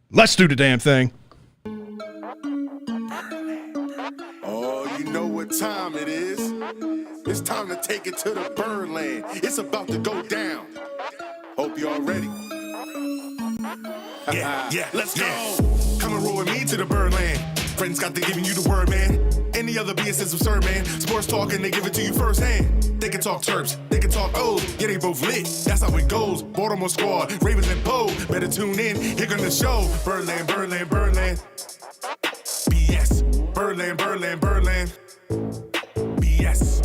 Let's do the damn thing. Oh, you know what time it is. It's time to take it to the Birdland. It's about to go down. Hope y'all ready. Yeah, let's go. Come and roll with me to the Birdland. Friends got to giving you the word, man. Any other BS is absurd, man. Sports talking, they give it to you firsthand. They can talk Terps, they can talk O's. Yeah, they both lit. That's how it goes. Baltimore squad, Ravens and Poe. Better tune in. Here on the show. Birdland, Birdland, Birdland. BS. Birdland, Birdland, Birdland. BS.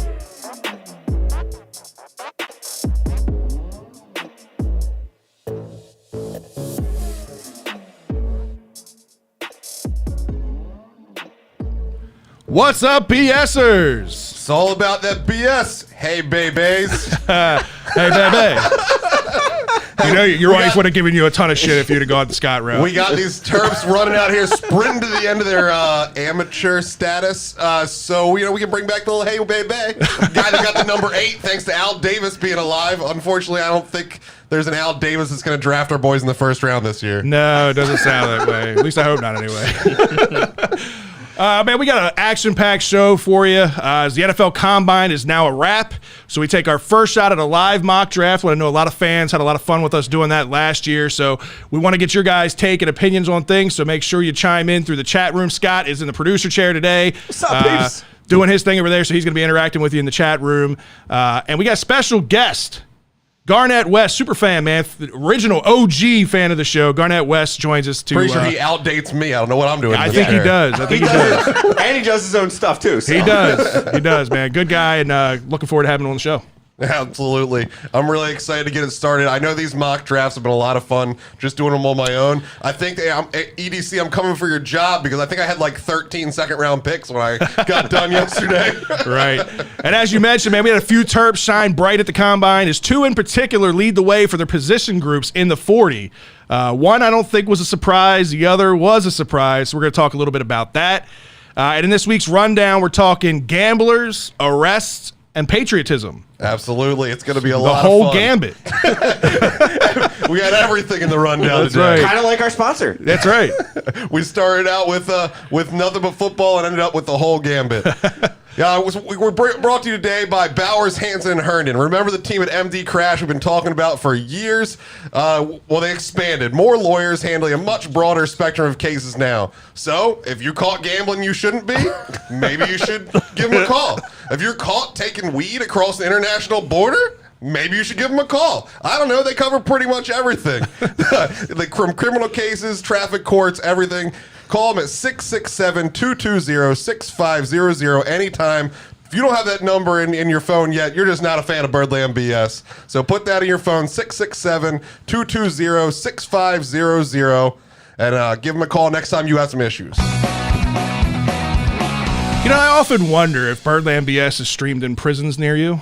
What's up, BSers? It's all about that BS. Hey, babies. Hey, baby. You know, your wife would have given you a ton of shit if you'd have gone the Scott route. We got these Terps running out here, sprinting to the end of their amateur status. So, we can bring back the little hey, baby. Guy that got the number 8, thanks to Al Davis being alive. Unfortunately, I don't think there's an Al Davis that's going to draft our boys in the first round this year. No, it doesn't sound that way. At least I hope not anyway. Man, we got an action-packed show for you. As the NFL Combine is now a wrap, so we take our first shot at a live mock draft. I know a lot of fans had a lot of fun with us doing that last year, so we want to get your guys' take and opinions on things, so make sure you chime in through the chat room. Scott is in the producer chair today. What's up, peeps? Doing his thing over there, so he's going to be interacting with you in the chat room. And we got a special guest. Garnet West, super fan, man. The original OG fan of the show. Garnet West joins us to. Pretty sure he outdates me. I don't know what I'm doing. I think he does. I think he does. And he does his own stuff, too. So. He does. He does, man. Good guy, and looking forward to having him on the show. Absolutely. I'm really excited to get it started. I know these mock drafts have been a lot of fun just doing them on my own. I think, EDC, I'm coming for your job because I think I had like 13 second-round picks when I got done yesterday. Right. And as you mentioned, man, we had a few Terps shine bright at the Combine. As 2 in particular lead the way for their position groups in the 40. One I don't think was a surprise. The other was a surprise. So we're going to talk a little bit about that. And in this week's rundown, we're talking gamblers, arrests, and patriotism. Absolutely. It's going to be a lot of fun. The whole gambit. We got everything in the rundown That's today. right. Kind of like our sponsor. That's right. We started out with nothing but football and ended up with the whole gambit. We were brought to you today by Bowers, Hanson, and Herndon. Remember the team at MD Crash we've been talking about for years? Well, they expanded. More lawyers handling a much broader spectrum of cases now. So, if you caught gambling you shouldn't be, maybe you should give them a call. If you're caught taking weed across the international border, maybe you should give them a call. I don't know. They cover pretty much everything. From criminal cases, traffic courts, everything. Call them at 667-220-6500 anytime. If you don't have that number in your phone yet, you're just not a fan of Birdland BS. So put that in your phone, 667-220-6500, and give them a call next time you have some issues. You know, I often wonder if Birdland BS is streamed in prisons near you.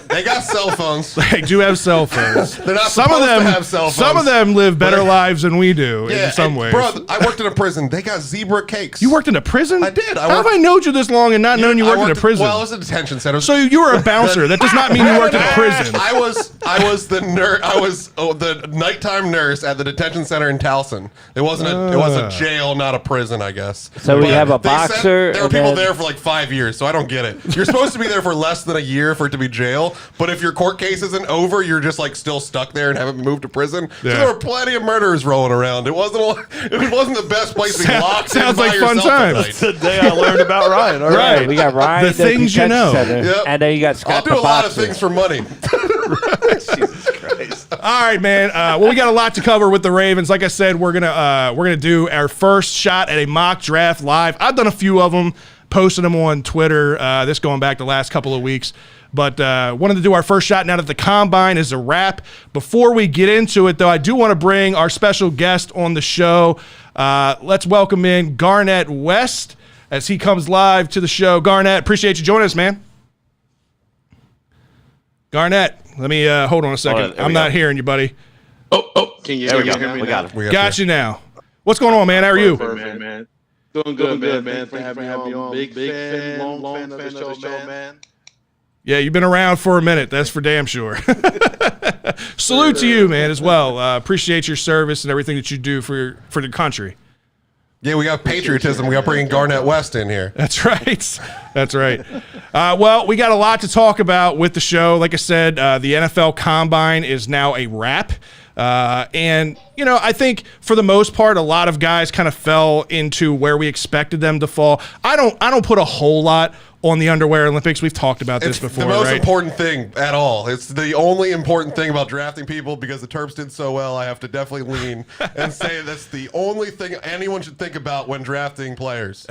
They got cell phones. They do have cell phones. They're not supposed to have cell phones. Some of them live better lives than we do in some ways. Bro, I worked in a prison. They got zebra cakes. You worked in a prison? I did. How have I known you this long and not known you worked in a prison? Well, it was a detention center. So you were a bouncer. That does not mean you worked in a prison. I was the nurse. I was the nighttime nurse at the detention center in Towson. It wasn't a jail, not a prison, I guess. So we have a boxer. There were people there for like 5 years, so I don't get it. You're supposed to be there for less than a year for it to be jail, but if your court case isn't over, you're just like still stuck there and haven't moved to prison. Yeah. So there were plenty of murderers rolling around. It wasn't the best place to be locked in Sounds by like fun yourself at times. night. That's the day I learned about Ryan. All Right. right. We got Ryan, The things you know. Yep. and then you got Scott I'll do the a lot of boxer. things for money. Jesus Christ. All right, man. Well, we got a lot to cover with the Ravens. Like I said, we're gonna do our first shot at a mock draft live. I've done a few of them, posted them on Twitter. This going back the last couple of weeks. But wanted to do our first shot now that the Combine is a wrap. Before we get into it, though, I do want to bring our special guest on the show. Let's welcome in Garnet West as he comes live to the show. Garnet, appreciate you joining us, man. Garnet, let me hold on a second. Right, I'm not hearing you, buddy. Oh, can you hear me? We got him. Got you now. What's going on, man? How are you? Perfect, man. Doing good, man. Thanks for having me on. Big fan, long fan of the show, man. Yeah, you've been around for a minute. That's for damn sure. Salute to you, man, as well. Appreciate your service and everything that you do for the country. Yeah, we got patriotism. We got bringing Garnet West in here. That's right. That's right. Well, we got a lot to talk about with the show. Like I said, the NFL Combine is now a wrap. And, you know, I think for the most part, a lot of guys kind of fell into where we expected them to fall. I don't put a whole lot on the underwear Olympics. We've talked about this before, the most right? important thing at all. It's the only important thing about drafting people because the Terps did so well. I have to definitely lean and say that's the only thing anyone should think about when drafting players.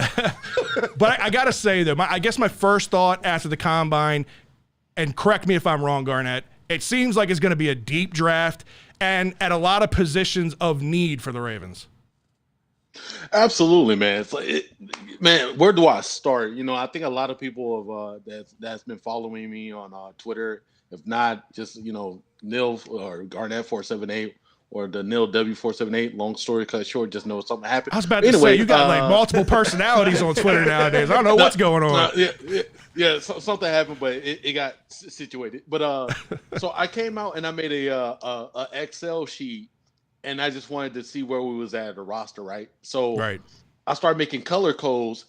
But I got to say, though, I guess my first thought after the Combine, and correct me if I'm wrong, Garnet, it seems like it's going to be a deep draft and at a lot of positions of need for the Ravens. Absolutely, man. It's like, man, where do I start? You know, I think a lot of people have that's been following me on Twitter. If not, just Nil or Garnet 478 or the Nil W478. Long story cut short, just know something happened. I was about to say you got like multiple personalities on Twitter nowadays. I don't know what's going on. Yeah, something happened, but it got situated. But so I came out and I made a Excel sheet. And I just wanted to see where we was at the roster, right? So I started making color codes,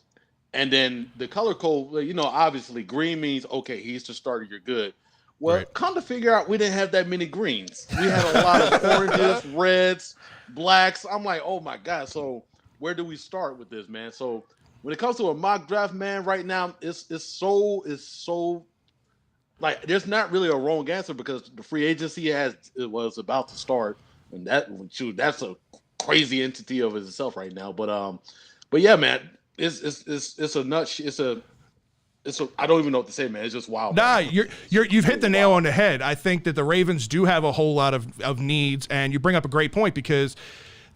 and then the color code, obviously green means, okay, he's the starter, you're good. Well, come to figure out we didn't have that many greens. We had a lot of oranges, reds, blacks. I'm like, oh my God. So where do we start with this, man? So when it comes to a mock draft, man, right now, it's so like there's not really a wrong answer because the free agency was about to start. And that's a crazy entity of itself right now. But yeah, man, it's a nut. It's a I don't even know what to say, man. It's just wild. Nah, you've hit the nail on the head. I think that the Ravens do have a whole lot of needs, and you bring up a great point because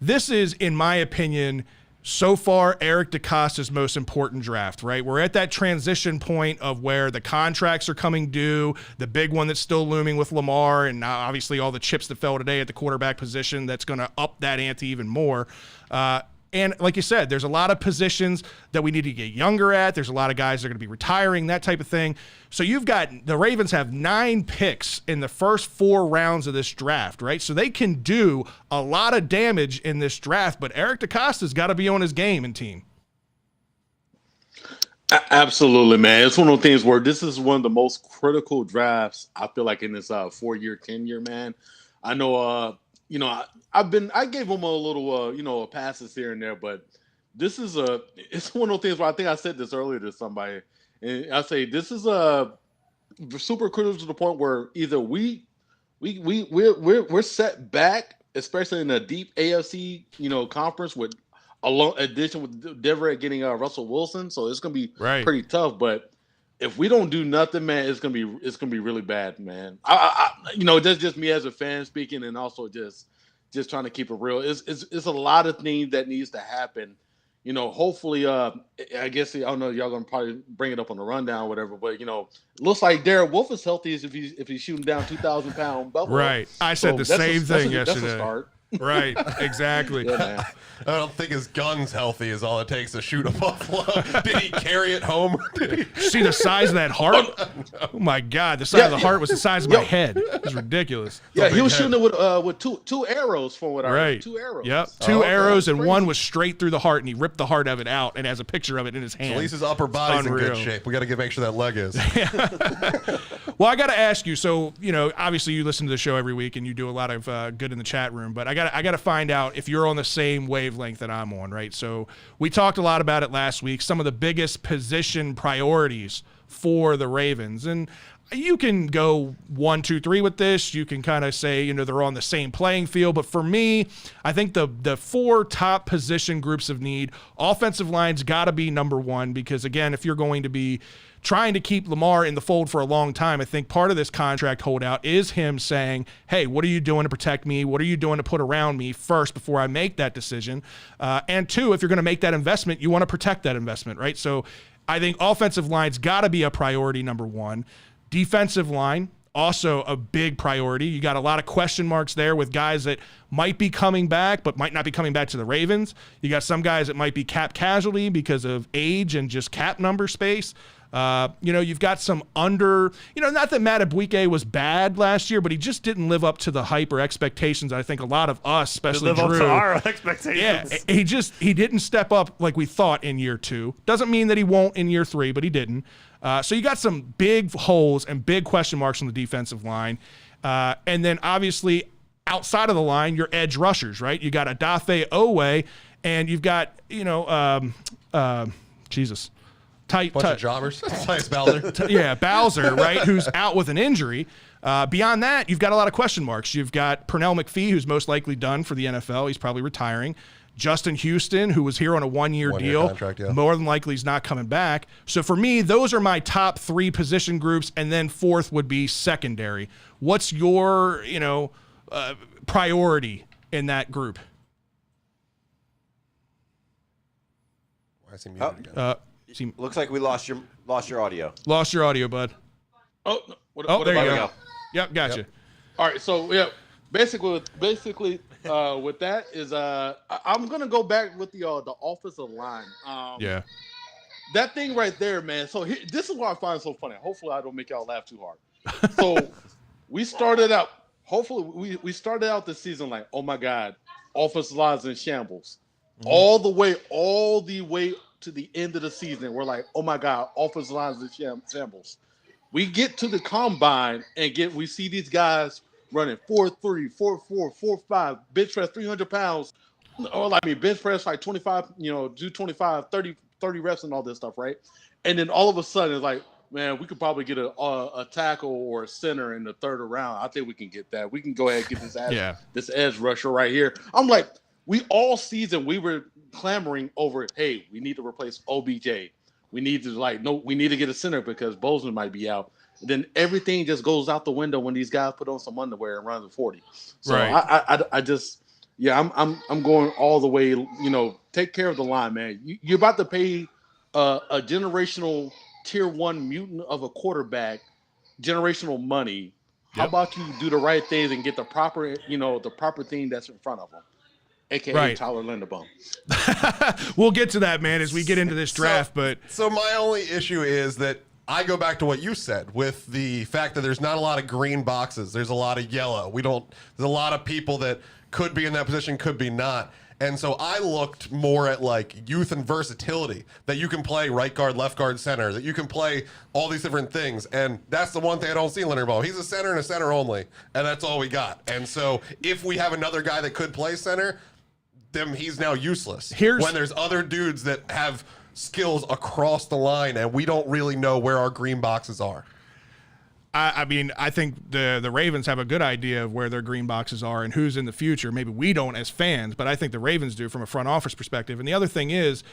this is, in my opinion, so far Eric DeCosta's most important draft, right? We're at that transition point of where the contracts are coming due, the big one that's still looming with Lamar, and obviously all the chips that fell today at the quarterback position that's going to up that ante even more. And like you said, there's a lot of positions that we need to get younger at. There's a lot of guys that are going to be retiring, that type of thing. So the Ravens have 9 picks in the first 4 rounds of this draft, right? So they can do a lot of damage in this draft, but Eric DeCosta's got to be on his game and team. Absolutely, man. It's one of those things where this is one of the most critical drafts, I feel like, in this 4-year tenure, man. I know, I gave him a little, passes here and there, but it's one of those things where I think I said this earlier to somebody, and I say this is super critical to the point where either we're set back, especially in a deep AFC, conference with addition with Denver getting Russell Wilson, so it's gonna be pretty tough. But if we don't do nothing, man, it's gonna be really bad, man. That's just me as a fan speaking, and also just trying to keep it real. It's a lot of things that needs to happen. Hopefully, I guess I don't know. Y'all gonna probably bring it up on the rundown, or whatever. But it looks like Derek Wolfe is healthy if he's shooting down 2,000-pound Buffalo. Right. I said the same thing yesterday. That's a start. Right, exactly. Yeah, man. I don't think his gun's healthy is all it takes to shoot a buffalo. Did he carry it home? See the size of that heart? Oh my God, the size of the heart was the size of my head. It was ridiculous. Yeah, he was shooting it with two arrows from what I heard. 2 arrows. Yep, 2 arrows, and one was straight through the heart, and he ripped the heart of it out and has a picture of it in his hand. So at least his upper body's in good shape. We got to make sure that leg is. Well, I got to ask you. So obviously you listen to the show every week, and you do a lot of good in the chat room. But I got to find out if you're on the same wavelength that I'm on, right? So we talked a lot about it last week. Some of the biggest position priorities for the Ravens, and you can go 1, 2, 3 with this. You can kind of say, they're on the same playing field. But for me, I think the 4 top position groups of need, offensive line's got to be number 1 because, again, if you're going to be trying to keep Lamar in the fold for a long time, I think part of this contract holdout is him saying, hey, what are you doing to protect me? What are you doing to put around me first before I make that decision? And 2, if you're going to make that investment, you want to protect that investment, right? So I think offensive line's got to be a priority, number 1. Defensive line, also a big priority. You got a lot of question marks there with guys that might be coming back but might not be coming back to the Ravens. You got some guys that might be cap casualty because of age and just cap number space. You've got some not that Madubuike was bad last year, but he just didn't live up to the hype or expectations. I think a lot of us, especially Live up Drew, to our expectations. yeah, he didn't step up like we thought in year 2. Doesn't mean that he won't in year 3, but he didn't. So you got some big holes and big question marks on the defensive line. And then obviously outside of the line, your edge rushers, right? You got Adafe Owe, and you've got, bunch of jobbers. Tyus Bowser. Yeah, Bowser, right, who's out with an injury. Beyond that, you've got a lot of question marks. You've got Pernell McPhee, who's most likely done for the NFL. He's probably retiring. Justin Houston, who was here on a one-year deal. Contract, yeah. More than likely he's not coming back. So for me, those are my top 3 position groups, and then fourth would be secondary. What's your, priority in that group? Why is he muted again? Looks like we lost your audio. Lost your audio, bud. Oh, no. What There you about go. Yep, gotcha. Yep. All right, so yeah, basically, with that is I'm gonna go back with the offensive line. Yeah. That thing right there, man. So this is what I find so funny. Hopefully, I don't make y'all laugh too hard. So we started out. Hopefully, we started out this season like, oh my God, offensive line's in shambles. Mm-hmm. All the way to the end of the season, we're like, oh my God, offensive line's in shambles. We get to the combine and we see these guys running 4.3, 4.4, 4.5, bench press 300 pounds, or bench press like 25, do 25, 30 reps and all this stuff, right? And then all of a sudden it's like, man, we could probably get a tackle or a center in the 3rd round. I think we can get that. We can go ahead and get this edge rusher right here. I'm like, we all season we were clamoring over, hey, we need to replace OBJ. We need to we need to get a center because Bozeman might be out. And then everything just goes out the window when these guys put on some underwear and run the 40. So right. I just, I'm going all the way. Take care of the line, man. You're about to pay a generational tier 1 mutant of a quarterback generational money. How about you do the right things and get the proper thing that's in front of them? AKA Tyler Linderbaum. We'll get to that, man, as we get into this draft. So my only issue is that I go back to what you said with the fact that there's not a lot of green boxes. There's a lot of yellow. There's a lot of people that could be in that position, could be not. And so I looked more at like youth and versatility, that you can play right guard, left guard, center, that you can play all these different things. And that's the one thing I don't see in Linderbaum. He's a center and a center only, and that's all we got. And so if we have another guy that could play center, then he's now useless. When there's other dudes that have skills across the line and we don't really know where our green boxes are. I think the Ravens have a good idea of where their green boxes are and who's in the future. Maybe we don't as fans, but I think the Ravens do from a front office perspective. And the other thing is,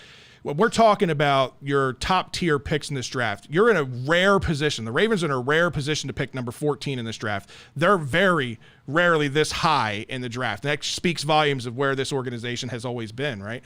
when we're talking about your top tier picks in this draft, you're in a rare position. The Ravens are in a rare position to pick number 14 in this draft. They're very rarely this high in the draft. That speaks volumes of where this organization has always been, right?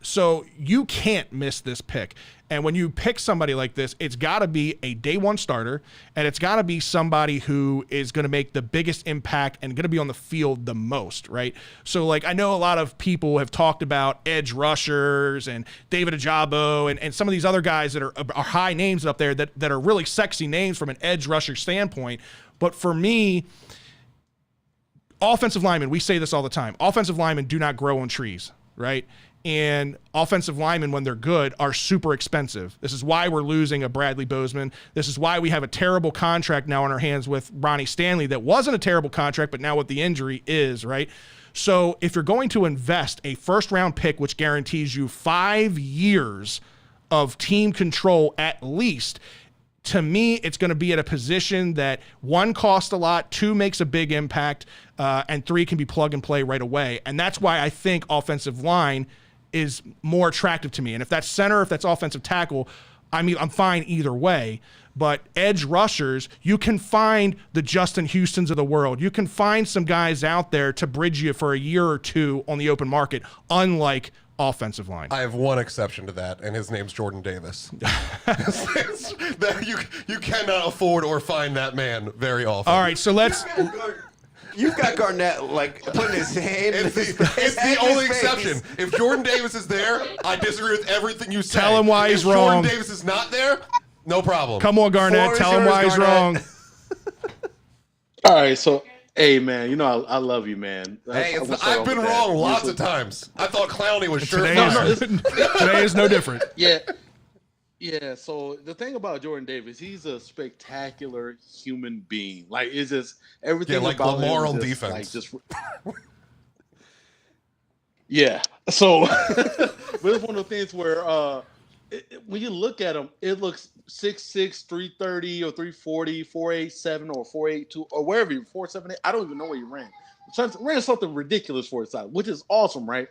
So you can't miss this pick. And when you pick somebody like this, it's got to be a day 1 starter, and it's got to be somebody who is going to make the biggest impact and going to be on the field the most, right? So, I know a lot of people have talked about edge rushers and David Ajabo and some of these other guys that are high names up there that are really sexy names from an edge rusher standpoint. But for me, offensive linemen, we say this all the time, offensive linemen do not grow on trees, right? And offensive linemen, when they're good, are super expensive. This is why we're losing a Bradley Bozeman. This is why we have a terrible contract now on our hands with Ronnie Stanley that wasn't a terrible contract, but now with the injury is, right? So if you're going to invest a first-round pick, which guarantees you 5 years of team control at least, to me, it's going to be at a position that 1, costs a lot, 2, makes a big impact, and 3, can be plug and play right away. And that's why I think offensive line is more attractive to me. And if that's center, if that's offensive tackle, I'm fine either way. But edge rushers, you can find the Justin Houstons of the world. You can find some guys out there to bridge you for a year or 2 on the open market, unlike offensive line. I have one exception to that, and his name's Jordan Davis. You cannot afford or find that man very often. All right, so let's... You've got Garnet putting his hand. It's the only exception. If Jordan Davis is there, I disagree with everything you say. Tell him why he's wrong. If Jordan Davis is not there, No problem. Come on, Garnett. Floor is Tell him yours, why he's Garnett. wrong. All right, so hey, man, you know I love you, man. Hey, I'm gonna start I've off been with wrong that. lots Usually- of times. I thought Clowney was sure. Today is no different. Yeah. Yeah, so the thing about Jordan Davis, he's a spectacular human being. Like, it's just everything Yeah, like about Lamar him on is just, defense. Like, just yeah. So, but it's one of the things where when you look at him, it looks 6'6", 330 or 340, 487 or 482 or wherever you 478. I don't even know where you ran. Ran something ridiculous for his size, which is awesome, right?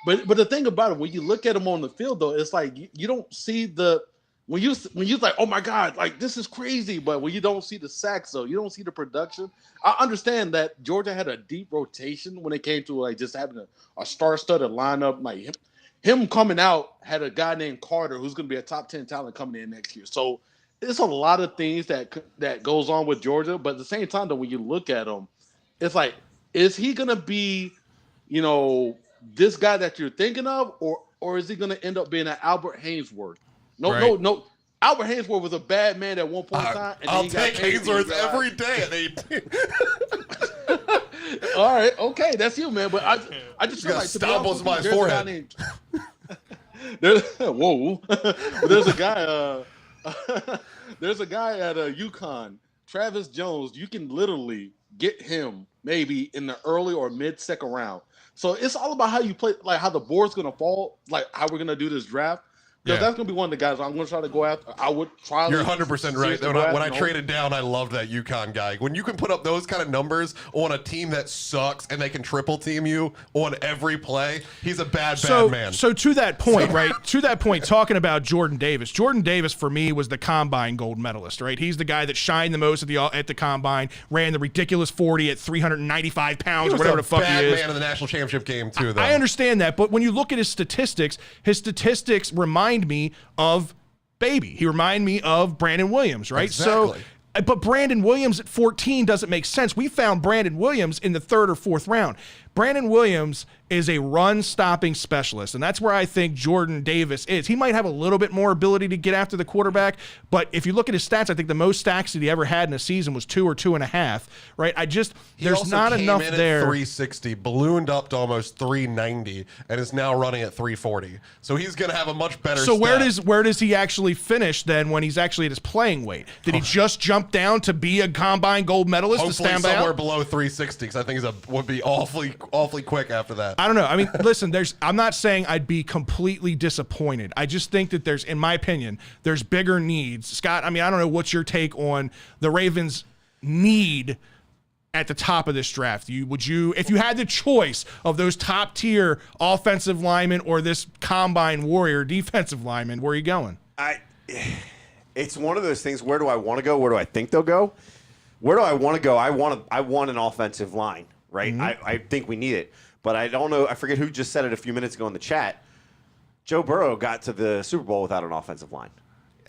But the thing about it, when you look at him on the field, though, it's like you don't see the when you like, oh my God, like this is crazy. But when you don't see the sacks, though, you don't see the production. I understand that Georgia had a deep rotation when it came to like just having a star-studded lineup. Like him coming out had a guy named Carter who's going to be a top 10 talent coming in next year. So it's a lot of things that goes on with Georgia. But at the same time, though, when you look at him, it's like, is he going to be, you know, this guy that you're thinking of, or is he going to end up being an Albert Hainsworth? No. Albert Hainsworth was a bad man at one point in time. And then I'll he got take paid Hainsworth and every day at 18. All right, okay, that's you, man. But I just feel gotta like to be stomp honest on with you, my there's a guy forehead. named whoa. But there's a guy. There's a guy at UConn, Travis Jones. You can literally get him maybe in the early or mid-second round. So it's all about how you play, like how the board's gonna fall, like how we're gonna do this draft. Because that's gonna be one of the guys I'm gonna try to go after. I would try. You're 100% right. When I traded down, I loved that UConn guy. When you can put up those kind of numbers on a team that sucks and they can triple team you on every play, he's a bad man. So to that point, right? To that point, talking about Jordan Davis. Jordan Davis for me was the combine gold medalist, right? He's the guy that shined the most at the combine, ran the ridiculous 40 at 395 pounds, or whatever the fuck he is. Bad man in the national championship game too, though. I understand that, but when you look at his statistics remind me of Baby. He reminded me of Brandon Williams, right? Exactly. So, but Brandon Williams at 14 doesn't make sense. We found Brandon Williams in the 3rd or 4th round. Brandon Williams is a run-stopping specialist, and that's where I think Jordan Davis is. He might have a little bit more ability to get after the quarterback, but if you look at his stats, I think the most sacks that he ever had in a season was 2 or 2.5, right? There's not enough there. 360, ballooned up to almost 390, and is now running at 340. So he's going to have a much better So stat. where does he actually finish then when he's actually at his playing weight? Did he just jump down to be a combine gold medalist Hopefully to stand somewhere out? below 360, because I think would be awfully quick after that. I don't know. I mean, listen, I'm not saying I'd be completely disappointed. I just think that in my opinion, there's bigger needs. Scott, I mean, I don't know what's your take on the Ravens' need at the top of this draft. If you had the choice of those top tier offensive linemen or this combine warrior defensive lineman, where are you going? It's one of those things. Where do I want to go? Where do I think they'll go? Where do I want to go? I want an offensive line, right? Mm-hmm. I think we need it, but I don't know. I forget who just said it a few minutes ago in the chat. Joe Burrow got to the Super Bowl without an offensive line,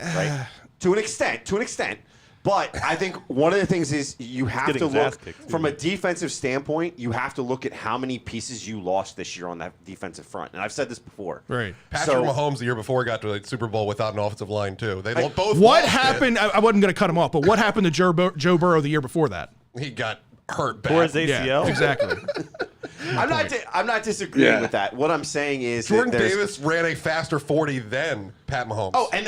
right? To an extent. But I think one of the things is you have to look from a defensive standpoint. You have to look at how many pieces you lost this year on that defensive front. And I've said this before. Right. Patrick Mahomes the year before got to the Super Bowl without an offensive line too. They both. What happened? I wasn't going to cut him off, but what happened to Joe Burrow the year before that? He got hurt bad. Or his ACL. Yeah, exactly. I'm not disagreeing with that. What I'm saying is Jordan that Davis ran a faster 40 than Pat Mahomes. Oh, and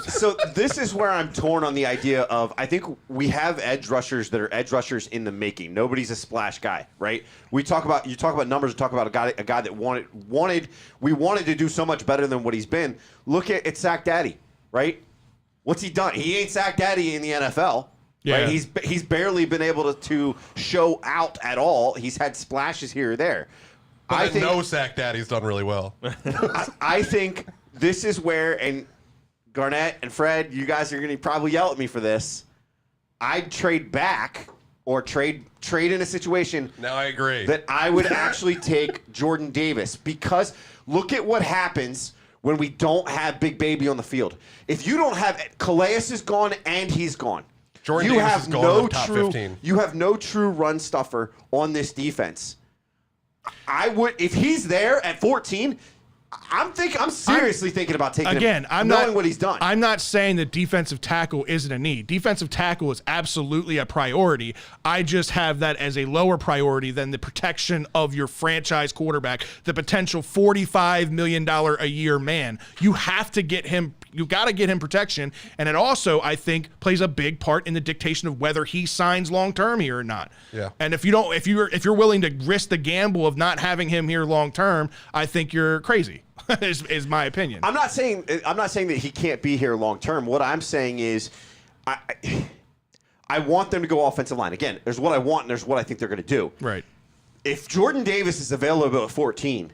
so this is where I'm torn on the idea of I think we have edge rushers that are edge rushers in the making. Nobody's a splash guy, right? You talk about numbers. We talk about a guy that wanted to do so much better than what he's been. Look at Sack Daddy, right? What's he done? He ain't Sack Daddy in the NFL. Yeah. Right? He's barely been able to show out at all. He's had splashes here or there. But I think no Sack Daddy's done really well. I think this is where, and Garnett and Fred, you guys are going to probably yell at me for this. I'd trade back or trade in a situation. Now I agree. That I would actually take Jordan Davis, because look at what happens when we don't have Big Baby on the field. If you don't have Calais is gone and he's gone. Jordan you Davis have is gone no in the top true 15. You have no true run stuffer on this defense. I would, if he's there at 14, I'm seriously thinking about taking Again, him, I'm knowing not what he's done. I'm not saying that defensive tackle isn't a need. Defensive tackle is absolutely a priority. I just have that as a lower priority than the protection of your franchise quarterback, the potential $45 million a year man. You have to get him. You got to get him protection, and it also, I think, plays a big part in the dictation of whether he signs long term here or not. Yeah. And if you're willing to risk the gamble of not having him here long term, I think you're crazy. is my opinion. I'm not saying that he can't be here long term. What I'm saying is, I want them to go offensive line. Again, there's what I want and there's what I think they're going to do. Right. If Jordan Davis is available at 14,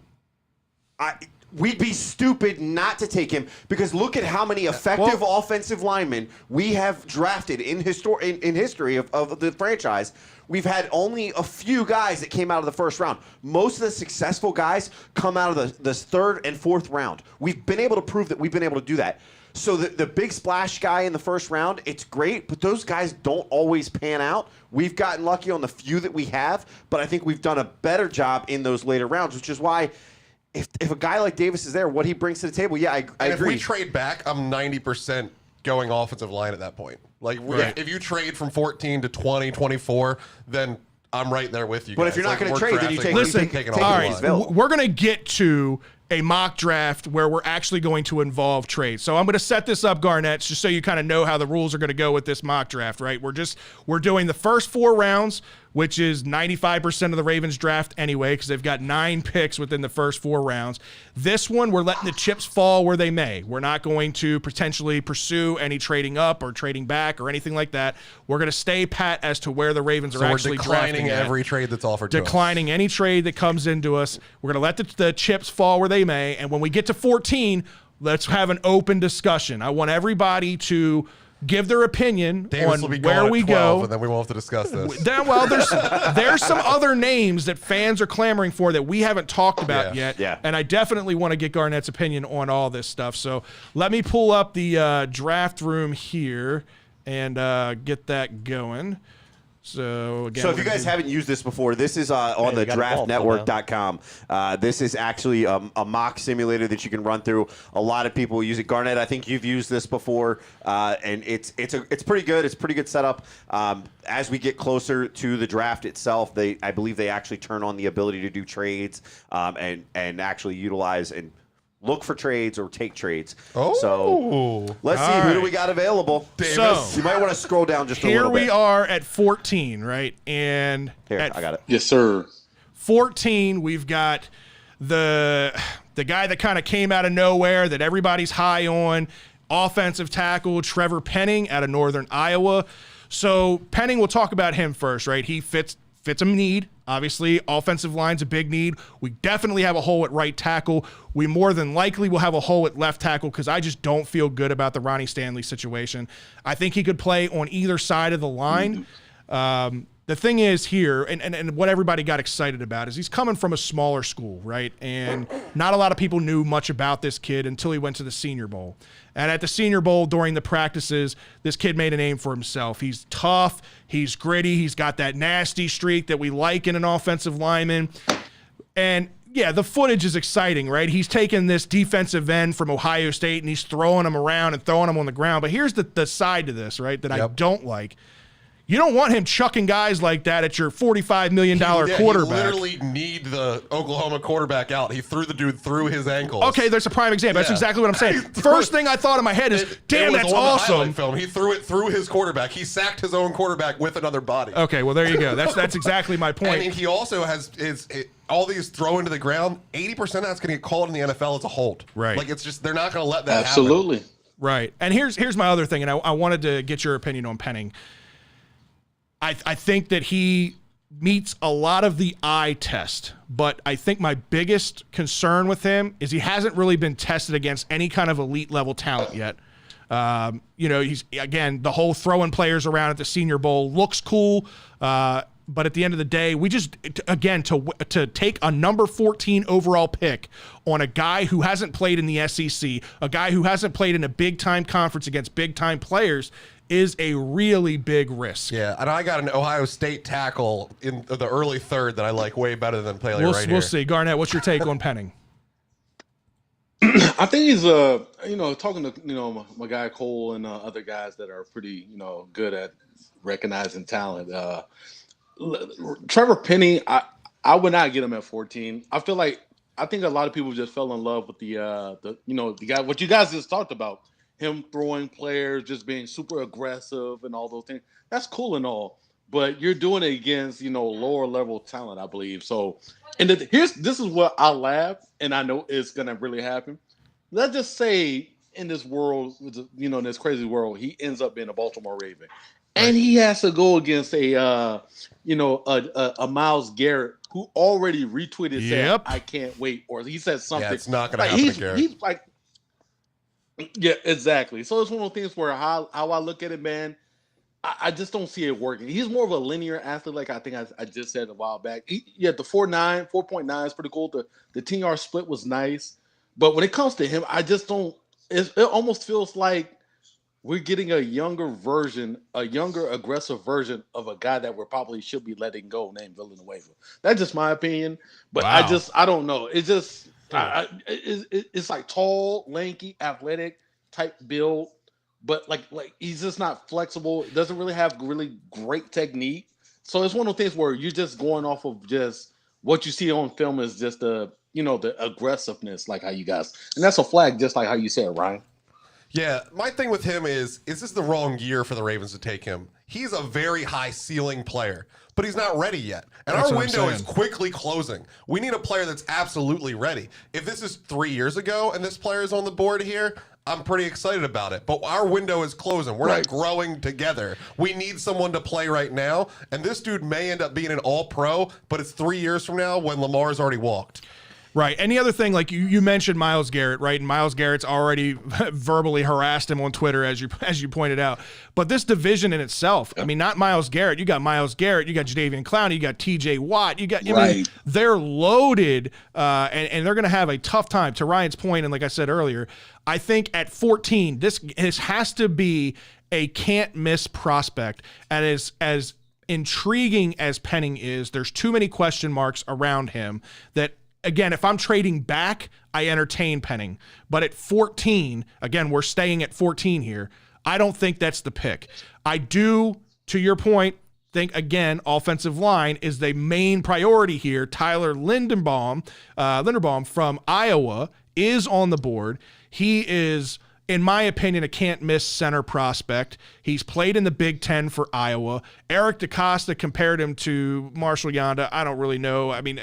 we'd be stupid not to take him, because look at how many effective offensive linemen we have drafted in history of the franchise. We've had only a few guys that came out of the first round. Most of the successful guys come out of the third and fourth round. We've been able to prove that we've been able to do that. So the big splash guy in the first round, it's great, but those guys don't always pan out. We've gotten lucky on the few that we have, but I think we've done a better job in those later rounds, which is why if a guy like Davis is there, what he brings to the table, I agree. If we trade back, I'm 90% going offensive line at that point. Like, if you trade from 14 to 20, 24, then I'm right there with you. But guys. if you're not going to we're trade, then you take Listen, take all right, we're going to get to a mock draft where we're actually going to involve trades. So I'm going to set this up, Garnet, just so you kind of know how the rules are going to go with this mock draft, right? We're doing the first 4 rounds, which is 95% of the Ravens draft anyway, because they've got 9 picks within the first 4 rounds. This one, we're letting the chips fall where they may. We're not going to potentially pursue any trading up or trading back or anything like that. We're going to stay pat as to where the Ravens are actually drafting. Declining every trade that's offered to us. Declining any trade that comes into us. We're going to let the chips fall where they may. And when we get to 14, let's have an open discussion. I want everybody to give their opinion Davis on will be where going we at 12, go. and then we won't have to discuss this. Well, there's some other names that fans are clamoring for that we haven't talked about yet. Yeah. And I definitely want to get Garnett's opinion on all this stuff. So let me pull up the draft room here and get that going. So again, if you guys haven't used this before, this is on the draftnetwork.com. This is actually a mock simulator that you can run through. A lot of people use it. Garnet, I think you've used this before, and it's pretty good. It's a pretty good setup. As we get closer to the draft itself, I believe they actually turn on the ability to do trades and actually utilize and look for trades or take trades. Oh. So let's see. Who do we got available? Davis. So, You might want to scroll down just a little bit. Here we are at 14, right? And Here, I got it. Yes, sir. 14, we've got the guy that kind of came out of nowhere that everybody's high on, offensive tackle Trevor Penning out of Northern Iowa. So Penning, we'll talk about him first, right? He fits a need. Obviously, offensive line's a big need. We definitely have a hole at right tackle. We more than likely will have a hole at left tackle because I just don't feel good about the Ronnie Stanley situation. I think he could play on either side of the line. The thing is here, and what everybody got excited about is he's coming from a smaller school, right? And not a lot of people knew much about this kid until he went to the Senior Bowl. And at the Senior Bowl during the practices, this kid made a name for himself. He's tough, he's gritty, he's got that nasty streak that we like in an offensive lineman. And yeah, the footage is exciting, right? He's taking this defensive end from Ohio State and he's throwing him around and throwing him on the ground. But here's the side to this, right, that I don't like. You don't want him chucking guys like that at your $45 million quarterback. He literally kneed the Oklahoma quarterback out. He threw the dude through his ankles. Okay, there's a prime example. That's exactly what I'm saying. First thing I thought in my head is, damn, that's awesome. Film. He threw it through his quarterback. He sacked his own quarterback with another body. Okay, well, there you go. That's exactly my point. And he also has all these throw into the ground. 80% of that's going to get called in the NFL as a hold. Right. Like, it's just, they're not going to let that Absolutely. happen. Right. And here's my other thing, and I wanted to get your opinion on Penning. I think that he meets a lot of the eye test, but I think my biggest concern with him is he hasn't really been tested against any kind of elite level talent yet. He's, again, the whole throwing players around at the Senior Bowl looks cool, but at the end of the day, we just, again, to take a number 14 overall pick on a guy who hasn't played in the SEC, a guy who hasn't played in a big-time conference against big-time players, is a really big risk. Yeah, and I got an Ohio State tackle in the early third that I like way better than Paley We'll see. Garnett, what's your take on Penning? I think he's talking to my guy Cole and other guys that are pretty good at recognizing talent. Trevor Penny, I would not get him at 14. I think a lot of people just fell in love with the guy, what you guys just talked about, him throwing players, just being super aggressive and all those things. That's cool and all, but you're doing it against lower level talent, I believe. So, and this is what I laugh, and I know it's gonna really happen. Let's just say in this world, in this crazy world, he ends up being a Baltimore Raven. And he has to go against a Myles Garrett who already retweeted saying, "I can't wait," or he said something. Yeah, it's not going to happen to Garrett. He's like, yeah, exactly. So it's one of those things where how I look at it, man, I just don't see it working. He's more of a linear athlete, like I think I just said a while back. The 4.9 is pretty cool. The 10-yard split was nice, but when it comes to him, I just don't. It almost feels like we're getting a younger, aggressive version of a guy that we probably should be letting go, named Villanueva. That's just my opinion, but Wow. I don't know. It just, it's like tall, lanky, athletic type build, but like he's just not flexible. Doesn't really have really great technique. So it's one of those things where you're just going off of just what you see on film is just the aggressiveness, like how you guys, and that's a flag, just like how you said, Ryan. Yeah, my thing with him is this the wrong year for the Ravens to take him? He's a very high ceiling player, but he's not ready yet. And That's our what I'm window is saying. quickly closing. We need a player that's absolutely ready. If this is 3 years ago and this player is on the board here, I'm pretty excited about it. But our window is closing. We're not growing together. We need someone to play right now. And this dude may end up being an all-pro, but it's 3 years from now when Lamar's already walked. Right. And the other thing, like you mentioned Myles Garrett, right? And Myles Garrett's already verbally harassed him on Twitter, as you pointed out. But this division in itself, I mean, not Myles Garrett. You got Myles Garrett, you got Jadeveon Clowney, you got TJ Watt, I mean, they're loaded, and they're going to have a tough time. To Ryan's point, and like I said earlier, I think at 14, this has to be a can't miss prospect. And as intriguing as Penning is, there's too many question marks around him that. Again, if I'm trading back, I entertain Penning. But at 14, again, we're staying at 14 here. I don't think that's the pick. I do, to your point, think, again, offensive line is the main priority here. Tyler Linderbaum from Iowa is on the board. He is, in my opinion, a can't-miss center prospect. He's played in the Big Ten for Iowa. Eric DeCosta compared him to Marshall Yanda. I don't really know. I mean,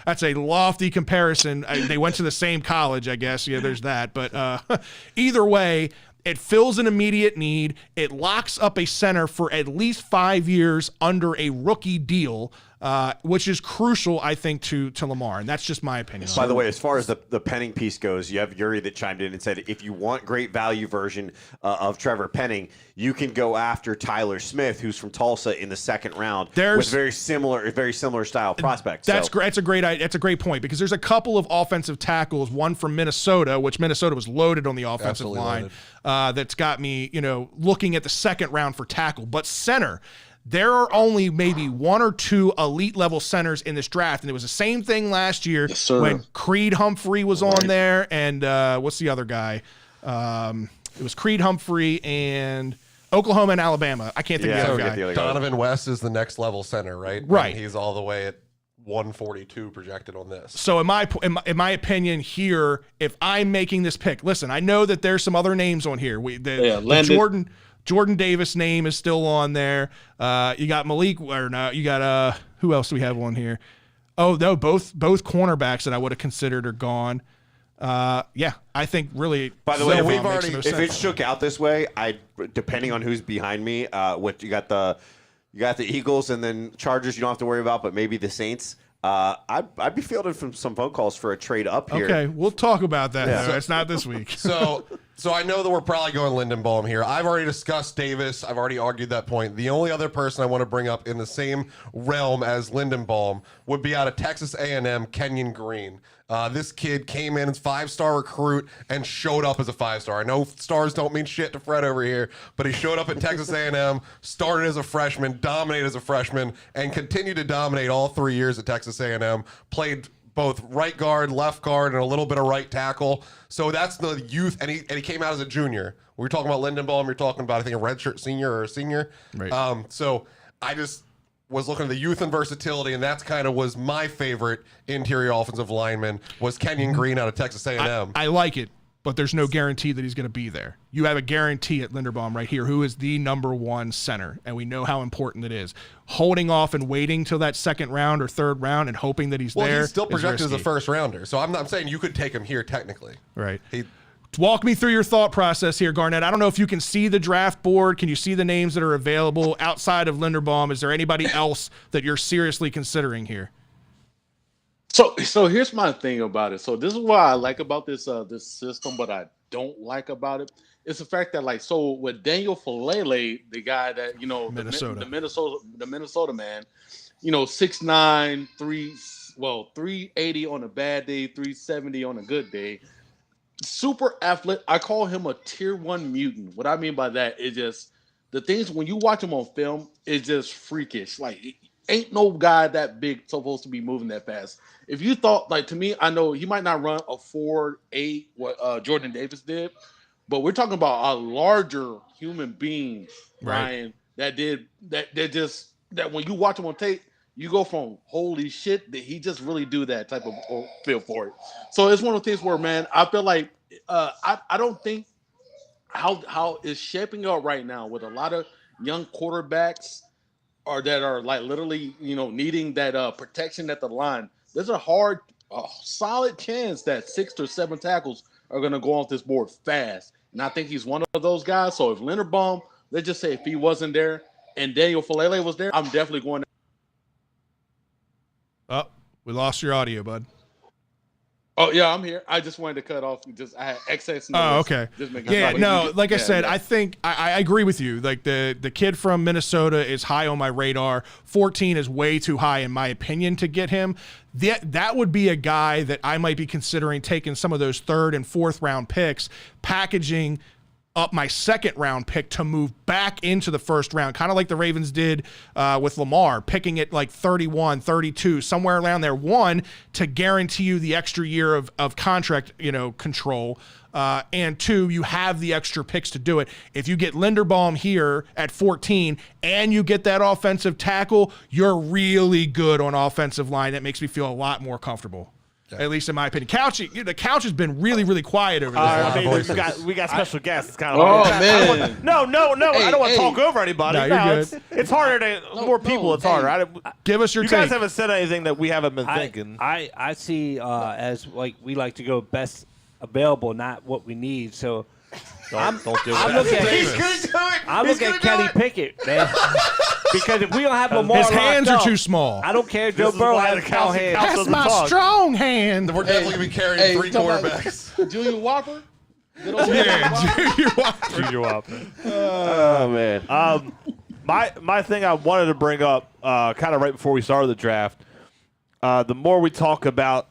that's a lofty comparison. They went to the same college, I guess. Yeah, there's that. But either way, it fills an immediate need. It locks up a center for at least 5 years under a rookie deal, which is crucial, I think, to Lamar. And that's just my opinion. By the way, as far as the Penning piece goes, you have Yuri that chimed in and said, if you want great value version of Trevor Penning, you can go after Tyler Smith, who's from Tulsa in the second round, with very similar style prospects. That's great. That's a great point, because there's a couple of offensive tackles, one from Minnesota, which Minnesota was loaded on the offensive line. That's got me, looking at the second round for tackle. But center, there are only maybe one or two elite level centers in this draft. And it was the same thing last year when Creed Humphrey was on there. And what's the other guy? It was Creed Humphrey and Oklahoma and Alabama. I can't think of the other guy. Donovan West is the next level center, right? Right. And he's all the way at 142 projected on this. So in my opinion here, if I'm making this pick, listen, I know that there's some other names on here. The Jordan Davis name is still on there. You got Malik, or no, you got who else do we have on here? Oh no, both cornerbacks that I would have considered are gone. Yeah, I think really. By the way, if it shook out this way, depending on who's behind me, what you got the Eagles and then Chargers you don't have to worry about, but maybe the Saints. I'd be fielding from some phone calls for a trade up here. Okay, we'll talk about that. Yeah. It's not this week. So I know that we're probably going Lindenbaum here. I've already discussed Davis. I've already argued that point. The only other person I want to bring up in the same realm as Lindenbaum would be out of Texas A&M, Kenyon Green. This kid came in as 5-star recruit and showed up as a 5-star. I know stars don't mean shit to Fred over here, but he showed up at Texas A&M, started as a freshman, dominated as a freshman, and continued to dominate all 3 years at Texas A&M, played both right guard, left guard, and a little bit of right tackle. So that's the youth, and he came out as a junior. We were talking about Lindenbaum. You're talking about, I think, a redshirt senior or a senior. Right. So I just was looking at the youth and versatility, and that's kind of was my favorite interior offensive lineman was Kenyon Green out of Texas A&M. I like it, but there's no guarantee that he's going to be there. You have a guarantee at Linderbaum right here, who is the #1 center, and we know how important it is. Holding off and waiting till that second round or third round and hoping that he's there. Well, he's still projected as a risky. first rounder, so I'm saying you could take him here technically. Right. He, Walk me through your thought process here, Garnett. I don't know if you can see the draft board. Can you see the names that are available outside of Linderbaum? Is there anybody else that you're seriously considering here? So here's my thing about it. So this is what I like about this this system, but I don't like about it. It's the fact that, like, so with Daniel Falele, the guy that, you know, Minnesota. the Minnesota man, you know, 6'9", 380 on a bad day, 370 on a good day. Super athletic. I call him a tier 1 mutant. What I mean by that is just the things when you watch him on film is just freakish. Like, ain't no guy that big supposed to be moving that fast. If you thought, like, to me, I know he might not run a 4.8 what Jordan Davis did, but we're talking about a larger human being, Ryan, that when you watch him on tape, you go from holy shit, did he just really do that type of feel for it. So it's one of the things where, man, I feel like I don't think how it's shaping up right now with a lot of young quarterbacks that are like literally, you know, needing that protection at the line. There's a solid chance that 6 or 7 tackles are going to go off this board fast. And I think he's one of those guys. So if Linderbaum, let's just say if he wasn't there and Daniel Falele was there, I'm definitely going. Oh, we lost your audio, bud. Oh yeah, I'm here. I just wanted to cut off. I had excess noise. Oh, okay. Yeah, no, like I said, I think I agree with you. Like the kid from Minnesota is high on my radar. 14 is way too high in my opinion to get him. That would be a guy that I might be considering taking some of those 3rd and 4th round picks, packaging up my 2nd round pick to move back into the 1st round, kind of like the Ravens did with Lamar, picking it like 31, 32, somewhere around there. 1, to guarantee you the extra year of contract, you know, control. And 2, you have the extra picks to do it. If you get Linderbaum here at 14 and you get that offensive tackle, you're really good on offensive line. That makes me feel a lot more comfortable. At least in my opinion. The couch has been really, really quiet over this. We got special guests. It's kind of Oh, hard. man. No. Hey, I don't want hey. to talk over anybody. No, you're good. It's harder to more people. It's harder. Give us your You take. guys haven't said anything that we haven't been thinking. I see as like we like to go best available, not what we need. So Don't do I'm that. looking at He's gonna do it. I'm He's looking at gonna do Kenny it. Pickett, man. Because if we don't have Lamar His hands locked are up, too small. I don't care if Joe This is Burrow why has the a cow couch- hand. couch That's doesn't my talk. strong hand. We're definitely gonna be carrying 3 quarterbacks. Julian Whopper. Good old Yeah, Junior Whopper. Junior Whopper. Oh man. My thing I wanted to bring up, kind of right before we started the draft. The more we talk about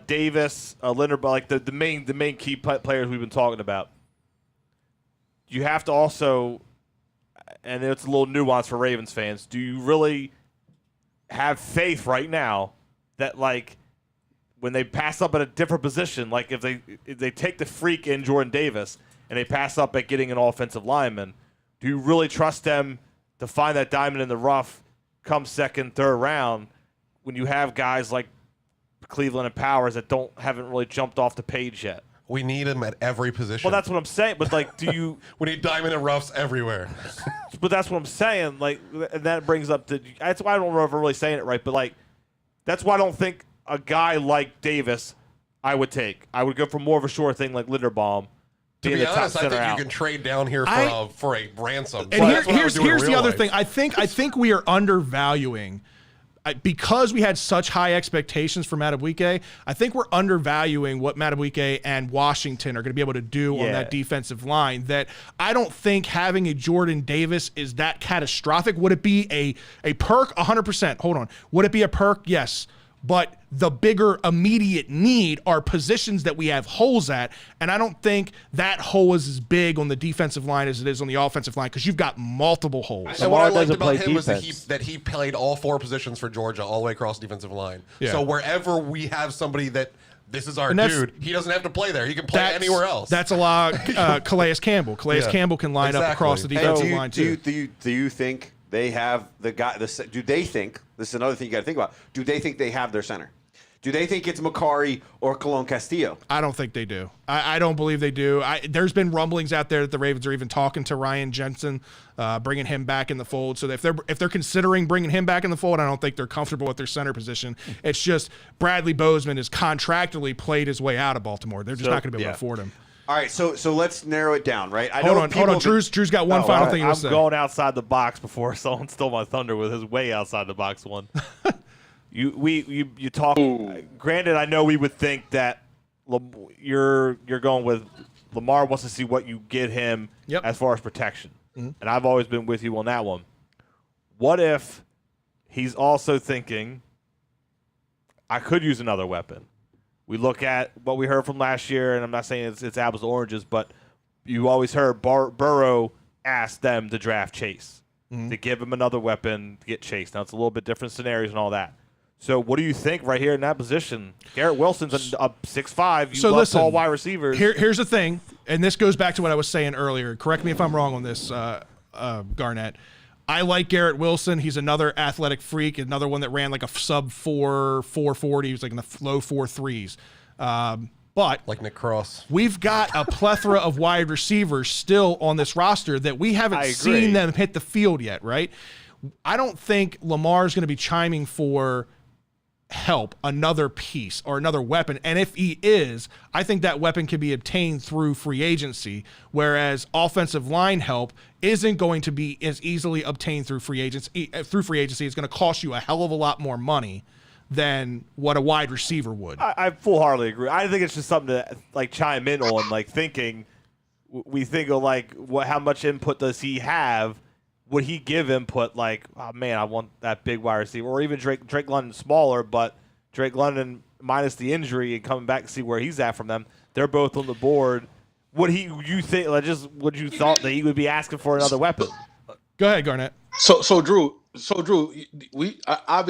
Davis, Linderbaum, like the main key players we've been talking about, you have to also, and it's a little nuance for Ravens fans. Do you really have faith right now that, like, when they pass up at a different position, like if they take the freak in Jordan Davis and they pass up at getting an offensive lineman, do you really trust them to find that diamond in the rough come 2nd, 3rd round when you have guys like Cleveland and Powers that haven't really jumped off the page yet? We need him at every position. Well, that's what I'm saying. But like, do you? We need diamond and roughs everywhere. But that's what I'm saying. Like, and that brings up that's why I don't know if I'm really saying it right. But like, that's why I don't think a guy like Davis I would take. I would go for more of a sure thing like Linderbaum. To be honest, I think you can trade down here for a ransom. And here's the other thing. I think we are undervaluing. Because we had such high expectations for Madubuike, I think we're undervaluing what Madubuike and Washington are going to be able to do on that defensive line. That I don't think having a Jordan Davis is that catastrophic. Would it be a perk? 100%. Hold on. Would it be a perk? Yes. But the bigger immediate need are positions that we have holes at. And I don't think that hole is as big on the defensive line as it is on the offensive line because you've got multiple holes. And what I Lamar liked doesn't about play him was defense. that he played all 4 positions for Georgia all the way across the defensive line. Yeah. So wherever we have somebody that this is our And that's- dude, he doesn't have to play there. He can play anywhere else. That's a lot. Calais Campbell. Calais Yeah. Campbell can line up Exactly. across the Hey, defensive line too. do you think they have the guy? Do they think this is another thing you got to think about? Do they think they have their center? Do they think it's Macari or Colon Castillo? I don't think they do. I don't believe they do. There's been rumblings out there that the Ravens are even talking to Ryan Jensen, bringing him back in the fold. So if they're considering bringing him back in the fold, I don't think they're comfortable with their center position. It's just Bradley Bozeman has contractually played his way out of Baltimore. They're just not going to be able to afford him. All right, so let's narrow it down, right? Hold on. Drew's got one final thing to I'm say. going outside the box before someone stole my thunder with his way outside the box one. You talk. Granted, I know we would think that you're going with Lamar wants to see what you get him as far as protection, and I've always been with you on that one. What if he's also thinking I could use another weapon? We look at what we heard from last year, and I'm not saying it's apples to oranges, but you always heard Burrow ask them to draft Chase, to give him another weapon to get Chase. Now, it's a little bit different scenarios and all that. So what do you think right here in that position? Garrett Wilson's a 6'5". You love tall wide receivers. Here's the thing, and this goes back to what I was saying earlier. Correct me if I'm wrong on this, Garnett. I like Garrett Wilson. He's another athletic freak, another one that ran like a sub 4.40. He was like in the low 4.3s. But like Nick Cross. We've got a plethora of wide receivers still on this roster that we haven't seen them hit the field yet, right? I don't think Lamar's going to be chiming for help, another piece or another weapon. And if he is, I think that weapon can be obtained through free agency, whereas offensive line help isn't going to be as easily obtained through free agency. Through free agency, it's going to cost you a hell of a lot more money than what a wide receiver would. I full-heartedly agree. I think it's just something to like chime in on, like thinking. We think of like how much input does he have? Would he give input like, oh, man, I want that big wide receiver? Or even Drake London smaller, but Drake London minus the injury and coming back to see where he's at from them. They're both on the board. Would you thought that he would be asking for another weapon? Go ahead, Garnett. So Drew, I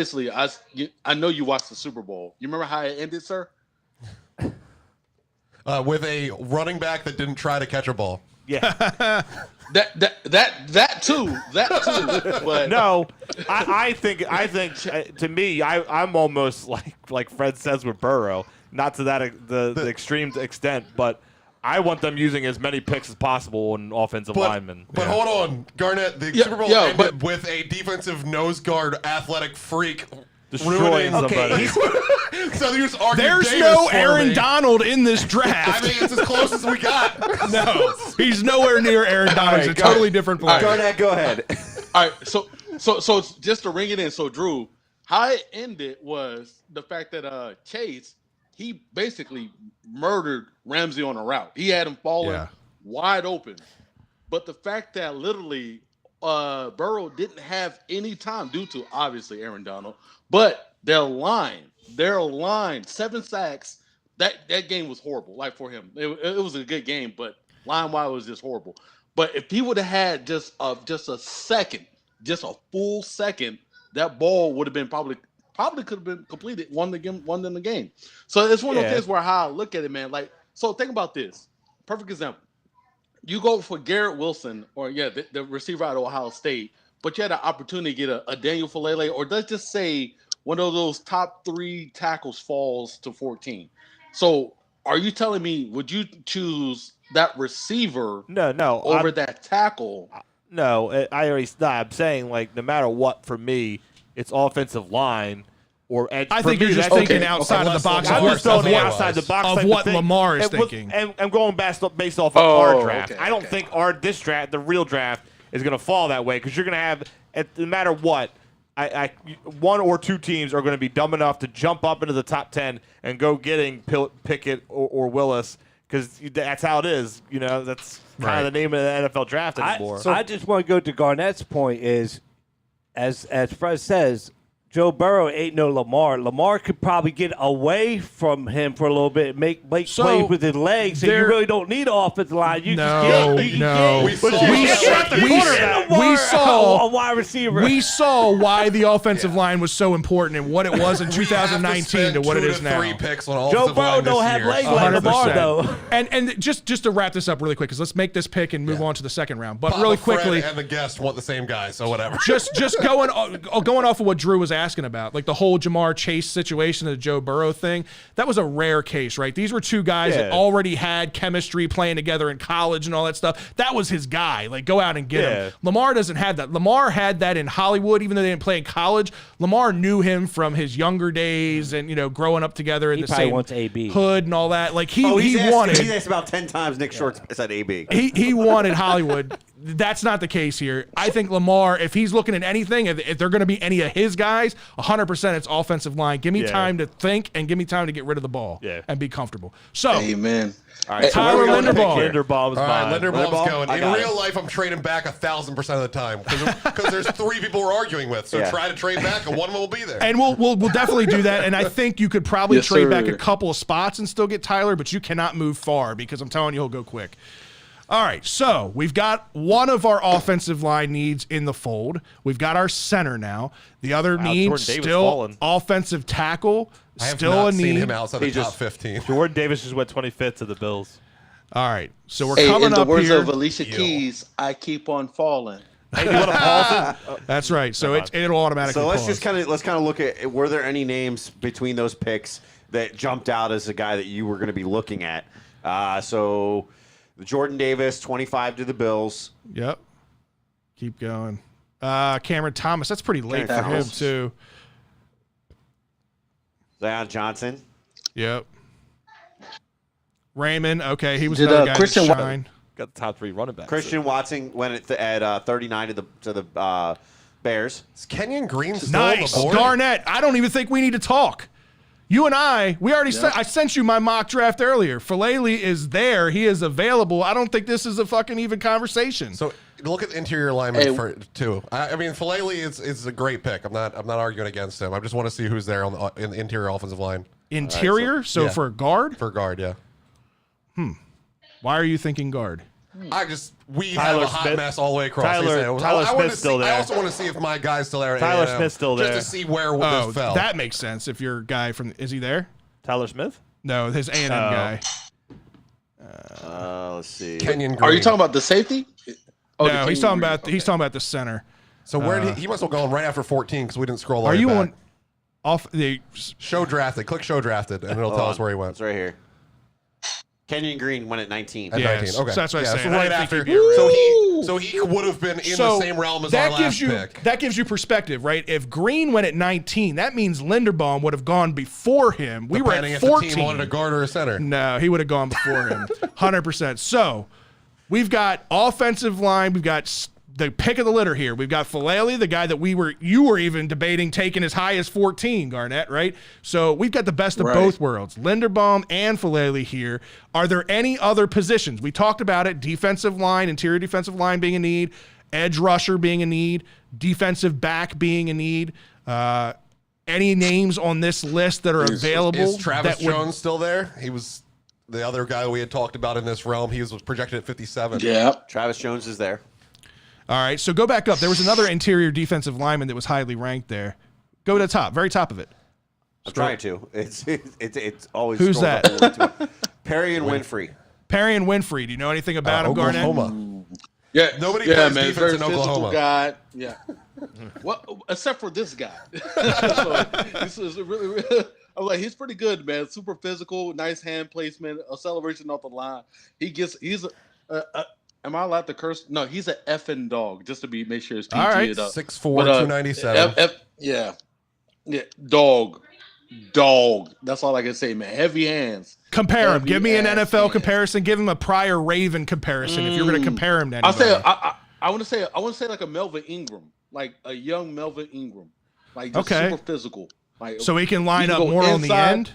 know you watched the Super Bowl. You remember how it ended, sir? With a running back that didn't try to catch a ball. Yeah. That too. But No, I think to me, I'm almost like Fred says with Burrow, not to that the extreme extent, but I want them using as many picks as possible on offensive linemen. But hold on, Garnett, the Super Bowl ended with a defensive nose guard athletic freak Destroying somebody. So you just argue There's Davis no for Aaron me. Donald in this draft. I mean, it's as close as we got. No, he's nowhere near Aaron Donald. He's a totally different player. Garnett, go ahead. all right, so just to ring it in, so Drew, how it ended was the fact that Chase, he basically murdered Ramsey on a route. He had him falling wide open. But the fact that literally Burrow didn't have any time due to obviously Aaron Donald, but their line, 7 sacks. That game was horrible. Like for him, it was a good game, but line-wise it was just horrible. But if he would have had just a second, just a full second, that ball would have been probably could have been completed, won in the game. So it's one of those things where how I look at it, man. Like, so think about this. Perfect example. You go for Garrett Wilson or the receiver out of Ohio State, but you had an opportunity to get a Daniel Falele, or let's just say one of those top 3 tackles falls to 14. So are you telling me, would you choose that receiver over that tackle? No, I'm saying like no matter what, for me, it's offensive line or edge. I think you're just thinking outside of the box. I'm just throwing the outside the box of what Lamar is thinking. And going based off of our draft. I don't think this draft, the real draft, is going to fall that way because you're going to have, no matter what, one or two teams are going to be dumb enough to jump up into the top 10 and go getting Pickett or Willis because that's how it is. You know, that's kind of the name of the NFL draft anymore. I just want to go to Garnett's point is, as Fred says, Joe Burrow ain't no Lamar. Lamar could probably get away from him for a little bit, make plays with his legs, and you really don't need an offensive line. You No. We saw a wide receiver. We saw why the offensive line was so important and what it was in 2019 to what it is now. 3 picks on Joe offensive Burrow line don't this have year. legs like Lamar 100%. though. And just to wrap this up really quick, because let's make this pick and move on to the second round. But Papa, really Fred, quickly, and the guest want the same guy, so whatever. just going off of what Drew was asking about, like the whole Jamar Chase situation, the Joe Burrow thing, that was a rare case, right? These were two guys that already had chemistry playing together in college and all that stuff. That was his guy. Like, go out and get him. Lamar doesn't have that. Lamar had that in Hollywood, even though they didn't play in college. Lamar knew him from his younger days and, growing up together in the same wants AB. hood and all that. Like, he He's wanted. asked about 10 times Nick Shorts said AB. He wanted Hollywood. That's not the case here. I think Lamar, if he's looking at anything, if they're going to be any of his guys, 100% it's offensive line. Give me time to think and give me time to get rid of the ball and be comfortable. So, Amen. All right, Tyler Linderbaum. Linderbaum is All right, mine. Linderbaum's going. I In got real it. life, I'm trading back 1,000% of the time because there's 3 people we're arguing with. So try to trade back, and one of them will be there. And we'll definitely do that. And I think you could probably Yes, trade sir. back a couple of spots and still get Tyler, but you cannot move far because I'm telling you he'll go quick. All right, so we've got one of our offensive line needs in the fold. We've got our center now. The other need Jordan Davis still fallen. offensive tackle. I have Still not a seen need. him outside the top 15. Jordan Davis just went 25th to the Bills. All right, so we're Hey, coming in the up words here. of Alicia Keys, I keep on falling. Hey, you want to pause it? That's right. So it'll automatically. So let's pause. just kind of look at, were there any names between those picks that jumped out as a guy that you were going to be looking at? So Jordan Davis, 25 to the Bills. Yep. Keep going. Cameron Thomas. That's pretty late Cameron for him Thomas. too. Zion Johnson. Yep. Raymond. Okay, he was Did, another guy Christian that Wa- shine. Got the top 3 running backs. Christian Watson went at 39 to the Bears. Is Kenyon Green still on Nice, the board? Garnet. I don't even think we need to talk. You and we already I sent you my mock draft earlier. Falele is there. He is available. I don't think this is a fucking even conversation. So look at the interior alignment too. I mean, Falele is a great pick. I'm not arguing against him. I just want to see who's there in the interior offensive line Interior, so yeah. for guard? for guard. Yeah. Why are you thinking guard? We Tyler have a hot Smith. mess all the way across. Tyler I wanna Smith's see- still there. I also want to see if my guy's still there. Tyler Smith's still there. Just to see where Oh, this fell. that makes sense. If your guy is he there? Tyler Smith? No, his A&M guy. Let's see. Kenyon Green. Are you talking about the safety? Oh, No, he's talking about the center. So where did he must have gone right after 14 because we didn't scroll all Are the you way back. on off the? Show drafted? Click show drafted, and it'll Hold tell on. us where he went. It's right here. Kenyon Green went at 19. At Yeah, 19. Okay. so that's what I yeah, said. So I right didn't after. think you'd So he would have been in the same realm as our last pick. That gives you perspective, right? If Green went at 19, that means Linderbaum would have gone before him. We were Depending at if 14. the team wanted a guard or a center. No, he would have gone before him, 100%. So we've got offensive line. We've got the pick of the litter here. We've got Falele, the guy that you were even debating taking as high as 14, Garnet, right? So we've got the best of both worlds, Linderbaum and Falele here. Are there any other positions? We talked about it, defensive line, interior defensive line being a need, edge rusher being a need, defensive back being a need. Any names on this list that are available? Is Travis that would- Jones still there? He was the other guy we had talked about in this realm. He was projected at 57. Yeah. Travis Jones is there. All right, so go back up. There was another interior defensive lineman that was highly ranked there. Go to the top, very top of it. I'm trying to. It's always. Who's scrolled that? up a little too. Perry and Winfrey. Perry and Winfrey. Do you know anything about him, Garnet? Oklahoma. Yeah. Nobody yeah, plays man, defense very in physical Oklahoma. guy. Yeah. Well, except for this guy. So, this is really I'm like, he's pretty good, man. Super physical, nice hand placement, acceleration off the line. He's am I allowed to curse? No, he's an effing dog, just to make sure it's PG. All right. it up. 6'4", But, 297. Yeah. Dog. That's all I can say, man. Heavy hands. Compare him. Heavy Give me an ass NFL hands. comparison. Give him a prior Raven comparison if you're going to compare him to I'll anybody. say I want to say like a Melvin Ingram, like a young Melvin Ingram, like just Okay. super physical. Like So he can line can up go more on the inside, end?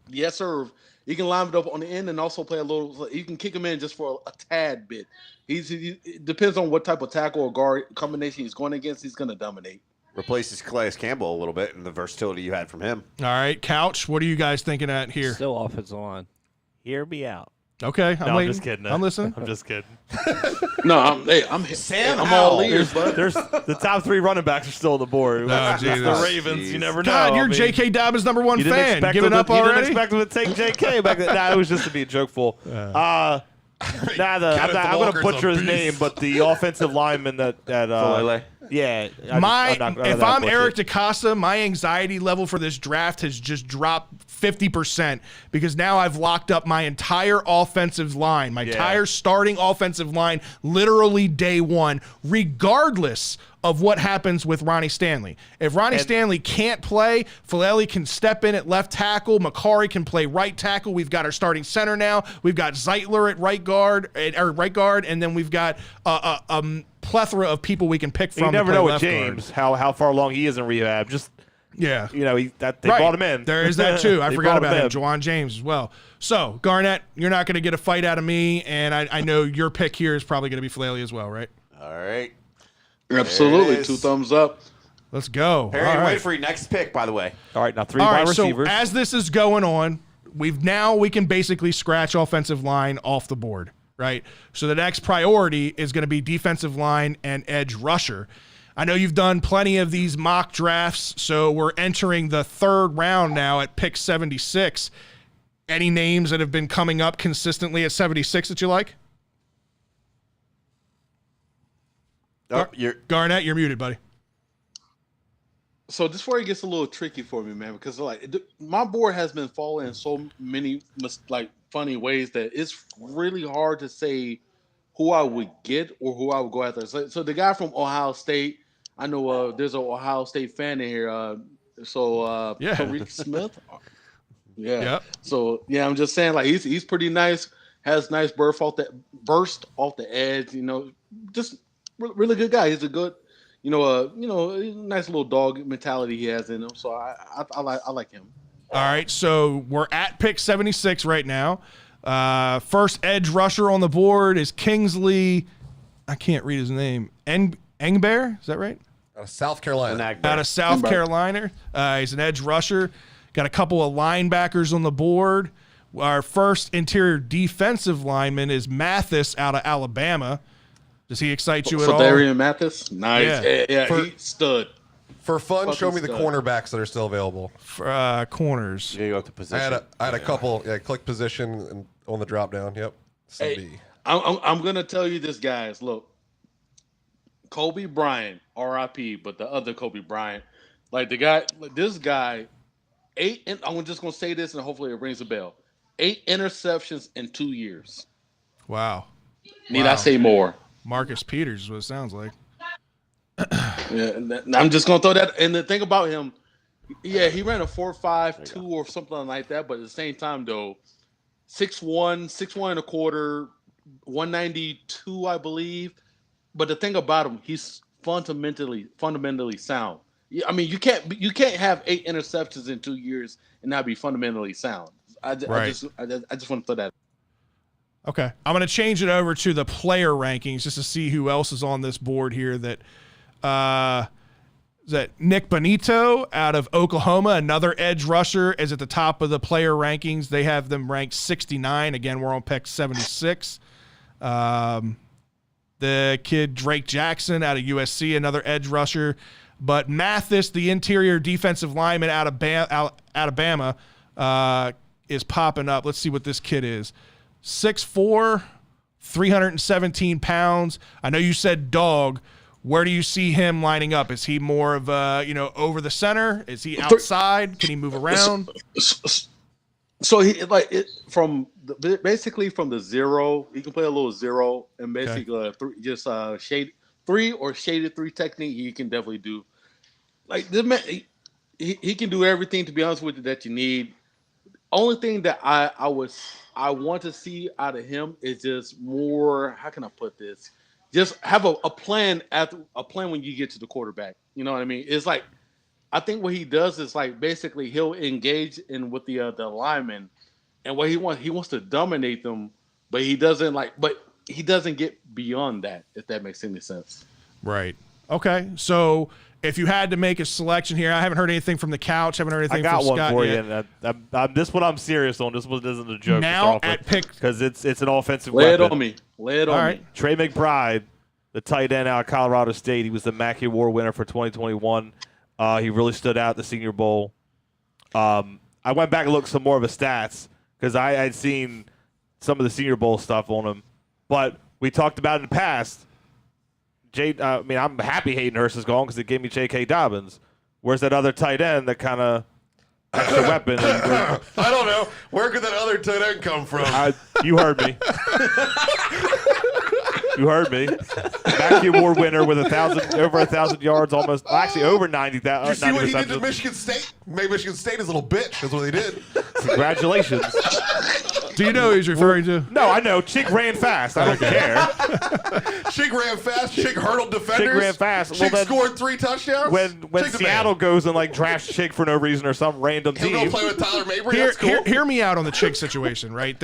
Yes, sir. He can line it up on the end and also play a little. You can kick him in just for a tad bit. It depends on what type of tackle or guard combination he's going against. He's going to dominate. replaces Calais Campbell a little bit and the versatility you had from him. All right, Couch, what are you guys thinking at here? Still offensive line. Hear me out. Okay, I'm waiting. just kidding. I'm listening. I'm just kidding. No, I'm all ears, bud. There's the top 3 running backs are still on the board. Oh, It's Jesus. the Ravens. You never know. God, you're I mean, J.K. Dobbins' number 1 you didn't fan. expect Giving them up to, you already? didn't expect them to take J.K. back then. Nah, it was just to be a joke fool. I'm going to butcher his name, but the offensive lineman that Falele? yeah. If I'm Eric DaCosta, my anxiety level for this draft has just dropped 50% because now I've locked up my entire offensive line, my entire starting offensive line, literally day one, regardless of what happens with Ronnie Stanley. If Ronnie Stanley can't play, Falele can step in at left tackle. Makari can play right tackle. We've got our starting center now. We've got Zeitler at right guard, and then we've got a plethora of people we can pick from. You never to play know with left James guard. how far along he is in rehab. Just Yeah. they brought him in. There is that too. I They forgot brought about him, in. Juwan James as well. So, Garnett, you're not going to get a fight out of me, and I know your pick here is probably going to be Falele as well, right? All right. Absolutely, There it 2 is. thumbs up. Let's go. Perry, All right. wait for your next pick, by the way. All right, now 3 All wide right, receivers. so as this is going on, we can basically scratch offensive line off the board, right? So the next priority is going to be defensive line and edge rusher. I know you've done plenty of these mock drafts, so we're entering the 3rd round now at pick 76. Any names that have been coming up consistently at 76 that you like? Oh, Garnett, you're muted, buddy. So this where it gets a little tricky for me, man, because my board has been falling in so many funny ways that it's really hard to say who I would get or who I would go after. So the guy from Ohio State, I know there's an Ohio State fan in here. Tariq Smith. Yeah. Yep. So yeah, I'm just saying he's pretty nice. Has nice burst off the edge. Just really good guy. He's a good, nice little dog mentality he has in him. So I like him. All right, so we're at pick 76 right now. First edge rusher on the board is Kingsley. I can't read his name. Engbear, is that right? South Carolina. Out of South Carolina. He's an edge rusher. Got a couple of linebackers on the board. Our first interior defensive lineman is Mathis out of Alabama. Does he excite you at all? Darian Mathis? Nice. Yeah, he stood. For fun, show me the stud. cornerbacks that are still available. Corners. You go up to position. I had a couple. Yeah, click position and on the drop down. Yep. Hey, I'm gonna tell you this, guys. Look, Kobe Bryant, R.I.P. But the other Kobe Bryant, this guy, 8. And I'm just gonna say this, and hopefully it rings a bell. 8 interceptions in 2 years. Wow. Need I say more? Marcus Peters is what it sounds like. Yeah, I'm just gonna throw that. And the thing about him, yeah, he ran a 4.52 or something like that. But at the same time, though, 6'1", and a quarter, 192, I believe. But the thing about him, he's fundamentally sound. I mean, you can't have 8 interceptions in 2 years and not be fundamentally sound. I just want to throw that. Okay. I'm going to change it over to the player rankings just to see who else is on this board here. Is that Nick Bonito out of Oklahoma, another edge rusher, is at the top of the player rankings. They have them ranked 69. Again, we're on pick 76. The kid Drake Jackson out of USC, another edge rusher. But Mathis, the interior defensive lineman out of Alabama, is popping up. Let's see what this kid is. 6'4", 317 pounds. I know you said dog. Where do you see him lining up? Is he more of over the center? Is he outside? Can he move around? So basically from the zero, he can play a little zero and basically shade 3 or shaded 3 technique. He can definitely do. Like this man, he can do everything. To be honest with you, that you need. Only thing that I want to see out of him is just more. How can I put this? Just have a plan when you get to the quarterback. You know what I mean? It's like I think what he does is basically he'll engage in with the linemen, and what he wants to dominate them, but he doesn't get beyond that. If that makes any sense. Right. Okay, so if you had to make a selection here, I haven't heard anything from the couch. Haven't heard anything I got from one Scott for yet. you. And this one I'm serious on. This one isn't a joke. Now at pick, because it's an offensive Lay it weapon. on me. Lay it all on right. me. Trey McBride, the tight end out of Colorado State. He was the Mackey Award winner for 2021. He really stood out at the Senior Bowl. I went back and looked some more of his stats because I had seen some of the Senior Bowl stuff on him. But we talked about in the past. I'm happy Hayden Hurst is gone because it gave me J.K. Dobbins. Where's that other tight end that kind of extra weapon? I don't know. Where could that other tight end come from? You heard me. You heard me. Mackey Award winner with over 1,000 yards, almost actually over 90,000. You see what he did to Michigan State? Made Michigan State his little bitch. That's what he did. Congratulations. Do you know who he's referring to? No, I know. Chick ran fast. I don't care. Chick ran fast. Chick hurdled defenders. Chick ran fast. Chick scored 3 touchdowns. When Chick's the Seattle man. goes and drafts Chick for no reason or some random He'll team. go play with Tyler Mabry. That's cool. Hear me out on the Chick situation, right?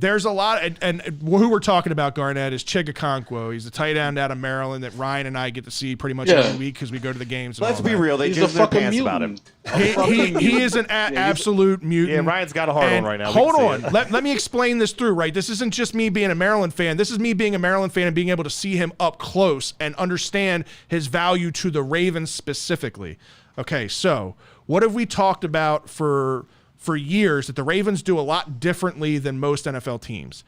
There's a lot, and who we're talking about, Garnet, is Chig Okonkwo. He's a tight end out of Maryland that Ryan and I get to see pretty much every week because we go to the games. And Let's all be that. real. They He's just a their fucking pants about him. mutant. He is an absolute mutant. Yeah, Ryan's got a hard And one right now. Hold We on. can see it. Let me explain this through, right? This isn't just me being a Maryland fan. This is me being a Maryland fan and being able to see him up close and understand his value to the Ravens specifically. Okay, so what have we talked about for years that the Ravens do a lot differently than most NFL teams?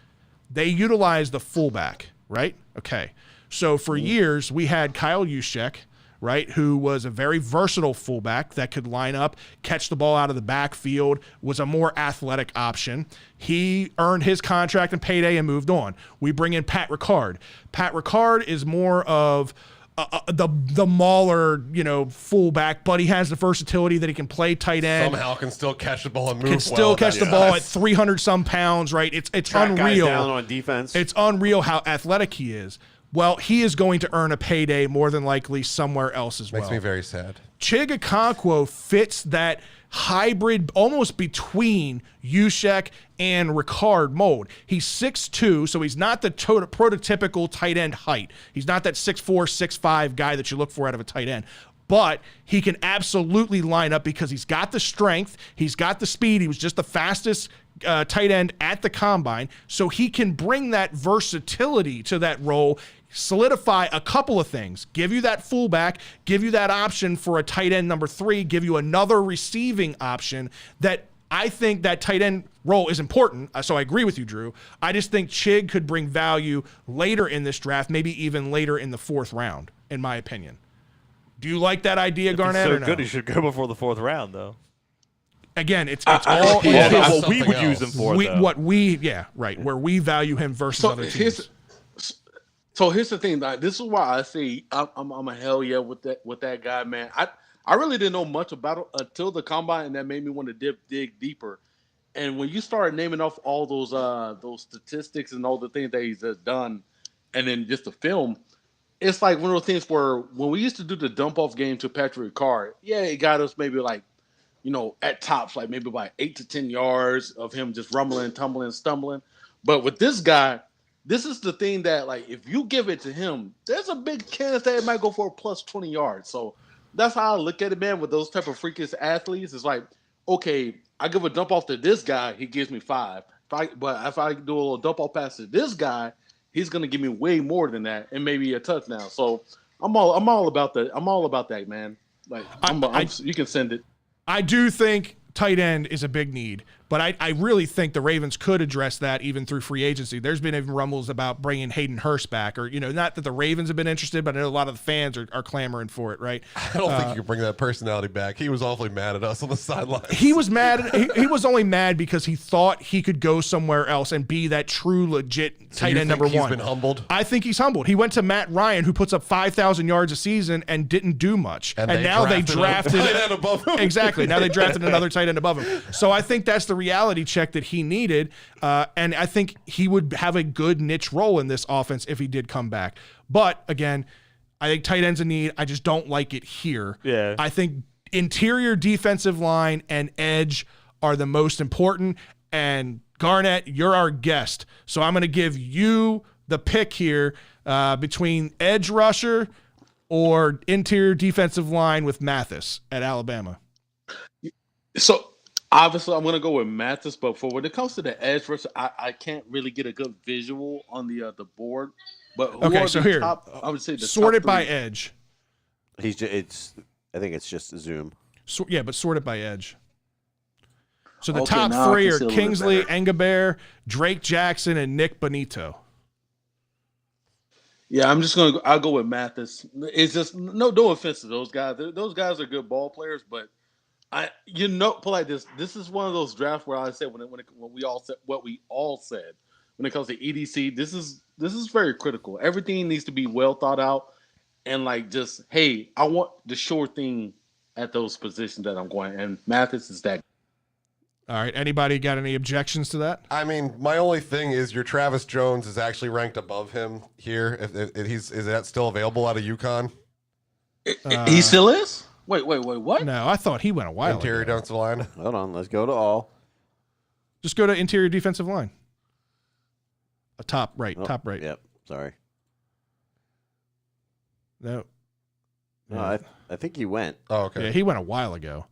They utilize the fullback, right? Okay. So for years, we had Kyle Juszczyk, right, who was a very versatile fullback that could line up, catch the ball out of the backfield, was a more athletic option. He earned his contract and payday and moved on. We bring in Pat Ricard. Pat Ricard is more of the mauler, fullback, but he has the versatility that he can play tight end. Somehow can still catch the ball and move. Can still catch the ball at 300 some pounds, right? It's Track guys unreal. down on defense. It's unreal how athletic he is. Well, he is going to earn a payday more than likely somewhere else as well. Makes me very sad. Chig Okonkwo fits that hybrid almost between Juszczyk and Ricard mold. He's 6'2", so he's not the prototypical tight end height. He's not that 6'4", 6'5" guy that you look for out of a tight end. But he can absolutely line up because he's got the strength, he's got the speed, he was just the fastest tight end at the combine, so he can bring that versatility to that role, solidify a couple of things, give you that fullback, give you that option for a tight end number 3, give you another receiving option that I think that tight end role is important. So I agree with you, Drew. I just think Chig could bring value later in this draft, maybe even later in the 4th round, in my opinion. Do you like that idea, Garnet? He's or so no? good, he should go before the 4th round, though. Again, it's all What we would use him for, though. where we value him versus other teams. Here's the thing. This is why I say I'm a hell yeah with that guy, man. I really didn't know much about it until the combine, and that made me want to dig deeper. And when you start naming off all those statistics and all the things that he's done, and then just the film, it's like one of those things where when we used to do the dump off game to Patrick Ricard, it got us maybe at tops, like maybe by 8 to 10 yards of him just rumbling, tumbling, stumbling. But with this guy, this is the thing that, if you give it to him, there's a big chance that it might go for a plus 20 yards. So that's how I look at it, man, with those type of freakish athletes. It's like, okay, I give a dump off to this guy, he gives me 5. But if I do a little dump off pass to this guy, he's going to give me way more than that and maybe a touchdown. So I'm all about that. I'm all about that, man. You can send it. I do think tight end is a big need, but I really think the Ravens could address that even through free agency. There's been even rumbles about bringing Hayden Hurst back, or, not that the Ravens have been interested, but I know a lot of the fans are clamoring for it, right? I don't think you can bring that personality back. He was awfully mad at us on the sidelines. He was mad. He was only mad because he thought he could go somewhere else and be that true, legit tight end number 1. He's been humbled? I think he's humbled. He went to Matt Ryan, who puts up 5,000 yards a season and didn't do much. And now they drafted tight end above him. Exactly. Now they drafted another tight end above him. So I think that's the reality check that he needed. And I think he would have a good niche role in this offense if he did come back. But again, I think tight end's a need. I just don't like it here. Yeah. I think interior defensive line and edge are the most important. And Garnet, you're our guest. So I'm going to give you the pick here between edge rusher or interior defensive line with Mathis at Alabama? So obviously, I'm going to go with Mathis, but for when it comes to the edge versus, I can't really get a good visual on the board. But who Okay, are so the here, top, I would say the sorted top by three? edge. I think it's just Zoom. Yeah, but sorted by edge. So the Okay, top now I three can are see a little bit Kingsley, better. Engelbert, Drake Jackson, and Nick Bonito. Yeah, I'll go with Mathis. It's just no offense to those guys. Those guys are good ball players, but put like this. This is one of those drafts where I said when we all said what we all said when it comes to EDC. This is very critical. Everything needs to be well thought out and like just hey, I want the sure thing at those positions that I'm going. And Mathis is that. All right. Anybody got any objections to that? I mean, my only thing is your Travis Jones is actually ranked above him here. Is that still available out of UConn? He still is? Wait, what? No, I thought he went a while Interior ago. defensive line. Hold on, let's go to all. Just go to interior defensive line. Top right. Oh, Top right. Yep. Sorry. No. No, I think he went. Oh, okay. Yeah, he went a while ago.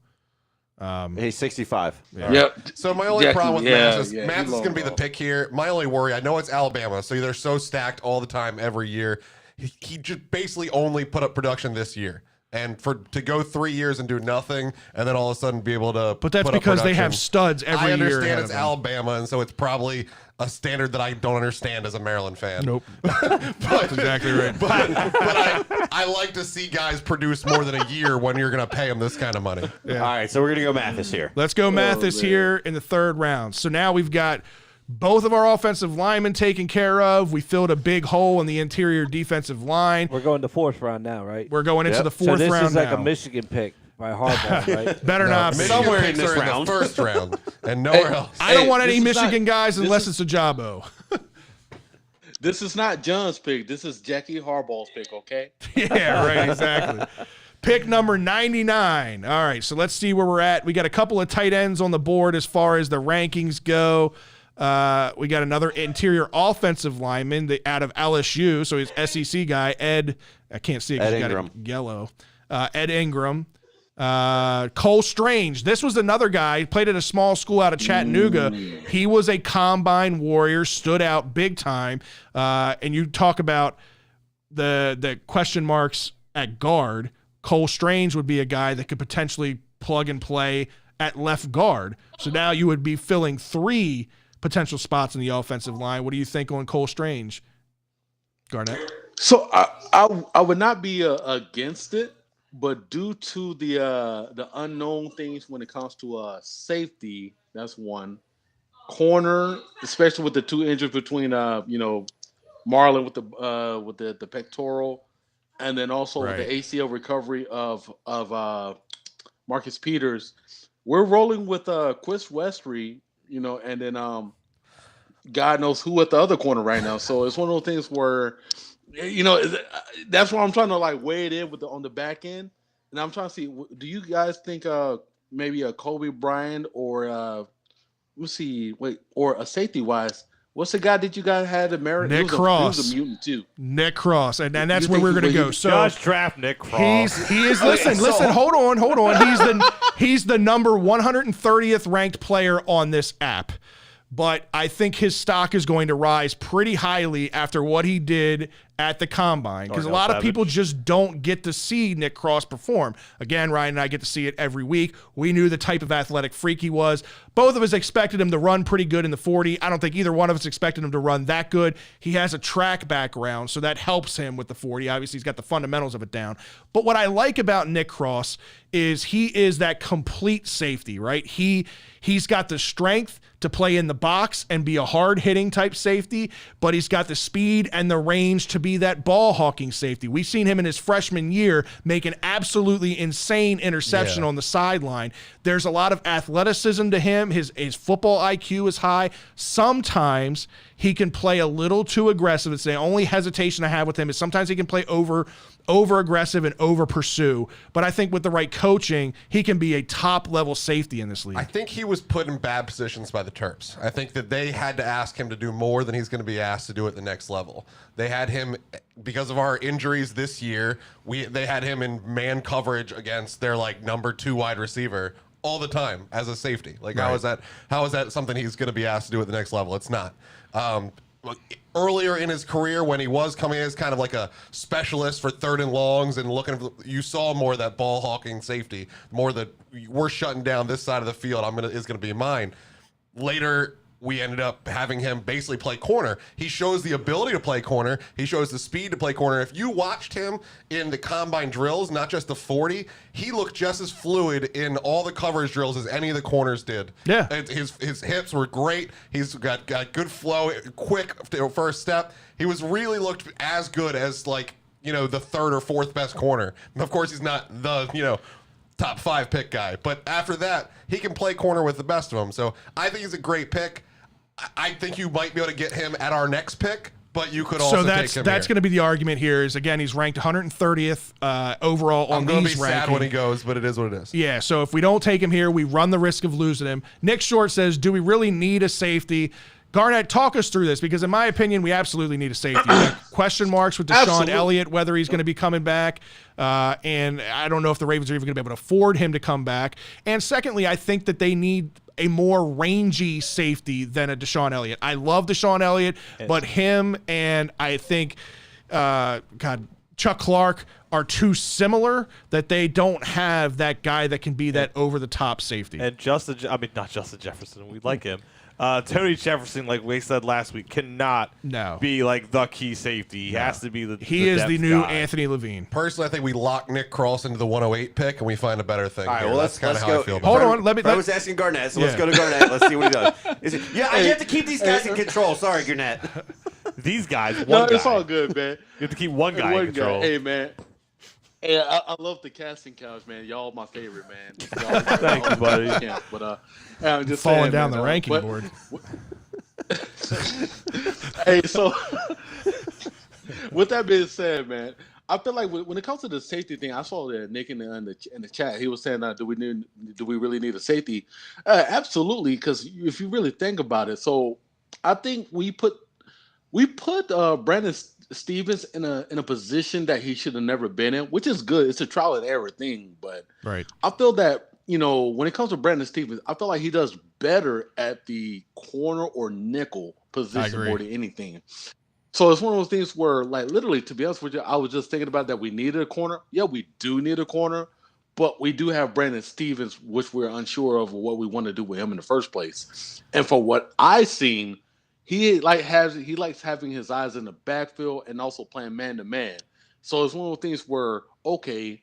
He's 65. Yeah. Yep. So my only Yeah, problem with yeah, Mathis, yeah, Mathis is he going to be the low. pick here. My only worry, I know it's Alabama, so they're so stacked all the time every year. He just basically only put up production this year. And to go 3 years and do nothing, and then all of a sudden be able to But that's put up because they production. have studs every I year. understand ahead it's of them. Alabama, and so it's probably a standard that I don't understand as a Maryland fan. Nope. That's exactly right. But I like to see guys produce more than a year when you're going to pay them this kind of money. All right, so we're gonna go Mathis here. Let's go Mathis here in the third round. So now we've got both of our offensive linemen taken care of. We filled a big hole in the interior defensive line. We're going to fourth round now, right? We're going into Yep. the So fourth this round is like now. a Michigan pick by Harbaugh, right? Better not. Michigan Somewhere in picks this are round. the first round, and nowhere else. I don't want this any is Michigan not- guys this unless is- it's a Jabo. This is not John's pick. This is Jackie Harbaugh's pick, okay? Yeah, right, exactly. Pick number 99. All right, so let's see where we're at. We got a couple of tight ends on the board as far as the rankings go. We got another interior offensive lineman out of LSU, so he's SEC guy, Ed. I can't see it because Ed he got Ingram. it yellow. Ed Ingram. Cole Strange. This was another guy. He played at a small school out of Chattanooga. He was a combine warrior, stood out big time. And you talk about the question marks at guard. Cole Strange would be a guy that could potentially plug and play at left guard. So now you would be filling 3 potential spots in the offensive line. What do you think on Cole Strange, Garnet? So I would not be against it, but due to the unknown things when it comes to safety, that's one. Corner, especially with the 2 injuries between Marlon with the pectoral, and then also Right. with the ACL recovery of Marcus Peters. We're rolling with Chris Westry, and then God knows who at the other corner right now. So it's one of those things where, that's why I'm trying to like weigh it in on the back end, and I'm trying to see. Do you guys think maybe a Kobe Bryant or or a safety wise? What's the guy that you guys had at Maryland? Nick Cross. He was a mutant too. Nick Cross, and that's You where think we're going to he- go. So Just draft Nick Cross. he is. Listen. Hold on. He's the number 130th ranked player on this app, but I think his stock is going to rise pretty highly after what he did at the combine, because a Darnell lot of Savage. people just don't get to see Nick Cross perform. Again, Ryan and I get to see it every week. We knew the type of athletic freak he was. Both of us expected him to run pretty good in the 40. I don't think either one of us expected him to run that good. He has a track background, so that helps him with the 40. Obviously, he's got the fundamentals of it down. But what I like about Nick Cross is he is that complete safety, right? He's got the strength to play in the box and be a hard-hitting type safety, but he's got the speed and the range to be that ball-hawking safety. We've seen him in his freshman year make an absolutely insane interception on the sideline. There's a lot of athleticism to him. His football IQ is high. Sometimes he can play a little too aggressive. It's the only hesitation I have with him is sometimes he can play over aggressive and over pursue. But I think with the right coaching, he can be a top level safety in this league. I think he was put in bad positions by the Terps. I think that they had to ask him to do more than he's going to be asked to do at the next level. They had him because of our injuries this year, they had him in man coverage against their like number 2 wide receiver all the time as a safety. Like how is that something he's going to be asked to do at the next level? It's not. Earlier in his career, when he was coming in as kind of like a specialist for 3rd and longs and you saw more of that ball hawking safety, more that we're shutting down this side of the field. Is going to be mine. Later, we ended up having him basically play corner. He shows the ability to play corner. He shows the speed to play corner. If you watched him in the combine drills, not just the 40, he looked just as fluid in all the coverage drills as any of the corners did. Yeah. His hips were great. He's got good flow, quick first step. He was really looked as good as like, the 3rd or 4th best corner. Of course, he's not the, top 5 pick guy. But after that, he can play corner with the best of them. So I think he's a great pick. I think you might be able to get him at our next pick, but you could also take him that's going to be the argument here is, again, he's ranked 130th overall on these rankings. I'm going to be sad when he goes, but it is what it is. Yeah, so if we don't take him here, we run the risk of losing him. Nick Short says, do we really need a safety? Garnet, talk us through this, because in my opinion, we absolutely need a safety. Question marks with Deshaun Elliott, whether he's going to be coming back, and I don't know if the Ravens are even going to be able to afford him to come back. And secondly, I think that they need a more rangy safety than a Deshaun Elliott. I love Deshaun Elliott, but him and I think, Chuck Clark are too similar that they don't have that guy that can be that over-the-top safety. And not Justin Jefferson. We like him. Tony Jefferson, like we said last week, cannot be like the key safety. He has to be the He is the new guy. Anthony Levine. Personally, I think we lock Nick Cross into the 108 pick and we find a better thing. All right, here. well, That's kind of how go. I feel about Hold it. on. I was asking Garnett, so let's go to Garnett. Let's see what he does. I have to keep these guys in control. Sorry, Garnett. These guys, it's all good, man. You have to keep one guy in control. Hey, man. Hey, I love the casting couch, man. Y'all my favorite, man. Thank you, buddy. But I'm just falling saying, down man, the ranking board. Hey, so with that being said, man, I feel like when it comes to the safety thing, I saw that Nick in the chat. He was saying, "Do we really need a safety?" Absolutely, because if you really think about it, so I think we put Brandon Stevens in a position that he should have never been in, which is good. It's a trial and error thing, but I feel that when it comes to Brandon Stevens, I feel like he does better at the corner or nickel position more than anything. So it's one of those things where, like, literally, to be honest with you, I was just thinking about that we needed a corner. Yeah, we do need a corner, but we do have Brandon Stevens, which we're unsure of what we want to do with him in the first place. And for what I've seen, he likes having his eyes in the backfield and also playing man to man. So it's one of those things where, okay,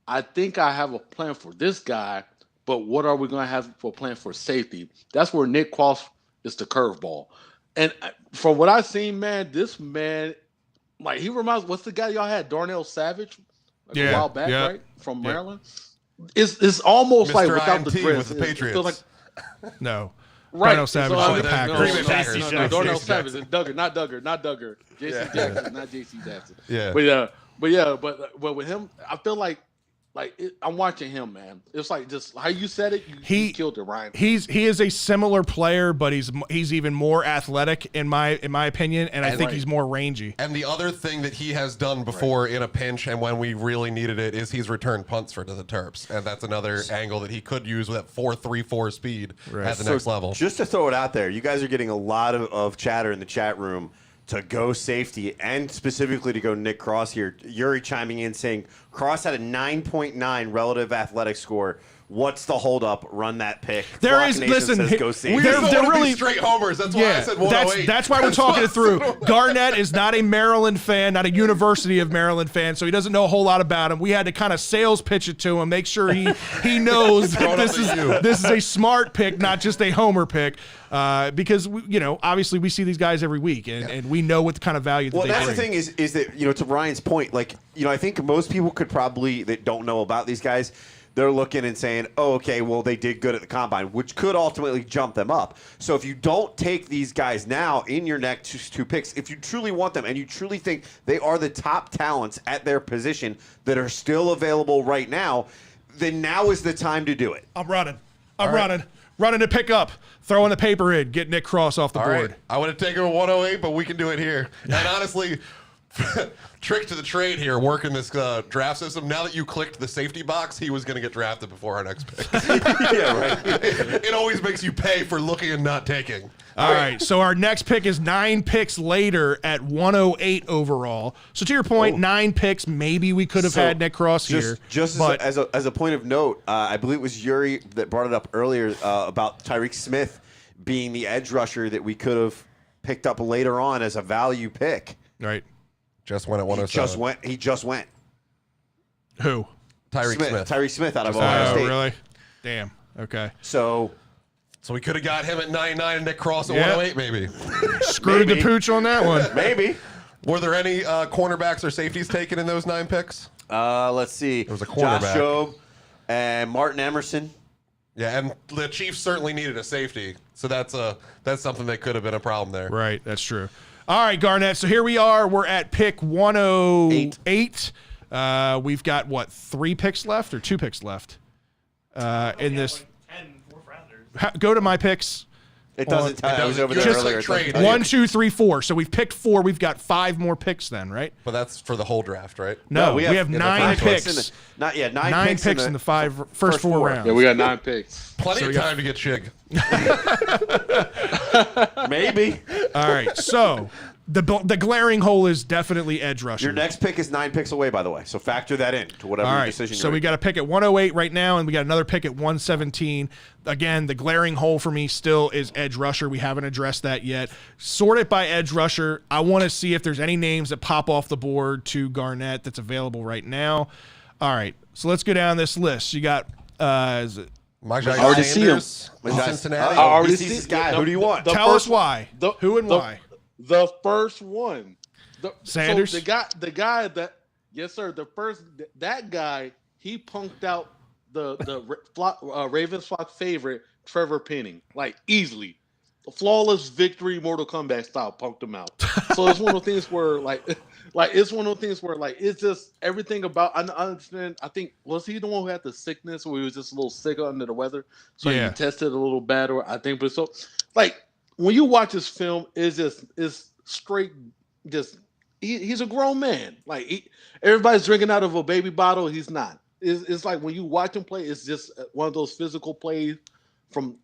I think I have a plan for this guy, but what are we going to have for a plan for safety? That's where Nick Cross is the curveball. And from what I've seen, man, this man, like, he reminds, what's the guy y'all had? Darnell Savage? A while back, right? From Maryland? It's almost Mr. like without IMT the dress. with the Patriots. Like, no. Right. Darnell Savage with the Packers. No, Darnell Savage and not Duggar. J.C. Jackson, not J.C. Jackson. Yeah. But with him, I feel like I'm watching him, man. It's like just how you said it. You killed it, Ryan. He is a similar player, but he's even more athletic in my opinion, and I think he's more rangy. And the other thing that he has done before in a pinch and when we really needed it is he's returned punts for the Terps, and that's another angle that he could use with that 4.34 speed at the next level. Just to throw it out there, you guys are getting a lot of chatter in the chat room to go safety and specifically to go Nick Cross here. Yuri chiming in saying Cross had a 9.9 relative athletic score. What's the holdup? Run that pick. There is, Nation says go safety. They're really straight homers. That's why I said 108. That's why we're talking it through. Garnett is not a Maryland fan, not a University of Maryland fan, so he doesn't know a whole lot about him. We had to kind of sales pitch it to him, make sure he knows that this is a smart pick, not just a homer pick. Because obviously we see these guys every week, and we know what the kind of value that they bring. Well, that's the thing is that to Ryan's point, I think most people could probably that don't know about these guys. They're looking and saying, oh, okay, well, they did good at the combine, which could ultimately jump them up. So if you don't take these guys now in your next two picks, if you truly want them and you truly think they are the top talents at their position that are still available right now, then now is the time to do it. I'm running to pick up, throwing the paper in, get Nick Cross off the board. Right. I would have taken a 108, but we can do it here. And honestly, trick to the trade here, working this draft system. Now that you clicked the safety box, he was going to get drafted before our next pick. Yeah, right. It always makes you pay for looking and not taking. All right, so our next pick is 9 picks later at 108 overall. So to your point, 9 picks, maybe we could have had Nick Cross here. Just but as a point of note, I believe it was Yuri that brought it up earlier about Tyreek Smith being the edge rusher that we could have picked up later on as a value pick. right, Just went at 107. He just went. who? Tyreek Smith. Tyreek Smith out of Ohio Oh, State. really? Damn. Okay. So So we could have got him at 99 and Nick Cross at Yeah. 108, maybe. Screwed the pooch on that one. maybe. Were there any cornerbacks or safeties taken in those 9 picks? Let's see. There was a Josh cornerback. Jobe and Martin Emerson. Yeah, and the Chiefs certainly needed a safety, so that's something that could have been a problem there. Right, that's true. All right, Garnett. So here we are. We're at pick 108. We've got, what, 3 picks left or 2 picks left in this? Like 10 fourth-rounders. Go to my picks. It doesn't tell you. I was over there Just earlier. like It doesn't trade. tell you. 1, 2, 3, 4. So we've picked 4. We've got 5 more picks then, right? But that's for the whole draft, right? No, we have yeah, the 9 five picks. in the- nine 9 picks in the first 4 rounds. Yeah, we got 9 picks. Plenty So of we got- time to get Chig. Maybe. All right, so the glaring hole is definitely edge rusher. Your next pick is 9 picks away, by the way. So factor that in to whatever All your right, decision so you're we got a pick at 108 right now, and we got another pick at 117. Again, the glaring hole for me still is edge rusher. We haven't addressed that yet. Sort it by edge rusher. I want to see if there's any names that pop off the board to Garnett that's available right now. All right, so let's go down this list. You got, is it? Majai already see him. Sanders in Cincinnati. I already He sees see this guy. the- Who do you want? the Tell us first- why. Who and why? The first one. Sanders? So the guy that, yes sir, that guy, he punked out the Ravens flock favorite Trevor Penning, like easily. A flawless victory, Mortal Kombat style, punked him out. So it's one of those things where it's just everything about. I understand. I think, was he the one who had the sickness, where he was just a little sick under the weather, so Yeah. he tested a little better. I think, but so like when you watch this film, it's straight. Just he's a grown man. Like everybody's drinking out of a baby bottle. He's not. It's like when you watch him play, it's just one of those physical plays from.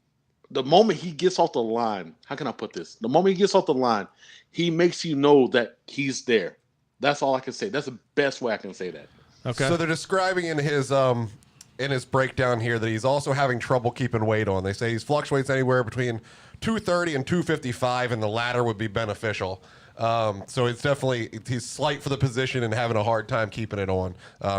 The moment he gets off the line, how can I put this? The moment he gets off the line, he makes you know that he's there. That's all I can say. That's the best way I can say that. Okay. So they're describing in his breakdown here that he's also having trouble keeping weight on. They say he fluctuates anywhere between 230 and 255, and the latter would be beneficial. So it's definitely, he's slight for the position and having a hard time keeping it on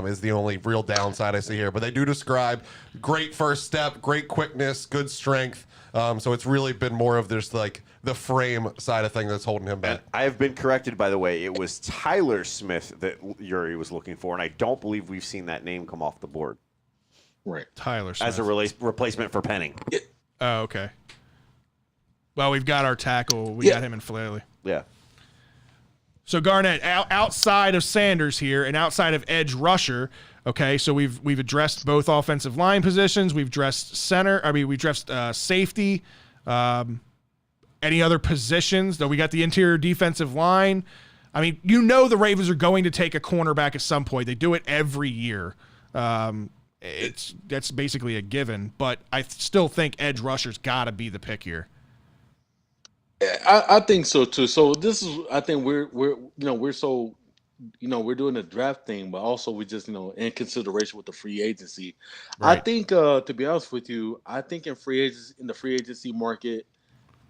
is the only real downside I see here. But they do describe great first step, great quickness, good strength. So it's really been more of this like the frame side of thing that's holding him back. And I have been corrected, by the way. It was Tyler Smith that Yuri was looking for, and I don't believe we've seen that name come off the board Right. Tyler Smith. as a replacement for Penning. Oh, okay. Well, we've got our tackle. We got him in Flaley. Yeah. So Garnett, outside of Sanders here and outside of edge rusher, okay, so we've addressed both offensive line positions. We've addressed center. I mean, we addressed safety. Any other positions? Though we got the interior defensive line. I mean, you know the Ravens are going to take a cornerback at some point. They do it every year. That's basically a given. But I still think edge rusher's got to be the pick here. I think so too. So this is, I think we're so, we're doing the draft thing, but also we just, in consideration with the free agency. Right. I think, to be honest with you, I think in the free agency market,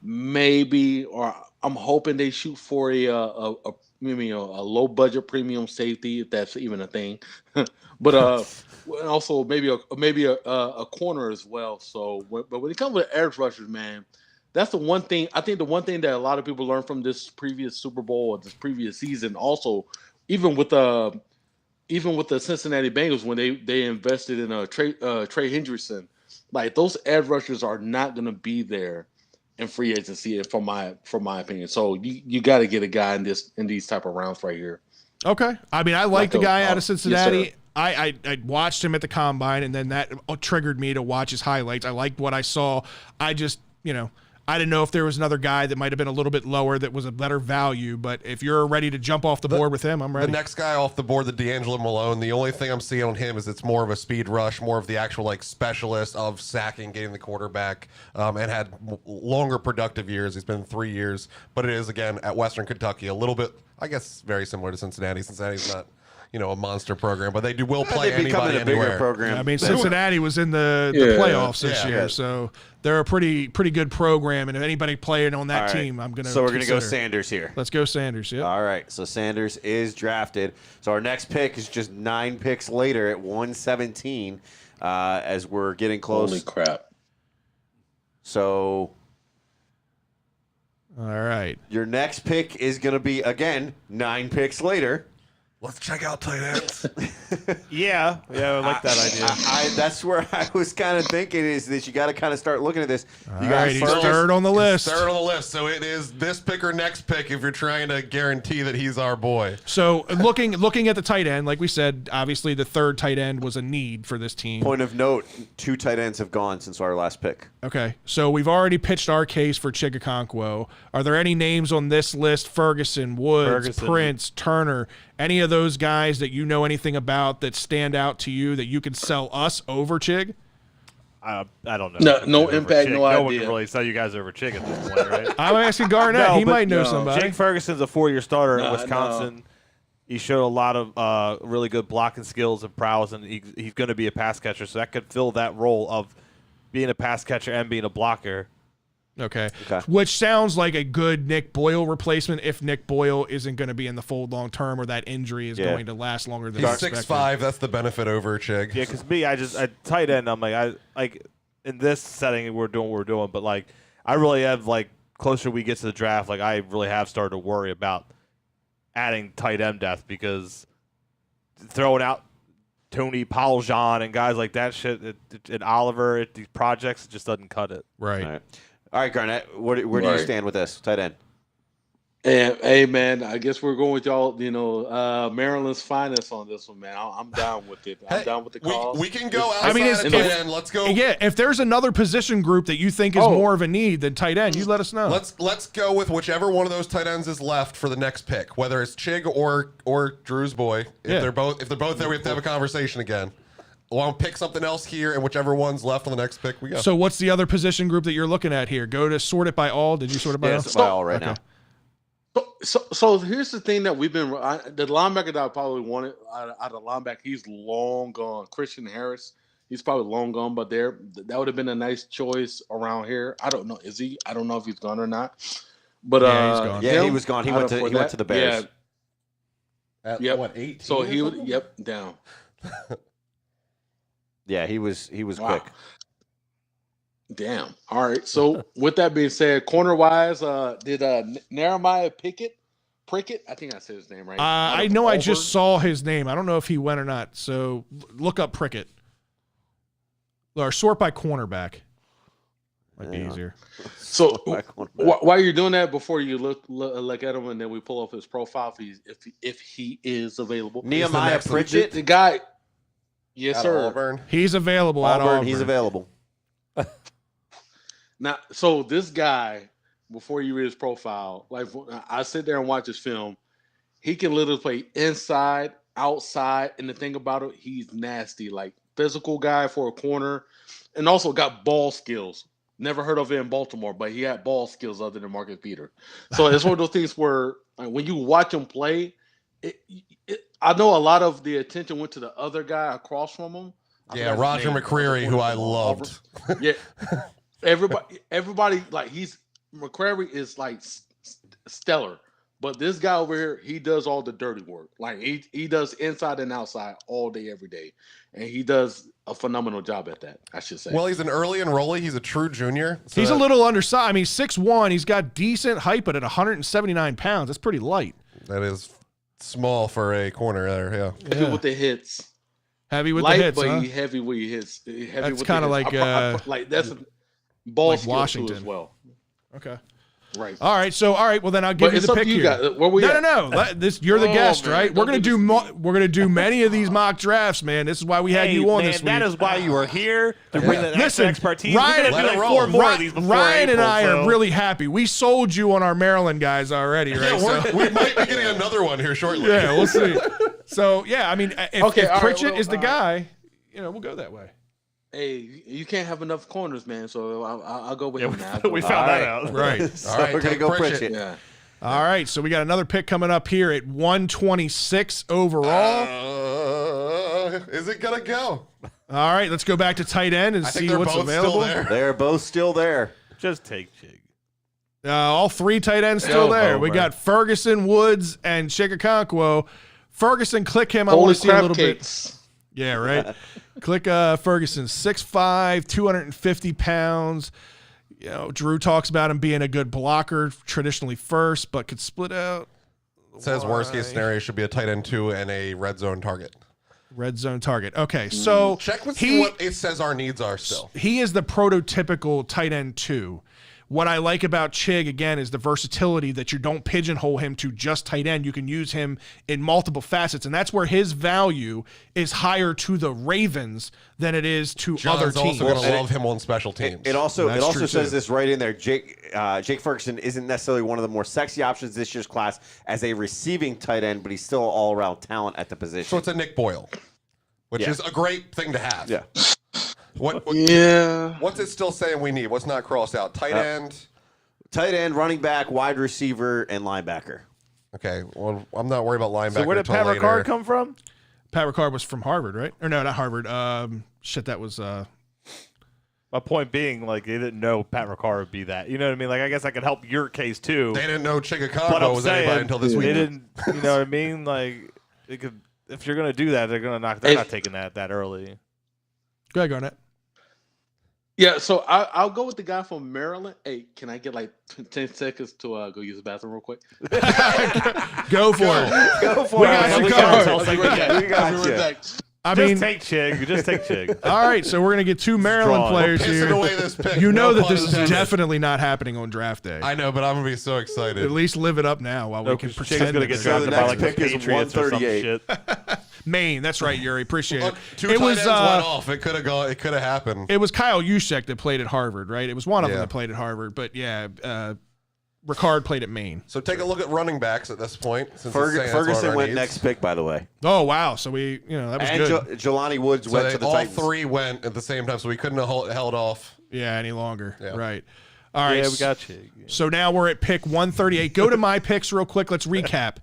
maybe, or I'm hoping they shoot for a low budget premium safety, if that's even a thing. But also maybe a corner as well. So, but when it comes to edge rushers, man. That's the one thing. I think the one thing that a lot of people learned from this previous Super Bowl or this previous season, also, even with the Cincinnati Bengals when they invested in Trey Hendrickson, like those edge rushers are not going to be there in free agency, from my opinion. So you got to get a guy in these type of rounds right here. Okay. I mean, I like the guy out of Cincinnati. Yes, I watched him at the combine, and then that triggered me to watch his highlights. I liked what I saw. I just, I didn't know if there was another guy that might have been a little bit lower that was a better value. But if you're ready to jump off the board with him, I'm ready. The next guy off the board, the D'Angelo Malone, the only thing I'm seeing on him is it's more of a speed rush, more of the actual like specialist of sacking, getting the quarterback, and had longer productive years. He's been 3 years, but it is, again, at Western Kentucky, a little bit, I guess, very similar to Cincinnati. Cincinnati's not, a monster program, but they will play anybody a bigger anywhere. program. Yeah, I mean, Cincinnati was in the playoffs this year, so they're a pretty good program. And if anybody playing on that team, I'm going to. So we're going to go Sanders here. Let's go Sanders. Yeah. All right. So Sanders is drafted. So our next pick is just 9 picks later at 117, as we're getting close. Holy crap! So. All right. Your next pick is going to be again 9 picks later. Let's check out tight ends. Yeah, I like that idea. That's where I was kind of thinking is that you got to kind of start looking at this. You got he's third on the list. Third on the list. So it is this pick or next pick if you're trying to guarantee that he's our boy. So looking at the tight end, like we said, obviously the third tight end was a need for this team. Point of note, 2 tight ends have gone since our last pick. Okay, so we've already pitched our case for Chigakonkwo. Are there any names on this list? Ferguson, Woods, Prince, Turner, any of those guys that you know anything about that stand out to you that you could sell us over Chig? I don't know. No impact, no idea. No one can really sell you guys over Chig at this point, right? I'm asking Garnett. He might know somebody. Jake Ferguson's a 4-year starter in Wisconsin. No. He showed a lot of really good blocking skills and prowess, and he's going to be a pass catcher, so that could fill that role of being a pass catcher and being a blocker. Okay. Which sounds like a good Nick Boyle replacement if Nick Boyle isn't going to be in the fold long term or that injury is going to last longer than he's 6'5". That's the benefit over Chig. Yeah, because me, I tight end. I'm like in this setting we're doing what we're doing, but like I really have closer we get to the draft, I really have started to worry about adding tight end depth because throwing out Tony Paul-Jean and guys like that shit and Oliver at these projects, it just doesn't cut it. Right. All right, Garnett, where do you stand with this tight end? And hey, man, I guess we're going with y'all. Maryland's finest on this one, man. I'm down with it. I'm down with the cause. We can go outside of tight end. Let's go. Yeah, if there's another position group that you think is more of a need than tight end, you let us know. Let's go with whichever one of those tight ends is left for the next pick, whether it's Chig or Drew's boy. If they're both there, we have to have a conversation again. I'll pick something else here, and whichever one's left on the next pick, we go. So what's the other position group that you're looking at here? Go to sort it by all. Did you sort it by all? It's by all right now. So here's the thing that we've been the linebacker that I probably wanted out of linebacker. He's long gone. Christian Harris. He's probably long gone, but that would have been a nice choice around here. I don't know. Is he? I don't know if he's gone or not. But he's gone. Yeah, he was gone. He went to the Bears. Yeah. At what, 18? So he would. Yep, down. Yeah, he was quick. Damn. All right. So with that being said, corner wise, did Nehemiah Prickett? I think I said his name right. I know. I just saw his name. I don't know if he went or not. So look up Prickett. Or sort by cornerback. Might be easier. So while you're doing that, before you look at him, and then we pull up his profile if he is available. Nehemiah Prickett, the guy. Yes, sir. Auburn. He's available at Auburn. He's available. Now, so this guy, before you read his profile, I sit there and watch his film, he can literally play inside, outside, and the thing about it, he's nasty. Physical guy for a corner, and also got ball skills. Never heard of it in Baltimore, but he had ball skills other than Marcus Peter. So it's one of those things where when you watch him play, I know a lot of the attention went to the other guy across from him. Yeah, Roger McCreary, who I loved. Yeah, everybody McCreary is stellar, but this guy over here, he does all the dirty work. He does inside and outside all day, every day, and he does a phenomenal job at that, I should say. Well, he's an early enrollee. He's a true junior. So he's a little undersized. I mean, 6'1". He's got decent height, but at 179 pounds, that's pretty light. That is small for a corner there, yeah. Heavy with the hits. Heavy with light, the hits, but he heavy with the hits. That's kind of like that's a ball like skill Washington too as well. Okay. Right. All right. Well, then I'll give But you it's the up pick to you here. guys. Where we at? No. You're the guest, man, right? We're don't gonna do this we're gonna do many of these mock drafts, man. This is why we had you on this week. That is why you are here to bring that Listen, expertise. Ryan, We're gonna do like 4 more of these before Ryan and April, I so. are really happy. We sold you on our Maryland guys already, right? Yeah, we might be getting another one here shortly. Yeah, we'll see. So yeah, I mean, if all right, Pritchett well, is the all guy, we'll go that way. Hey, you can't have enough corners, man. So I'll go with him now. We found that out. Right. So All right, we're gonna take go Pritchett. Pritchett. Yeah. All right. So we got another pick coming up here at 126 overall. Is it gonna go? All right, let's go back to tight end and I think see they're what's both available. still there. They're both still there. Just take Chig. All 3 tight ends still Go, there. We Homer. got Ferguson, Woods, and Chigakonkwo. Ferguson, click him. I Holy want to see a crap little cakes. bit. Yeah, right. Click Ferguson, 6'5", 250 pounds. Drew talks about him being a good blocker, traditionally first, but could split out. It says worst case scenario should be a tight end 2 and a red zone target. Red zone target. Okay, so Check with see what it says our needs are still. he is the prototypical tight end 2. What I like about Chig, again, is the versatility that you don't pigeonhole him to just tight end. You can use him in multiple facets, and that's where his value is higher to the Ravens than it is to other John's teams. also going to love him on special teams. It also That's true, says too. this right in there. Jake Ferguson isn't necessarily one of the more sexy options this year's class as a receiving tight end, but he's still all around talent at the position. So it's a Nick Boyle, which Yeah. is a great thing to have. Yeah. What's it still saying we need? What's not crossed out? Tight end. Tight end, running back, wide receiver, and linebacker. Okay. Well, I'm not worried about linebacker. So where did until Pat later. Ricard come from? Pat Ricard was from Harvard, right? Or no, not Harvard. That was My point being, like, they didn't know Pat Ricard would be that. You know what I mean? Like, I guess I could help your case too. They didn't know But Chigakonkwo I'm was saying anybody until this week. they didn't. You know what I mean? Like, it could. If you're gonna do that, they're gonna knock. They're not taking that early. Go ahead, Garnet. Yeah, so I'll go with the guy from Maryland. Hey, can I get like 10 seconds to go use the bathroom real quick? Go for it. Go for We got you covered. We got you. I Just mean, take Chig. Just take Chig. all right, so we're going to get 2 Maryland draw. players Pissing here. away this pick. You know No that pun this is intended. definitely not happening on draft day. I know, but I'm gonna be so excited. At least live it up now while we can Chig's pretend. gonna that get it's drafted the by next like the pick is Patriots or some 138. shit. Maine. That's right, Yuri. Appreciate it. Look, 2 It tight was ends went off. It could have gone. It could have happened. it was Kyle Juszczyk that played at Harvard, right? It was one of them Yeah. that played at Harvard, but yeah, Ricard played at Maine. So take a look at running backs at this point. Since it's saying that's what Ferguson our went needs. next pick, by the way. Oh wow! So we, that was And good. Jelani Woods So went they, to the all Titans. 3 went at the same time, so we couldn't have held off. Yeah, any longer. Yeah. Right. All right. Yeah, we got Chig. So now we're at pick 138. Go to my picks real quick. Let's recap.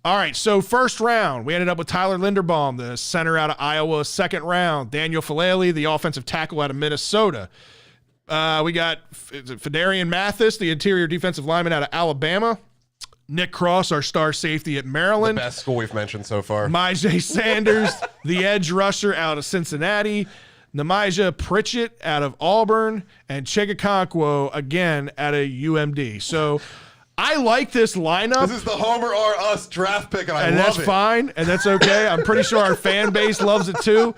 All right, so first round, we ended up with Tyler Linderbaum, the center out of Iowa. Second round, Daniel Falele, the offensive tackle out of Minnesota. We got Fedarian Mathis, the interior defensive lineman out of Alabama. Nick Cross, our star safety at The Maryland. best school we've mentioned so far. Myjai Sanders, the edge rusher out of Cincinnati. Namijah Pritchett out of Auburn. And Chigakonkwo, again, out of UMD. So I like this lineup. This is the Homer or Us draft pick, and I And love that's it. fine, and that's okay. I'm pretty sure our fan base loves it too.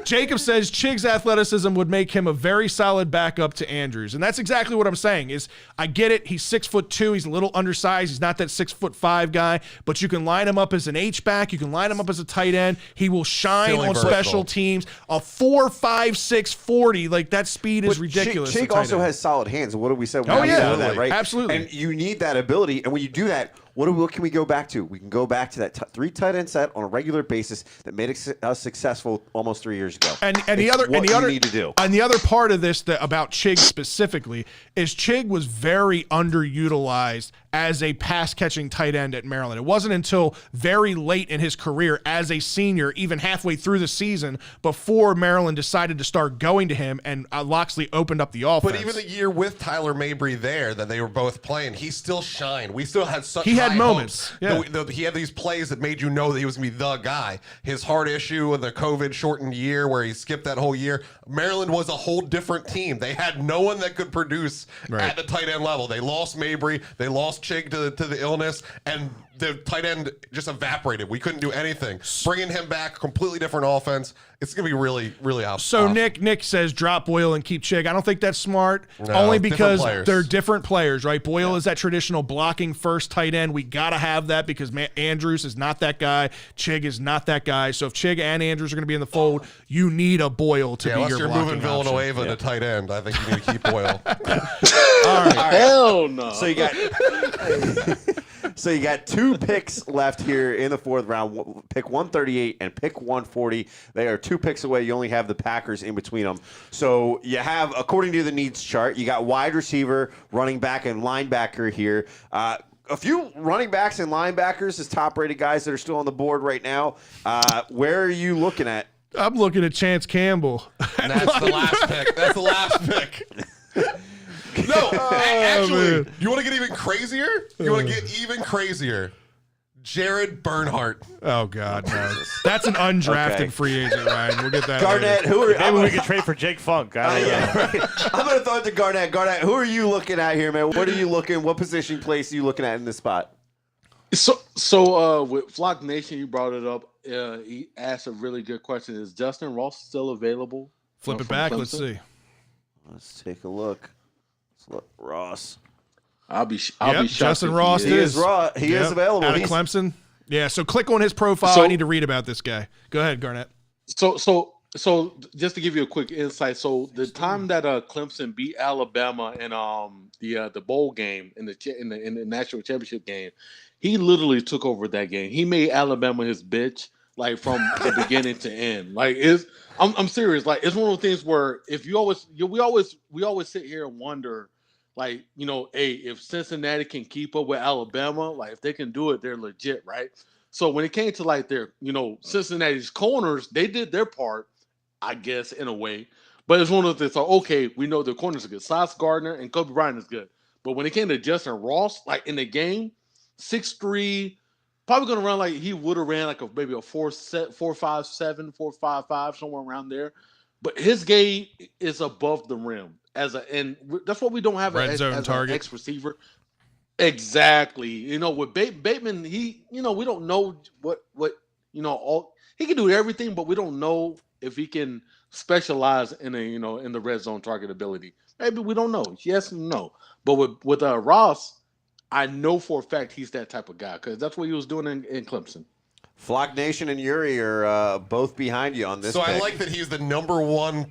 Jacob says Chig's athleticism would make him a very solid backup to Andrews, and that's exactly what I'm saying. Is I get it. He's 6'2". He's a little undersized. He's not that 6'5" guy, but you can line him up as an H-back. You can line him up as a tight end. He will shine Silly on versatile. special teams. A 4.56 40, like that speed is But ridiculous. Chig at tight also end. has solid hands. What do we say? Oh, yeah. that, right? Absolutely. And you need that ability. And when you do that, what can we go back to? We can go back to that 3 tight end set on a regular basis that made us successful almost 3 years ago. And the It's other what and the you other need to do. And the other part of this about Chig specifically is Chig was very underutilized as a pass catching tight end at Maryland. It wasn't until very late in his career as a senior, even halfway through the season, before Maryland decided to start going to him and Loxley opened up the offense. But even the year with Tyler Mabry there that they were both playing, he still shined. We still had such He had high moments. hopes. Yeah. He had these plays that made you know that he was going to be the guy. His heart issue and the COVID shortened year where he skipped that whole year. Maryland was a whole different team. They had no one that could produce Right. at the tight end level. They lost Mabry. They lost Chig to the illness, and the tight end just evaporated. We couldn't do anything. Bringing him back, completely different offense. It's going to be really, really off. So Nick says drop Boyle and keep Chig. I don't think that's smart. No, only different because players. they're different players, right? Boyle is that traditional blocking first tight end. We got to have that because Andrews is not that guy. Chig is not that guy. So if Chig and Andrews are going to be in the fold, you need a Boyle to be unless your you're blocking moving Villanueva to tight end, I think you need to keep Boyle. All right. Hell no. So you got 2 picks left here in the 4th round. Pick 138 and pick 140. They are 2 picks away. You only have the Packers in between them. So you have, according to the needs chart, you got wide receiver, running back, and linebacker here. A few running backs and linebackers as top-rated guys that are still on the board right now. Where are you looking at? I'm looking at Chance Campbell. And that's the last pick. That's the last pick. No, actually, man. you want to get even crazier? You want to get even crazier? Jared Bernhardt. Oh, God, no. That's an undrafted free agent, Ryan. We'll get that Garnet, later. Maybe we could trade for Jake Funk. I don't know. Right. I'm going to throw it to Garnet. Garnet, who are you looking at here, man? What are you looking? What position place are you looking at in this spot? So with Flock Nation, you brought it up. He asked a really good question. Is Justin Ross still available? Flip it from back. Clemson? Let's see. Let's take a look. Let's look. Ross. I'll be shocked. Justin if Ross he He is raw. He is available. Out of He's- Clemson. Yeah, so click on his profile. So- I need to read about this guy. Go ahead, Garnett. So just to give you a quick insight, so the time that Clemson beat Alabama in the bowl game in the national championship game, he literally took over that game. He made Alabama his bitch, like from the beginning to end. Like I'm serious. Like it's one of those things where if we always sit here and wonder, like, hey, if Cincinnati can keep up with Alabama, like if they can do it, they're legit, right? So when it came to like their, Cincinnati's corners, they did their part, I guess, in a way. But it's one of those things like, okay, we know the corners are good. Sauce Gardner and Kobe Bryant is good. But when it came to Justin Ross, like in the game, 6'3", probably going to run like he would have ran like maybe a 4.57, 4.55, somewhere around there. But his game is above the rim and that's what we don't have Red zone as target. an X receiver. Exactly. With Bateman, we don't know what he can do everything, but we don't know if he can specialize in in the red zone target ability. Maybe we don't know. Yes and no. But with Ross, I know for a fact he's that type of guy because that's what he was doing in Clemson. Flock Nation and Yuri are both behind you on this. So pick. I like that he's the #1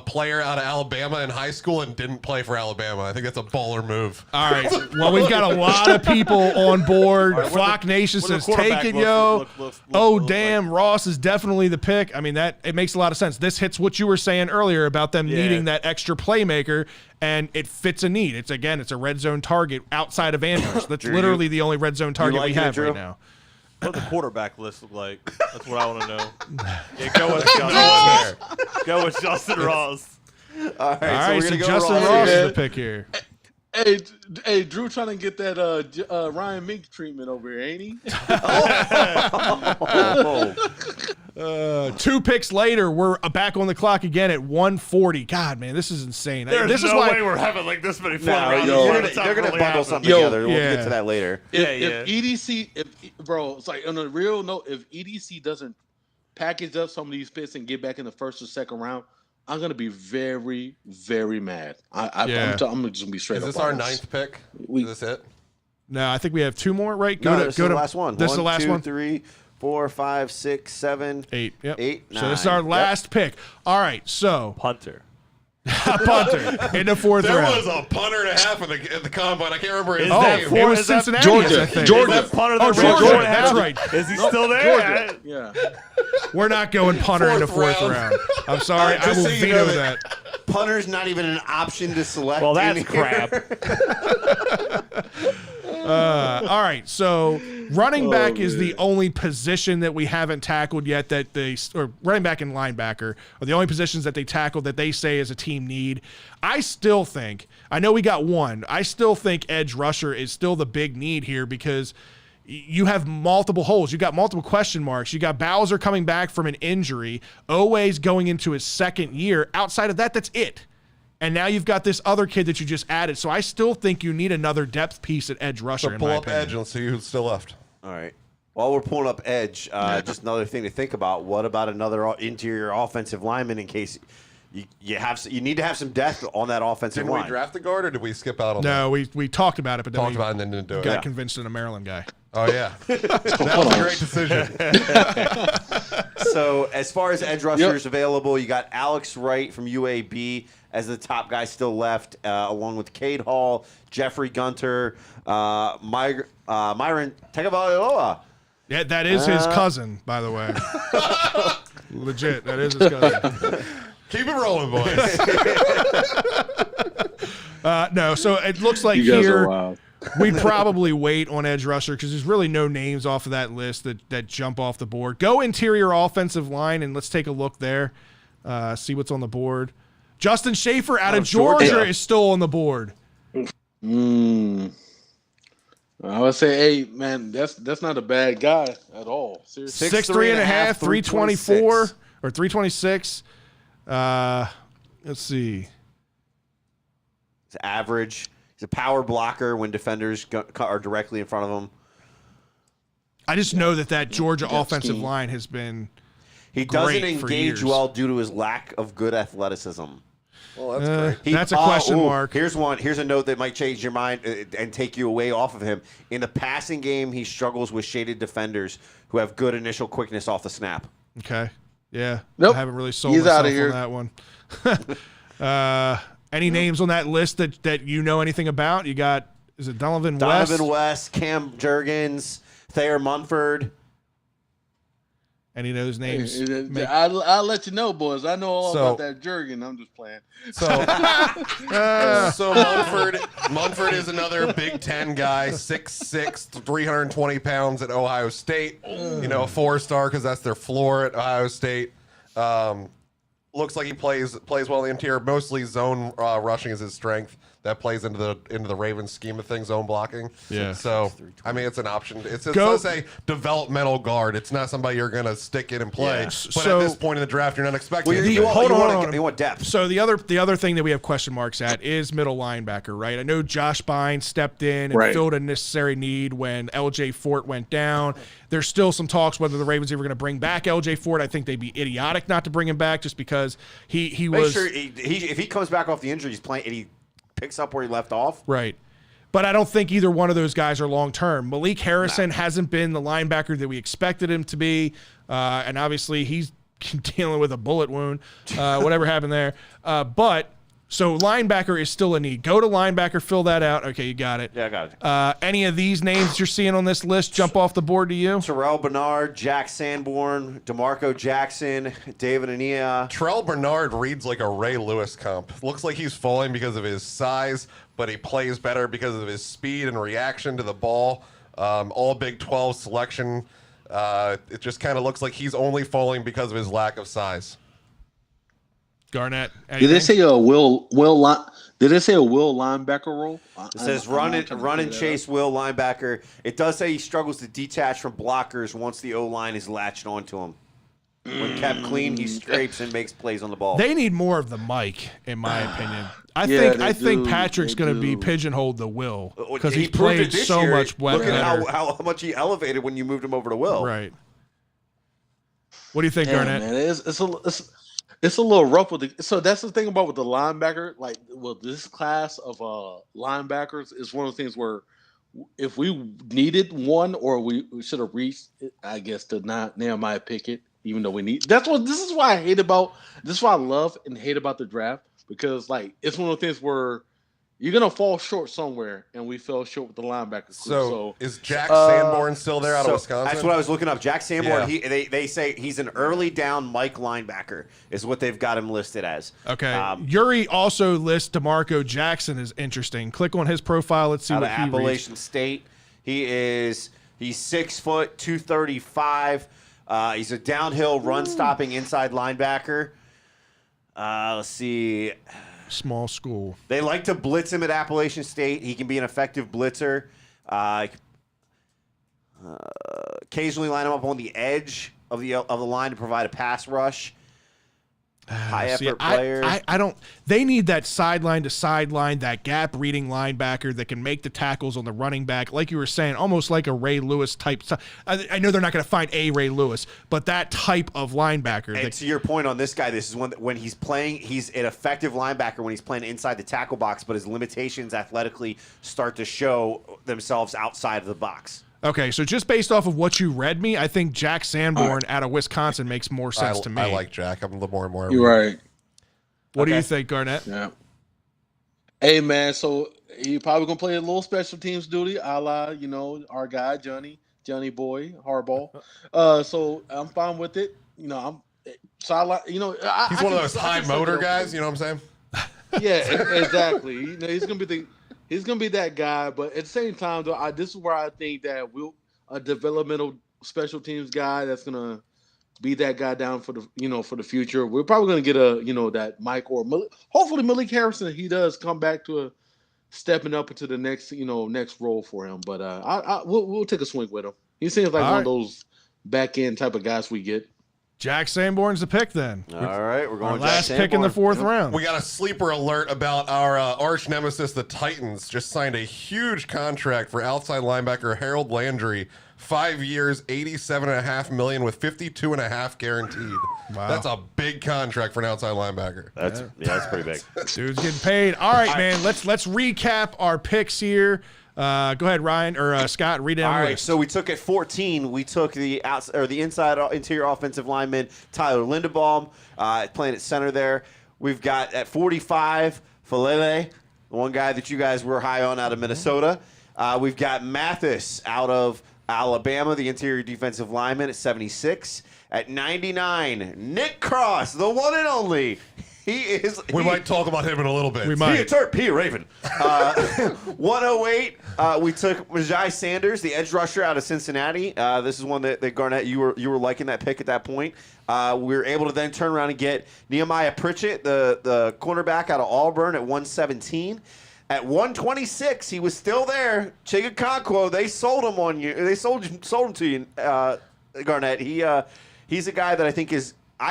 player out of Alabama in high school and didn't play for Alabama. I think that's a baller move. All right. Well, we've got a lot of people on board. All right, Flock Nation what the says, quarterback take it, looks- yo. look Oh, like. damn. Ross is definitely the pick. I mean, it makes a lot of sense. This hits what you were saying earlier about them Yeah. needing that extra playmaker, and it fits a need. It's a red zone target outside of Andrews. That's Drew, literally the only red zone target we liking it, have Drew? right now. What does the quarterback list look like? That's what I want to know. Yeah, go with Justin. Go with Justin Ross. All right, All right, we're so gonna go Justin Ross Ross here. is the pick here. Hey, Drew trying to get that Ryan Mink treatment over here, ain't he? Oh. 2 picks later, we're back on the clock again at 140. God, man, this is insane. There's this is no why way we're having like this many fun No, rounds. yo, they're gonna bundle something Yo, together. We'll yeah. get to that later. If EDC, bro, it's like on a real note, if EDC doesn't package up some of these picks and get back in the first or second round, I'm gonna be very, very mad. I'm just gonna be straight Is up. this our on 9th pick? We- Is this it? No, I think we have 2 more, right? No, this is the last one. This is the last 1, one. 2, 3, 4, 5, 6, 7, 8. Yep. 8, So this is 9. our last pick. All right, so Punter. punter in the 4th There round. was a punter and a half in the combine. I can't remember his Is Oh, that name. four- it was is that Cincinnati, Georgia? I think. Georgia. Is that punter Oh, that Georgia. Georgia That's had? right. Is he still there? Georgia. Yeah. We're not going punter in the 4th 4th round. I'm sorry. I Just will so you veto know that. Punter's not even an option to select. Well, that's in here. crap. All right, so running back is the only position that we haven't tackled yet or running back and linebacker are the only positions that they tackled that they say is a team need. I still think, I know we got one, I still think edge rusher is still the big need here because you have multiple holes. You got multiple question marks. You got Bowser coming back from an injury. Oweh's going into his 2nd year. Outside of that, that's it. And now you've got this other kid that you just added. So I still think you need another depth piece at edge rusher. So in pull my up opinion. edge and let's see who's still left. All right. While we're pulling up edge, just another thing to think about. What about another interior offensive lineman in case you need to have some depth on that offensive Didn't line? we draft the guard or did we skip out on that? No, we talked about it, but then Talked we about it and then didn't do it. got Yeah. convinced in a Maryland guy. Oh, yeah. That was a great decision. So as far as edge rushers available, you got Alex Wright from UAB as the top guy still left, along with Cade Hall, Jeffrey Gunter, Myron Tagovailoa. Yeah, that is his cousin, by the way. Legit, that is his cousin. Keep it rolling, boys. No, so it looks like You guys are here wild. we'd probably wait on edge rusher because there's really no names off of that list that jump off the board. Go interior offensive line and let's take a look there, see what's on the board. Justin Schaefer out of Georgia is still on the board. I would say, hey man, that's not a bad guy at all. Seriously. 6'3.5", 324 or 326. Let's see. It's average. He's a power blocker when defenders are directly in front of him. I just know that Georgia offensive scheme. line has been. He doesn't great for engage years. well due to his lack of good athleticism. Well, that's great. That's a question mark. Here's one. Here's a note that might change your mind and take you away off of him. In the passing game, he struggles with shaded defenders who have good initial quickness off the snap. Okay. Yeah. Nope. I haven't really sold He's myself outta here. on that one. Any names on that list that you know anything about? You got, is it Donovan West? Donovan West, Cam Jurgens, Thayer Munford. Any of those names? I'll let you know, boys. I know all So- about that Jurgen. I'm just playing. So Munford is another Big Ten guy, 6'6", 320 pounds at Ohio State. You know, a 4-star because that's their floor at Ohio State. Looks like he plays well in the interior. Mostly zone rushing is his strength. That plays into the Ravens scheme of things, zone blocking. Yeah. So I mean, it's an option. It Go- says a developmental guard. It's not somebody you're gonna stick in and play. Yeah. But So- at this point in the draft, you're not expecting. Well, it. you hold on. want depth. So the other thing that we have question marks at is middle linebacker, right? I know Josh Bynes stepped in and Right. filled a necessary need when LJ Fort went down. There's still some talks whether the Ravens are going to bring back LJ Fort. I think they'd be idiotic not to bring him back just because he Make was sure if he comes back off the injury, he's playing and he picks up where he left off. right. But I don't think either one of those guys are long term. Malik Harrison hasn't been the linebacker that we expected him to be, and obviously he's dealing with a bullet wound, whatever happened there. But so linebacker is still a need. Go to linebacker, fill that out. Okay, you got it. Yeah, I got it. Any of these names you're seeing on this list jump off the board to you? Terrell Bernard, Jack Sanborn, DeMarco Jackson, David Ania. Trell Bernard reads like a Ray Lewis comp. Looks like he's falling because of his size, but he plays better because of his speed and reaction to the ball. All Big 12 selection. It just kind of looks like he's only falling because of his lack of size. Garnet. Did they anything? say a Will Did they say a Will linebacker role? It says run and chase Will linebacker. It does say he struggles to detach from blockers once the O-line is latched onto him. When kept clean, he scrapes and makes plays on the ball. They need more of the mic, in my opinion. I Yeah, think they Patrick's do. going to be pigeonholed to Will because He he's proved it played this so year. much better. Look at how much he elevated when you moved him over to Will. Right. What do you think, Yeah, Garnet? man, it's a little rough with the. So that's the thing about with the linebacker. Like, well, this class of linebackers is one of the things where if we needed one or we should have reached, I guess, to not Nehemiah Pickett, even though we need. This is why I hate about. This is why I love and hate about the draft, because like it's one of the things where you're gonna fall short somewhere, and we fell short with the linebacker. So is Jack Sanborn still there out of Wisconsin? That's what I was looking up. Jack Sanborn. Yeah. They say he's an early down Mike linebacker is what they've got him listed as. Okay. Yuri also lists DeMarco Jackson as interesting. Click on his profile. Let's see Out what of he reads. Appalachian State. He's 6 foot 235. He's a downhill run stopping inside linebacker. Let's see. Small school. They like to blitz him at Appalachian State. He can be an effective blitzer. Occasionally line him up on the edge of the line to provide a pass rush. high See, effort player. I don't. They need that sideline to sideline, that gap reading linebacker that can make the tackles on the running back, like you were saying, almost like a Ray Lewis type. I know they're not going to find a Ray Lewis, but that type of linebacker. And to your point on this guy, this is one that when he's playing, he's an effective linebacker when he's playing inside the tackle box, but his limitations athletically start to show themselves outside of the box. Okay, so just based off of what you read me, I think Jack Sanborn out of Wisconsin makes more sense to me. I like Jack. I'm the more and more. You're right. What do you think, Garnett? Yeah. Hey man, so he probably gonna play a little special teams duty, a la our guy Johnny Boy Harbaugh. So I'm fine with it. He's one of those high motor guys. You know what I'm saying? Yeah, exactly. He's gonna be that guy, but at the same time, though, this is where I think that a developmental special teams guy that's gonna be that guy down for the future. We're probably gonna get that Mike or hopefully Malik Harrison. He does come back to stepping up into the next role for him. But we'll take a swing with him. He seems like one of those back end type of guys we get. Jack Sanborn's the pick then. All right, we're going our last pick in the 4th round. We got a sleeper alert about our arch nemesis, the Titans. Just signed a huge contract for outside linebacker Harold Landry. 5 years, $87.5 million with $52.5 guaranteed. Wow. That's a big contract for an outside linebacker. That's pretty big. Dude's getting paid. All right, man. Let's recap our picks here. Go ahead, Ryan or Scott. Read down. All right, so we took at 14. We took the interior offensive lineman Tyler Linderbaum, playing at center there. We've got at 45 Falele, the one guy that you guys were high on out of Minnesota. We've got Mathis out of Alabama, the interior defensive lineman at 76. At 99, Nick Cross, the one and only. We might talk about him in a little bit. We might. He a Terp, he a Raven. 108, we took Majai Sanders, the edge rusher out of Cincinnati. This is one that Garnett, you were liking that pick at that point. We were able to then turn around and get Nehemiah Pritchett, the cornerback out of Auburn at 117. At 126, he was still there. Chigakonkwo, they sold him on you. They sold him to you, Garnett. He's a guy that I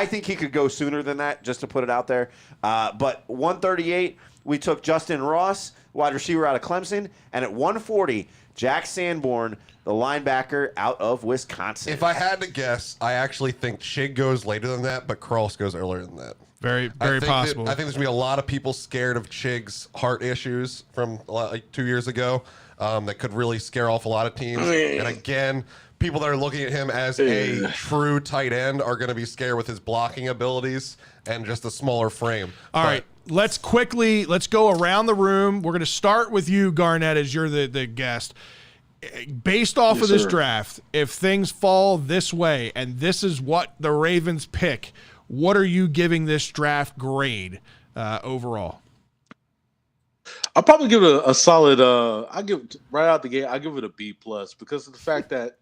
think he could go sooner than that, just to put it out there. But 138, we took Justin Ross, wide receiver out of Clemson. And at 140, Jack Sanborn, the linebacker out of Wisconsin. If I had to guess, I actually think Chig goes later than that, but Cross goes earlier than that. Very, very possible. I think there's going to be a lot of people scared of Chig's heart issues from like 2 years ago that could really scare off a lot of teams. And again, people that are looking at him as a true tight end are going to be scared with his blocking abilities and just a smaller frame. All right, let's go around the room. We're going to start with you, Garnett, as you're the guest. Based off of this draft, if things fall this way and this is what the Ravens pick, what are you giving this draft grade overall? I'll probably give it a solid. I give it right out the gate. I give it a B+ because of the fact that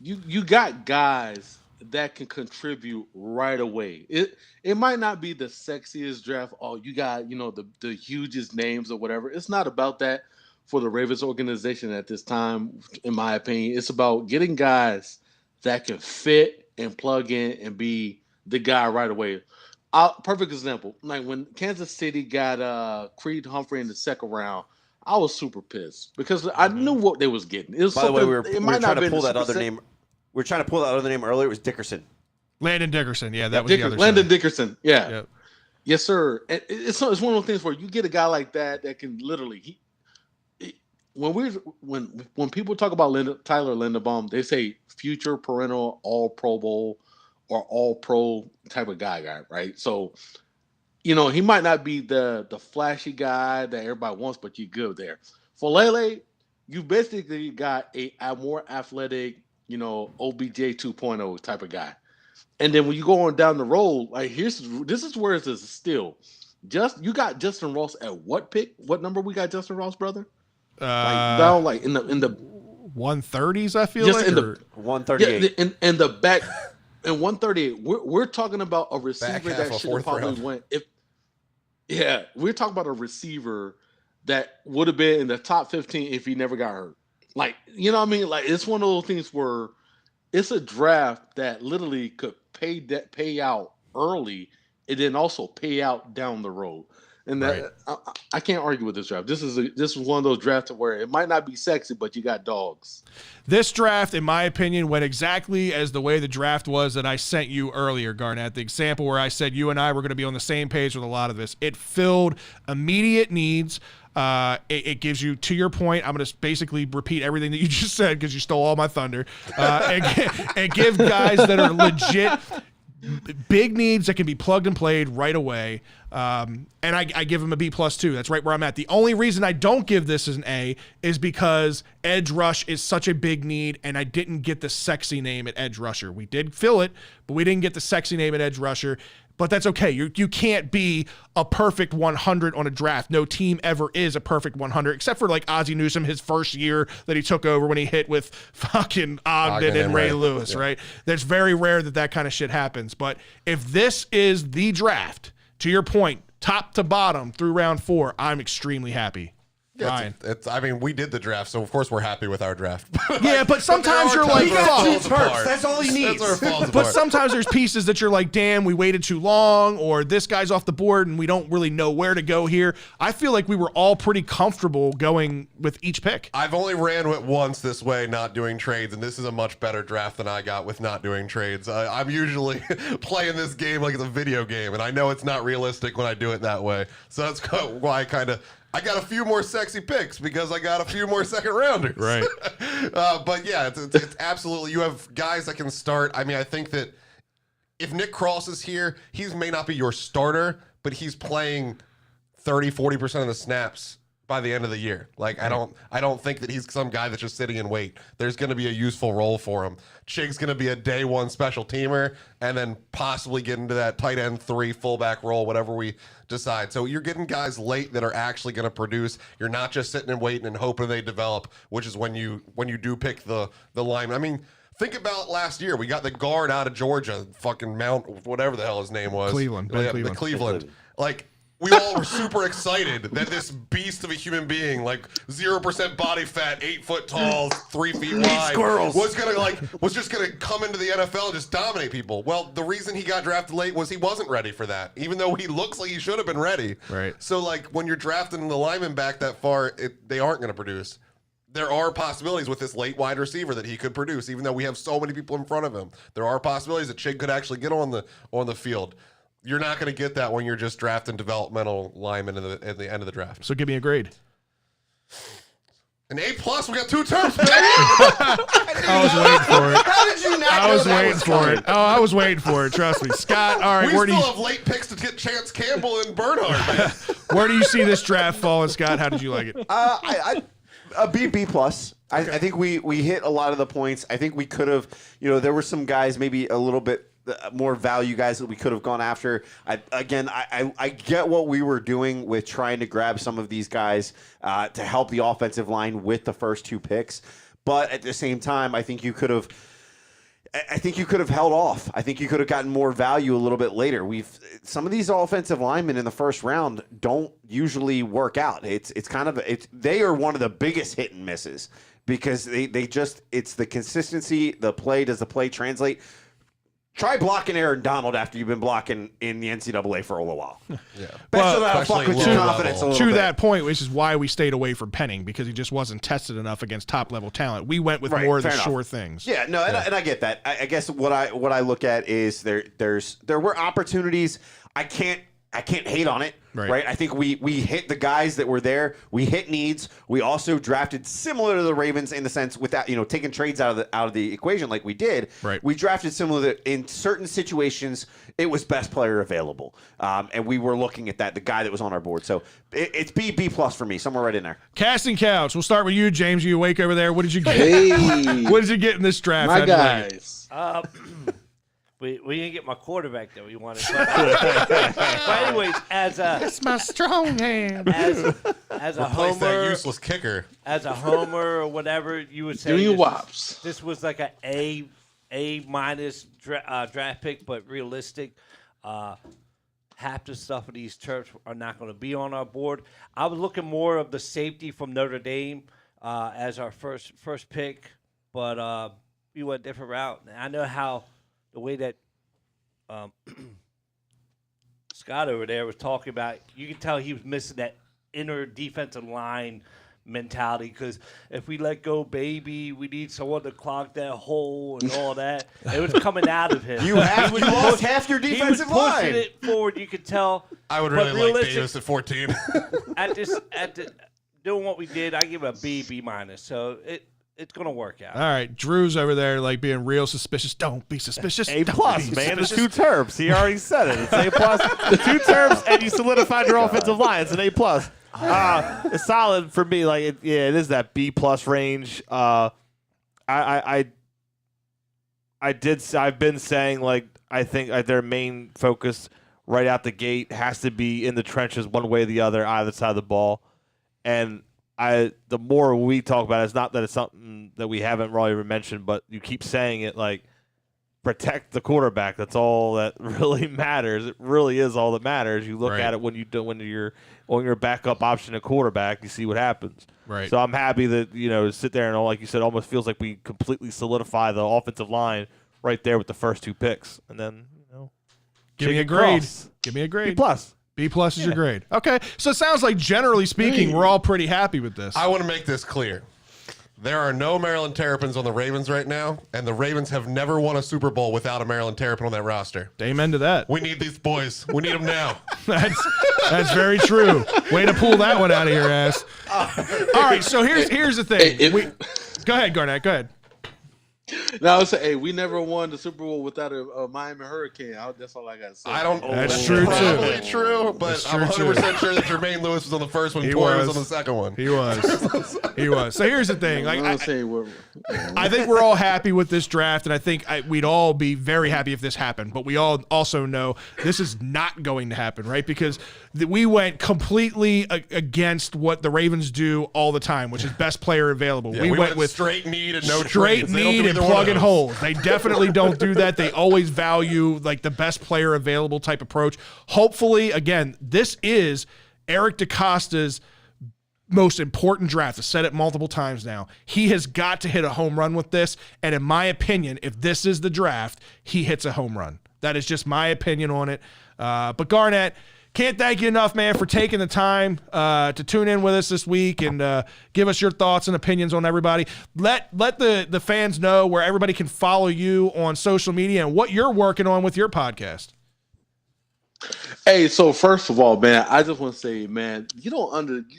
you got guys that can contribute right away. It might not be the sexiest draft. Oh, you got the hugest names or whatever. It's not about that for the Ravens organization at this time, in my opinion. It's about getting guys that can fit and plug in and be the guy right away. Perfect example, like when Kansas City got Creed Humphrey in the 2nd round, I was super pissed because I knew what they was getting. It was By the way, we were trying to pull that other name. We were trying to pull that other name earlier. It was Dickerson. Landon Dickerson. Yeah, that was the other Landon side. Dickerson. Yeah. Yep. Yes, sir. And it's one of those things where you get a guy like that can literally when people talk about Tyler Linderbaum, they say future perennial All Pro Bowl or All Pro type of guy, right? So, he might not be the flashy guy that everybody wants, but you're good there. For Lele, you basically got a more athletic, OBJ 2.0 type of guy. And then when you go on down the road, like this is where it's a steal. You got Justin Ross at what pick? What number we got Justin Ross, brother? Down in the 130s, I feel like. In the 138. Yeah, in the back in 138. We're talking about a receiver that should have probably went. We're talking about a receiver that would have been in the top 15 if he never got hurt. Like, you know what I mean? Like, it's one of those things where it's a draft that literally could pay out early it didn't also pay out down the road. And that I can't argue with this draft. This is one of those drafts where it might not be sexy, but you got dogs. This draft, in my opinion, went exactly as the way the draft was that I sent you earlier, Garnet. The example where I said you and I were going to be on the same page with a lot of this. It filled immediate needs. It gives you, to your point, I'm going to basically repeat everything that you just said because you stole all my thunder. And give guys that are legit big needs that can be plugged and played right away. And I give him a B+ too. That's right where I'm at. The only reason I don't give this as an A is because edge rush is such a big need, and I didn't get the sexy name at edge rusher. We did fill it, but we didn't get the sexy name at edge rusher. But that's okay. You can't be a perfect 100 on a draft. No team ever is a perfect 100, except for like Ozzie Newsome, his first year that he took over when he hit with fucking Ogden and Ray Lewis, right? That's very rare that kind of shit happens. But if this is the draft, to your point, top to bottom through round 4, I'm extremely happy. Ryan. I mean, we did the draft, so of course we're happy with our draft. Yeah, but sometimes you're like, Terps. That's all he needs. That's where it falls But apart. sometimes there's pieces that you're like, damn, we waited too long, or this guy's off the board and we don't really know where to go here. I feel like we were all pretty comfortable going with each pick. I've only ran it once this way, not doing trades, and this is a much better draft than I got with not doing trades. I'm usually playing this game like it's a video game, and I know it's not realistic when I do it that way. So that's why I got a few more sexy picks because I got a few more second rounders. Right. But yeah, it's absolutely, you have guys that can start. I mean, I think that if Nick Cross is here, he may not be your starter, but he's playing 30-40% of the snaps by the end of the year. Like, I don't think that he's some guy that's just sitting and wait. There's going to be a useful role for him. Chig's going to be a day one special teamer and then possibly get into that tight end 3 fullback role, whatever we decide. So you're getting guys late that are actually going to produce. You're not just sitting and waiting and hoping they develop, which is when you do pick the lineman. I mean, think about last year. We got the guard out of Georgia, fucking Mount, whatever the hell his name was. Cleveland. The Cleveland. Like, we all were super excited that this beast of a human being, like 0% body fat, 8 foot tall, 3 feet wide, was just gonna come into the NFL and just dominate people. Well, the reason he got drafted late was he wasn't ready for that, even though he looks like he should have been ready. Right. So like when you're drafting the lineman back that far, they aren't gonna produce. There are possibilities with this late wide receiver that he could produce, even though we have so many people in front of him. There are possibilities that Chig could actually get on the field. You're not going to get that when you're just drafting developmental linemen at the end of the draft. So give me a grade. An A+. We got 2 Terps, baby. I was waiting for it. How did you not I know was that waiting was for coming? it. Oh, I was waiting for it. Trust me, Scott. All right, We where do still you have late picks to get Chance Campbell and Bernhard, man. where do you see this draft falling, Scott? How did you like it? A B+. I think we hit a lot of the points. I think we could have, there were some guys maybe a little bit more value guys that we could have gone after. I get what we were doing with trying to grab some of these guys to help the offensive line with the first 2 picks. But at the same time, I think you could have held off. I think you could have gotten more value a little bit later. Some of these offensive linemen in the first round don't usually work out. They are one of the biggest hit and misses because it's the consistency. Does the play translate? Try blocking Aaron Donald after you've been blocking in the NCAA for a little while. Yeah. Well, That'll fuck with your confidence a little to bit. that point, which is why we stayed away from Penning, because he just wasn't tested enough against top level talent. We went with more of the fair enough. sure things. Yeah, no, and I get that. I guess what I look at is there were opportunities. I can't hate on it. Right. I think we hit the guys that were there. We hit needs. We also drafted similar to the Ravens in the sense without taking trades out of the equation like we did. Right. We drafted similar in certain situations. It was best player available, and we were looking at that, the guy that was on our board. So it's B+ for me, somewhere right in there. Casting couch. We'll start with you, James. Are you awake over there? What did you get? Hey, What did you get in this draft? my How'd you like it? guys. We didn't get my quarterback that we wanted. But anyways, It's my strong hand. as a Replace that homer, useless kicker. as a homer or whatever you would say, Doing this, wops. this was like a minus draft pick, but realistic. Half the stuff of these Terps are not going to be on our board. I was looking more of the safety from Notre Dame as our first pick, but we went a different route. And I know how the way that Scott over there was talking about, you can tell he was missing that inner defensive line mentality, because if we let go baby, we need someone to clog that hole and all that. It was coming out of him. You lost half your defensive he was line. pushing it forward, you could tell. I would But really like Davis at 14. Doing what we did, I give it a B minus. So it's gonna work out. All right, Drew's over there like being real suspicious. Don't be suspicious. A Don't plus, be man. It's suspicious. 2 Terps. He already said it. It's A plus. 2 Terps, and you solidified your offensive line. It's an A plus. It's solid for me. Like, it is that B plus range. I've been saying, like, I think their main focus right out the gate has to be in the trenches, one way or the other, either side of the ball. And the more we talk about it, it's not that it's something that we haven't really ever mentioned, but you keep saying it, like, protect the quarterback. That's all that really matters. It really is all that matters. You look at it when you're backup option at quarterback, you see what happens. Right. So I'm happy that, to sit there and, like you said, almost feels like we completely solidify the offensive line right there with the first 2 picks. And then, Give me a grade. Give me a grade. B plus. B plus is your grade. Okay. So it sounds like, generally speaking, we're all pretty happy with this. I want to make this clear. There are no Maryland Terrapins on the Ravens right now, and the Ravens have never won a Super Bowl without a Maryland Terrapin on that roster. Amen to that. We need these boys. We need them now. That's very true. Way to pull that one out of your ass. All right, so here's the thing. Go ahead, Garnett. Go ahead. Now I say, we never won the Super Bowl without a Miami Hurricane. That's all I got to say. That's true, probably too. true, but I'm 100% sure that Jermaine Lewis was on the first one. Torrey was on the second one. He was. So here's the thing. Like, I think we're all happy with this draft, and I think we'd all be very happy if this happened. But we all also know this is not going to happen, right? Because we went completely against what the Ravens do all the time, which is best player available. Yeah, we went with straight need and no straight trades. need and plugging holes. They definitely don't do that. They always value like the best player available type approach. Hopefully, again, this is Eric DeCosta's most important draft. I've said it multiple times now. He has got to hit a home run with this. And in my opinion, if this is the draft, he hits a home run. That is just my opinion on it. But Garnett, can't thank you enough, man, for taking the time to tune in with us this week and give us your thoughts and opinions on everybody. Let the fans know where everybody can follow you on social media and what you're working on with your podcast. Hey, so first of all, man, I just want to say, man, you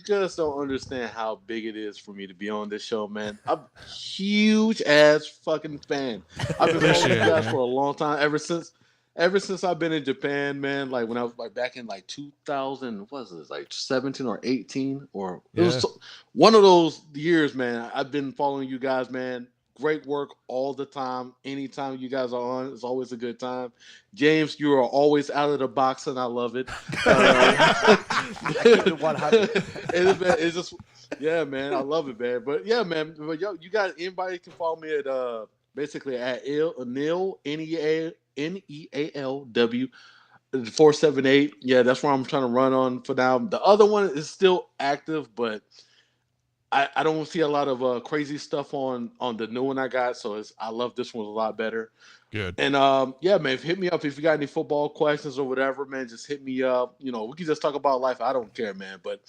guys don't understand how big it is for me to be on this show, man. I'm a huge ass fucking fan. I've been following you guys for a long time, ever since I've been in Japan, man. Like when I was like back in like 2000, what was it, like 17 or 18, or it was one of those years, man. I've been following you guys, man. Great work all the time. Anytime you guys are on, it's always a good time. James, you are always out of the box, and I love it. It's just, yeah, man, I love it, man. But yeah, man, but yo, you guys, anybody can follow me at basically at Neil NEALW 478. Yeah, that's where I'm trying to run on for now. The other one is still active, but I don't see a lot of crazy stuff on the new one I got, so I love this one a lot better. Good. And yeah, man, hit me up if you got any football questions or whatever, man. Just hit me up. We can just talk about life. I don't care, man. But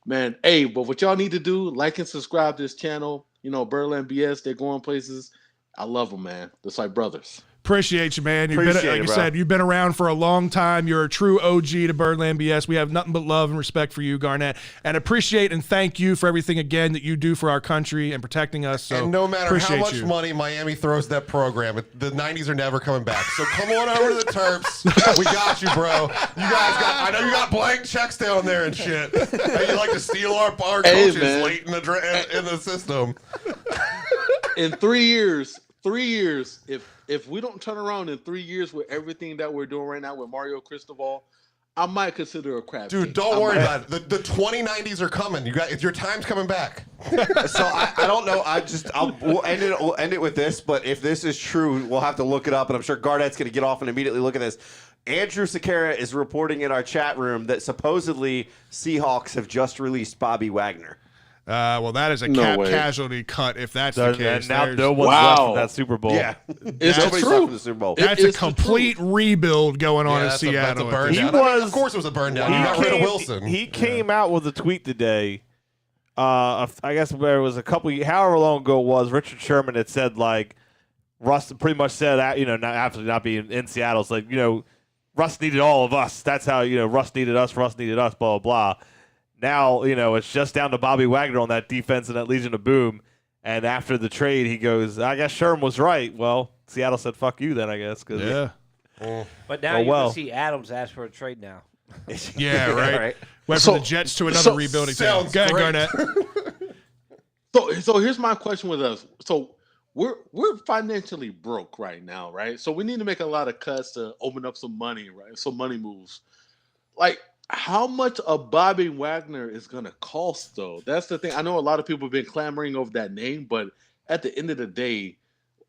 man, but what y'all need to do, like and subscribe to this channel. Birdland BS, they're going places. I love them, man. They're like brothers. Appreciate you, man. Like you said, you've been around for a long time. You're a true OG to Birdland BS. We have nothing but love and respect for you, Garnett, and appreciate and thank you for everything again that you do for our country and protecting us. So and no matter how much money Miami throws that program, the 90s are never coming back. So come on over to the Terps. We got you, bro. You guys I know you got blank checks down there and shit. Hey, you like to steal our coaches late in the system. In 3 years, if we don't turn around in 3 years with everything that we're doing right now with Mario Cristobal, I might consider a crap. Dude, don't worry about it. The 2090s are coming. Your time's coming back. So I don't know. We'll end it with this. But if this is true, we'll have to look it up. And I'm sure Garnett's going to get off and immediately look at this. Andrew Sakara is reporting in our chat room that supposedly Seahawks have just released Bobby Wagner. Well, that is a No cap way. casualty cut if that's the case. And now There's- no one's left Wow. from that Super Bowl. Yeah, Is it nobody's true? left in the Super Bowl. It- That's a it's the complete rebuild going on in that's Seattle. a burn He down. was- of course, it was a burn down. He You got rid of came- Wilson. He came out with a tweet today. I guess where it was however long ago it was. Richard Sherman had said like Russ pretty much said that after not being in Seattle, it's like Russ needed all of us. That's how Russ needed us. Russ needed us. Blah blah blah. Now it's just down to Bobby Wagner on that defense and that Legion of Boom. And after the trade, he goes, I guess Sherman was right. Well, Seattle said, fuck you then, I guess. Cause Yeah. But now you're going to see Adams ask for a trade now. Yeah, right. Right. Went So- from the Jets to another rebuilding team. sounds Go ahead, great. Garnett. So here's my question with us. So we're financially broke right now, right? So we need to make a lot of cuts to open up some money, right? Some money moves. Like, how much a Bobby Wagner is going to cost, though? That's the thing. I know a lot of people have been clamoring over that name, but at the end of the day,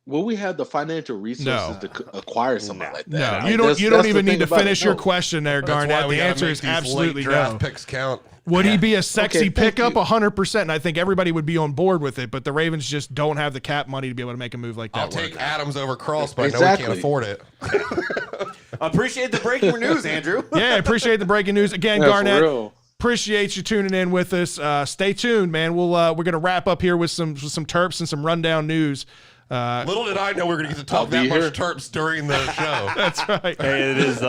will we have the financial resources to acquire something like No, that? you don't even need to finish your question there, That's why Garnett. we The gotta answer make is these absolutely late draft no. picks count. Would he be a sexy Okay, thank pickup? you. 100%. And I think everybody would be on board with it, but the Ravens just don't have the cap money to be able to make a move like that I'll work. take Adams over Cross, but I know Exactly. we can't afford it. Appreciate the breaking news, Andrew. Yeah, appreciate the breaking news. Again, Yeah, for Garnett, real. appreciate you tuning in with us. Stay tuned, man. We're going to wrap up here with some Terps and some rundown news. Little did I know we were going to get to talk I'll that be much here. Terps during the show. That's right. Hey, it is.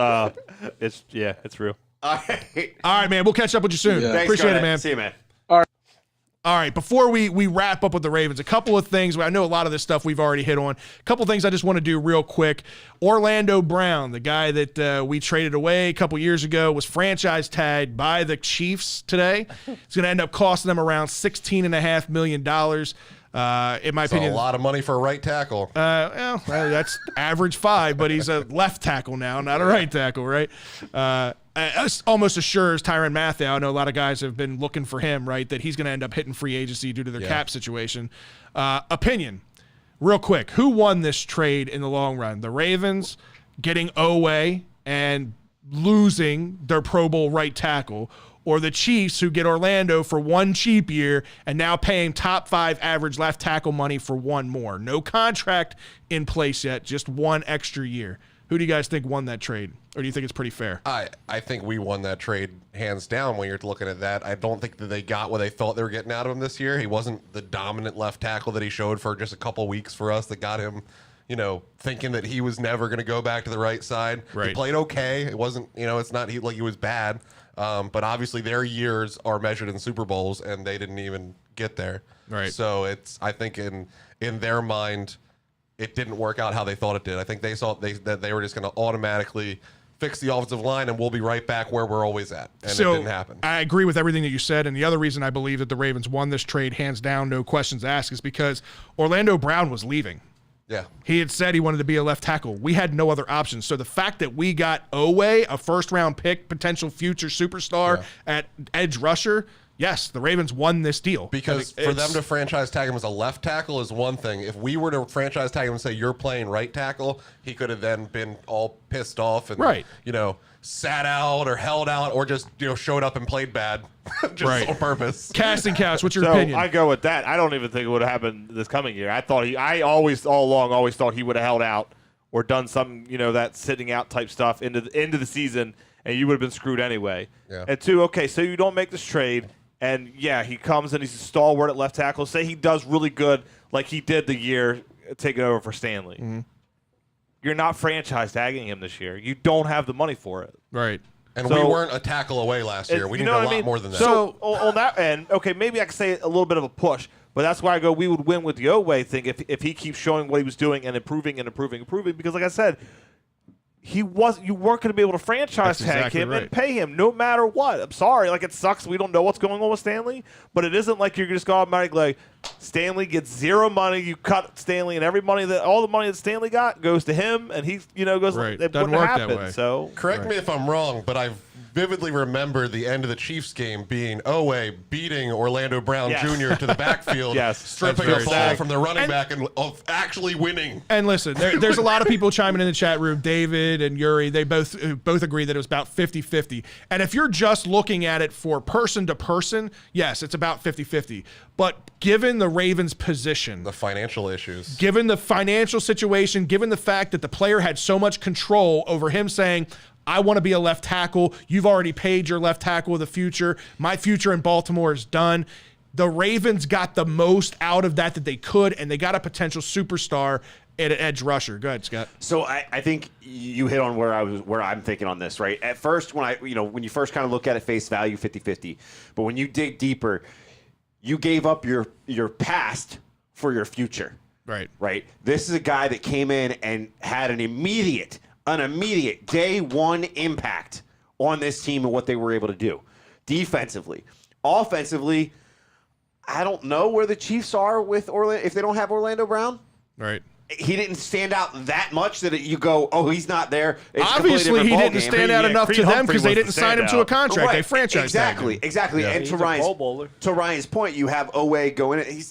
It's real. All right. All right, man. We'll catch up with you soon. Yeah. Thanks, Appreciate it, Garnett. man. See you, man. All right, before we wrap up with the Ravens, a couple of things. I know a lot of this stuff we've already hit on. A couple of things I just want to do real quick. Orlando Brown, the guy that we traded away a couple years ago, was franchise tagged by the Chiefs today. It's going to end up costing them around $16.5 million. In my That's a opinion, lot of money for a right tackle. well, that's average 5, but he's a left tackle now, not a right tackle, right? Almost assures Tyrann Mathieu. I know a lot of guys have been looking for him, right? That he's going to end up hitting free agency due to their cap situation. Opinion, real quick: who won this trade in the long run? The Ravens getting Owe and losing their Pro Bowl right tackle, or the Chiefs who get Orlando for one cheap year and now paying top 5 average left tackle money for one more? No contract in place yet, just one extra year. Who do you guys think won that trade? Or do you think it's pretty fair? I think we won that trade hands down when you're looking at that. I don't think that they got what they thought they were getting out of him this year. He wasn't the dominant left tackle that he showed for just a couple weeks for us that got him, thinking that he was never going to go back to the right side. Right. He played okay. It wasn't, it's not like he was bad. But obviously their years are measured in Super Bowls and they didn't even get there. Right. So I think in their mind, it didn't work out how they thought it did. I think they thought that they were just going to automatically fix the offensive line and we'll be right back where we're always at. And So it didn't happen. I agree with everything that you said. And the other reason I believe that the Ravens won this trade hands down, no questions asked, is because Orlando Brown was leaving. Yeah. He had said he wanted to be a left tackle. We had no other options. So the fact that we got Owe, a first-round pick, potential future superstar at edge rusher, yes, the Ravens won this deal. Because for them to franchise tag him as a left tackle is one thing. If we were to franchise tag him and say you're playing right tackle, he could have then been all pissed off and sat out or held out or just showed up and played bad just on purpose. Casting couch, what's your So opinion? I go with that. I don't even think it would have happened this coming year. I always all along thought he would have held out or done some that sitting out type stuff into the season, and you would have been screwed anyway. Yeah. And two, okay, so you don't make this trade. And, yeah, he comes and he's a stalwart at left tackle. Say he does really good like he did the year taking over for Stanley. Mm-hmm. You're not franchise tagging him this year. You don't have the money for it. Right. And So- we weren't a tackle away last year. We You needed know a what lot I mean? more than that. So on that end, okay, maybe I could say a little bit of a push. But that's why I go we would win with the Owe thing if he keeps showing what he was doing and improving. Because, like I said, you weren't going to be able to franchise That's tag exactly him right. and pay him no matter what. I'm sorry. Like, it sucks. We don't know what's going on with Stanley. But it isn't like you're just going automatically like, Stanley gets zero money. You cut Stanley, and all the money that Stanley got goes to him, and he goes. Right. It Doesn't wouldn't work that happen. way. So Correct me if I'm wrong, but I vividly remember the end of the Chiefs game being Oweh beating Orlando Brown Yes. Jr. to the backfield, Yes. stripping That's a very ball sad. from the running And- back and of actually winning. And listen, there's a lot of people chiming in the chat room. David and Yuri, they both agree that it was about 50-50. And if you're just looking at it for person to person, yes, it's about 50-50. But given the Ravens' position, The financial issues. given the financial situation, given the fact that the player had so much control over him saying, I want to be a left tackle. You've already paid your left tackle of the future. My future in Baltimore is done. The Ravens got the most out of that they could, and they got a potential superstar at an edge rusher. Go ahead, Scott. So I think you hit on where I'm thinking on this, right? At first, when you first kind of look at it face value, 50-50. But when you dig deeper, you gave up your past for your future. Right. This is a guy that came in and had an immediate day one impact on this team and what they were able to do defensively. Offensively, I don't know where the Chiefs are with Orlando if they don't have Orlando Brown. Right. He didn't stand out that much that you go, oh, he's not there. It's a completely Obviously, different he ballgame. didn't stand out enough Creed to them Humphrey because they was didn't the sign him to a standout. contract. They Right. franchised tagged him. Exactly. Yeah. And He's a Pro Bowler. to Ryan's point, you have Oweh going in.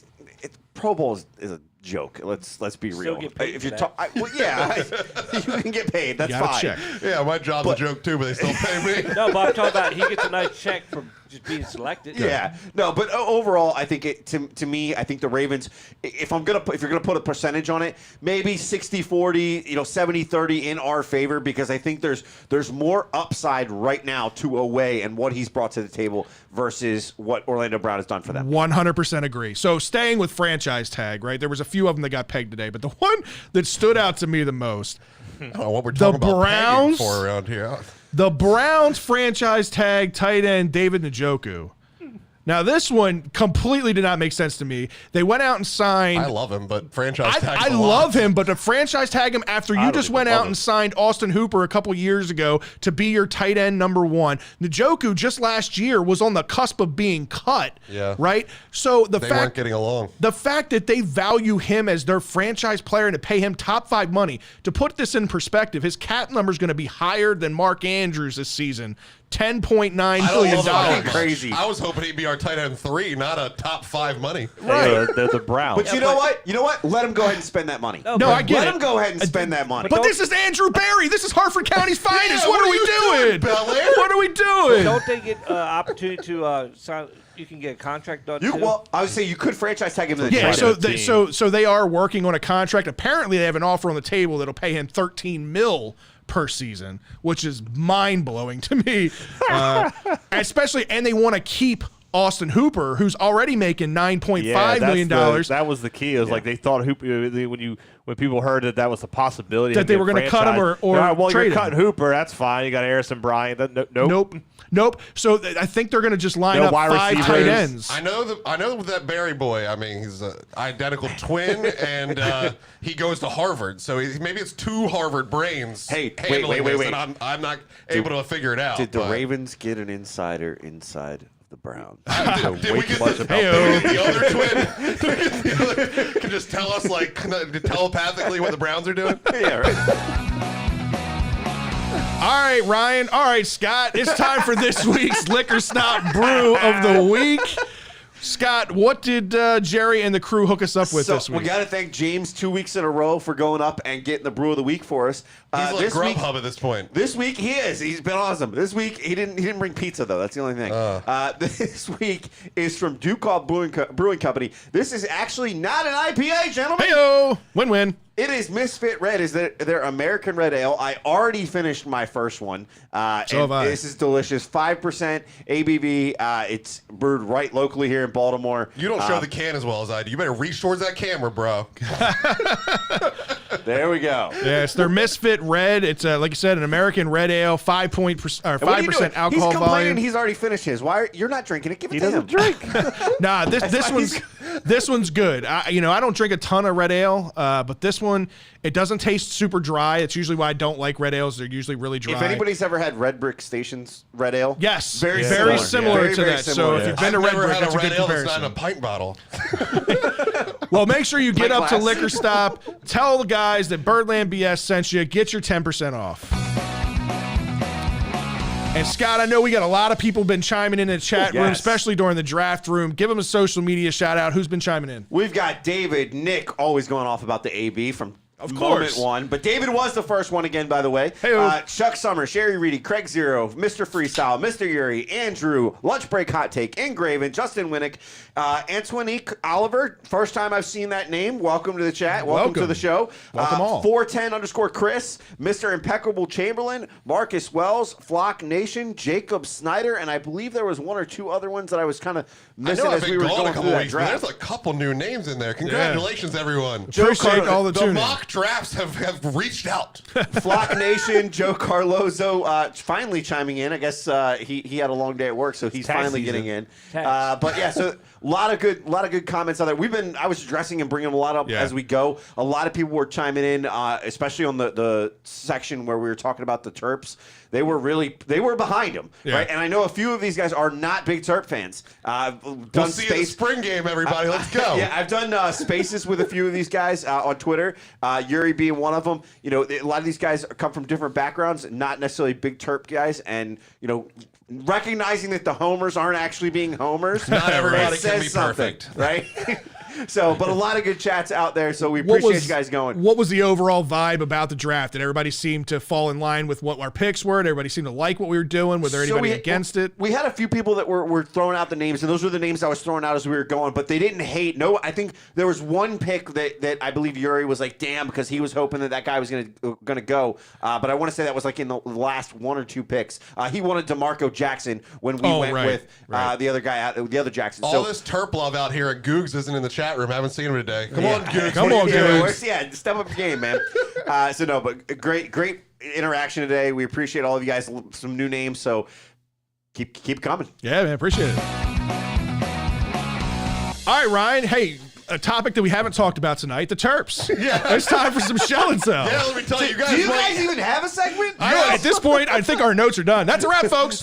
Pro Bowl is a joke. Let's be real. get paid If for you're that. you can get paid. That's Gotta fine. check. Yeah, my job's a joke too, but they still pay me. No, but I'm talking about he gets a nice check for just being selected. Yeah, no, but overall, I think to me, I think the Ravens. If you're gonna put a percentage on it, maybe 60-40, 70-30 in our favor because I think there's more upside right now to Oweh and what he's brought to the table versus what Orlando Brown has done for them. 100% agree. So staying with franchise tag, right? There was a few of them that got pegged today, but the one that stood out to me the most, I don't know what we're talking about Browns- pegging for around here. the Browns franchise tag tight end David Njoku. Now, this one completely did not make sense to me. They went out and signed. I love him, but franchise tag. I love him, but to franchise tag him after you don't just even went love out him. and signed Austin Hooper a couple years ago to be your tight end number one. Njoku just last year was on the cusp of being cut. Yeah. Right? So They weren't getting along. the fact that they value him as their franchise player and to pay him top 5 money, to put this in perspective, his cap number is going to be higher than Mark Andrews this season. $10.9 I don't million. love him that much. Crazy. I was hoping he'd be our tight end 3, not a top 5 money. Right. They're the Browns. But you know what? You know what? Let him go ahead and spend that money. No, I get Let it. him go ahead and spend that money. But this is Andrew Barry. This is Hartford County's finest. Yeah, what are we you doing? Bel Air? What are we doing? Don't they get opportunity to sign? You can get a contract done too. I would say you could franchise tag him to the Yeah, trade. so team. so they are working on a contract. Apparently, they have an offer on the table that'll pay him $13 million per season, which is mind blowing to me. Especially, and they want to keep Austin Hooper, who's already making $9.5 million. That was the key. It was like they thought Hooper when people heard that was a possibility That they were going to cut him or trade you're him. cutting Hooper. That's fine. You got Harrison Bryant. Nope. So I think they're going to just line No up wide 5 tight receivers. ends. I know with that Barry boy. I mean, he's an identical twin, and he goes to Harvard. So maybe it's 2 Harvard brains. Hey, handling wait. this, and I'm not able to figure it out. Did the but- Ravens get an insider inside of the Browns? Did we get much the, about the other twin? Did we get the other, can just tell us like telepathically what the Browns are doing? Yeah, right. All right, Ryan. All right, Scott. It's time for this week's Liquor Snot Brew of the Week. Scott, what did Jerry and the crew hook us up with this week? We got to thank James 2 weeks in a row for going up and getting the brew of the week for us. He's like this week, Grubhub at this point. This week he is. He's been awesome. This week he didn't bring pizza though. That's the only thing. This week is from Duke Hall Brewing Company. This is actually not an IPA, gentlemen. Heyo, win-win. It is Misfit Red. Is their American Red Ale. I already finished my first one. So and have I. This is delicious. 5% ABV. It's brewed right locally here in Baltimore. You don't show the can as well as I do. You better reach towards that camera, bro. There we go. Yeah, it's their Misfit Red. It's like you said, an American red ale, 5% alcohol He's complaining volume. he's already finished his. Why you're not drinking it? Give it He to him. doesn't drink. Nah, this one's good. I don't drink a ton of red ale, but this one, it doesn't taste super dry. It's usually why I don't like red ales. They're usually really dry. If anybody's ever had Red Brick Station's red ale, yes, very similar Very, to very that. similar. So if you've been to I've Red never Brick, had that's a a red good ale that's comparison. not in a pint bottle. Well, make sure you get My up to glass. Liquor Stop. Tell the guys that Birdland BS sent you. Get your 10% off. And Scott, I know we got a lot of people been chiming in the chat room, Yes. especially during the draft room. Give them a social media shout out. Who's been chiming in? We've got David, Nick, always going off about the AB from Of moment course. one. But David was the first one again, by the way. Hey-o. Chuck Summer, Sherry Reedy, Craig Zero, Mr. Freestyle, Mr. Yuri, Andrew, Lunch Break Hot Take, Ingraven, Justin Winnick, Antonique Oliver. First time I've seen that name. Welcome to the chat. Welcome to the show. Welcome all. 410_ Chris, Mr. Impeccable Chamberlain, Marcus Wells, Flock Nation, Jacob Snyder, and I believe there was one or two other ones that I was kind of I missing know I've as been we were gone a going through couple that weeks, but draft. there's a couple new names in there. Congratulations, everyone. Appreciate all the The tuning. mock drafts have reached out. Flock Nation, Joe Carlozo, finally chiming in. I guess he had a long day at work, so he's Tax finally season. getting in. Tax. But yeah, so a lot of good comments out there. I was addressing and bringing them a lot up Yeah. as we go. A lot of people were chiming in, especially on the section where we were talking about the Terps. They were behind him, Yeah. right? And I know a few of these guys are not big Terp fans. Done We'll see you at the space. spring game, everybody. Let's go. Yeah, I've done spaces with a few of these guys on Twitter. Yuri being one of them. You know, a lot of these guys come from different backgrounds, not necessarily big Terp guys, and recognizing that the homers aren't actually being homers. Not everybody it can says be something, perfect. right? So, but a lot of good chats out there. So we appreciate you guys going. What was the overall vibe about the draft? Did everybody seem to fall in line with what our picks were? Did everybody seem to like what we were doing? Was there So anybody against it? We had a few people that were throwing out the names, and those were the names I was throwing out as we were going, but they didn't hate. No, I think there was one pick that I believe Yuri was like, damn, because he was hoping that guy was gonna go. But I want to say that was like in the last one or two picks. He wanted DeMarco Jackson when we went with the other guy, the other Jackson. All this Terp love out here at Googs isn't in the chat room. I haven't seen him today. Come on, Googs. Come on, Googs. Yeah, step up your game, man. But great interaction today. We appreciate all of you guys. Some new names, so keep coming. Yeah, man, appreciate it. All right, Ryan. Hey, a topic that we haven't talked about tonight: the Terps. Yeah. It's time for some shell and tell. Yeah, let me tell you guys. Do you like- guys even have a segment? At this point, I think our notes are done. That's a wrap, folks.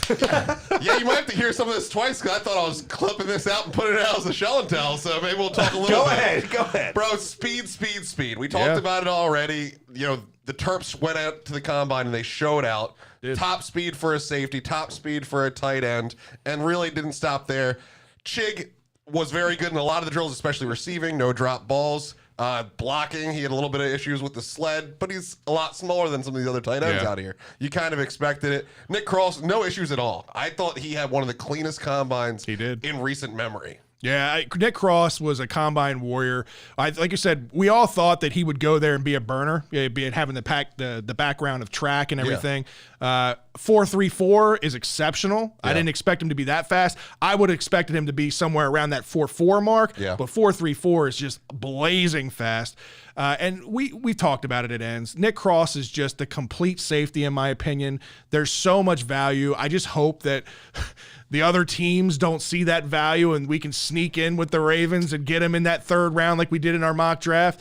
Yeah, you might have to hear some of this twice because I thought I was clipping this out and putting it out as a show and tell. So maybe we'll talk a little bit. Go ahead. Bro, speed. We talked about it already. The Terps went out to the combine and they showed out. Top speed for a safety, top speed for a tight end, and really didn't stop there. Chig was very good in a lot of the drills, especially receiving, no drop balls. Blocking, he had a little bit of issues with the sled, but he's a lot smaller than some of these other tight ends out here. You kind of expected it. Nick Cross, no issues at all. I thought he had one of the cleanest combines He did. in recent memory. Yeah, Nick Cross was a combine warrior. Like you said, we all thought that he would go there and be a burner, having the background of track and everything. 4.34 is exceptional. I didn't expect him to be that fast. I would have expected him to be somewhere around that 4.4 mark. Yeah. But 4.34 is just blazing fast. And we talked about it at ends. Nick Cross is just the complete safety, in my opinion. There's so much value. I just hope that the other teams don't see that value and we can sneak in with the Ravens and get him in that third round like we did in our mock draft,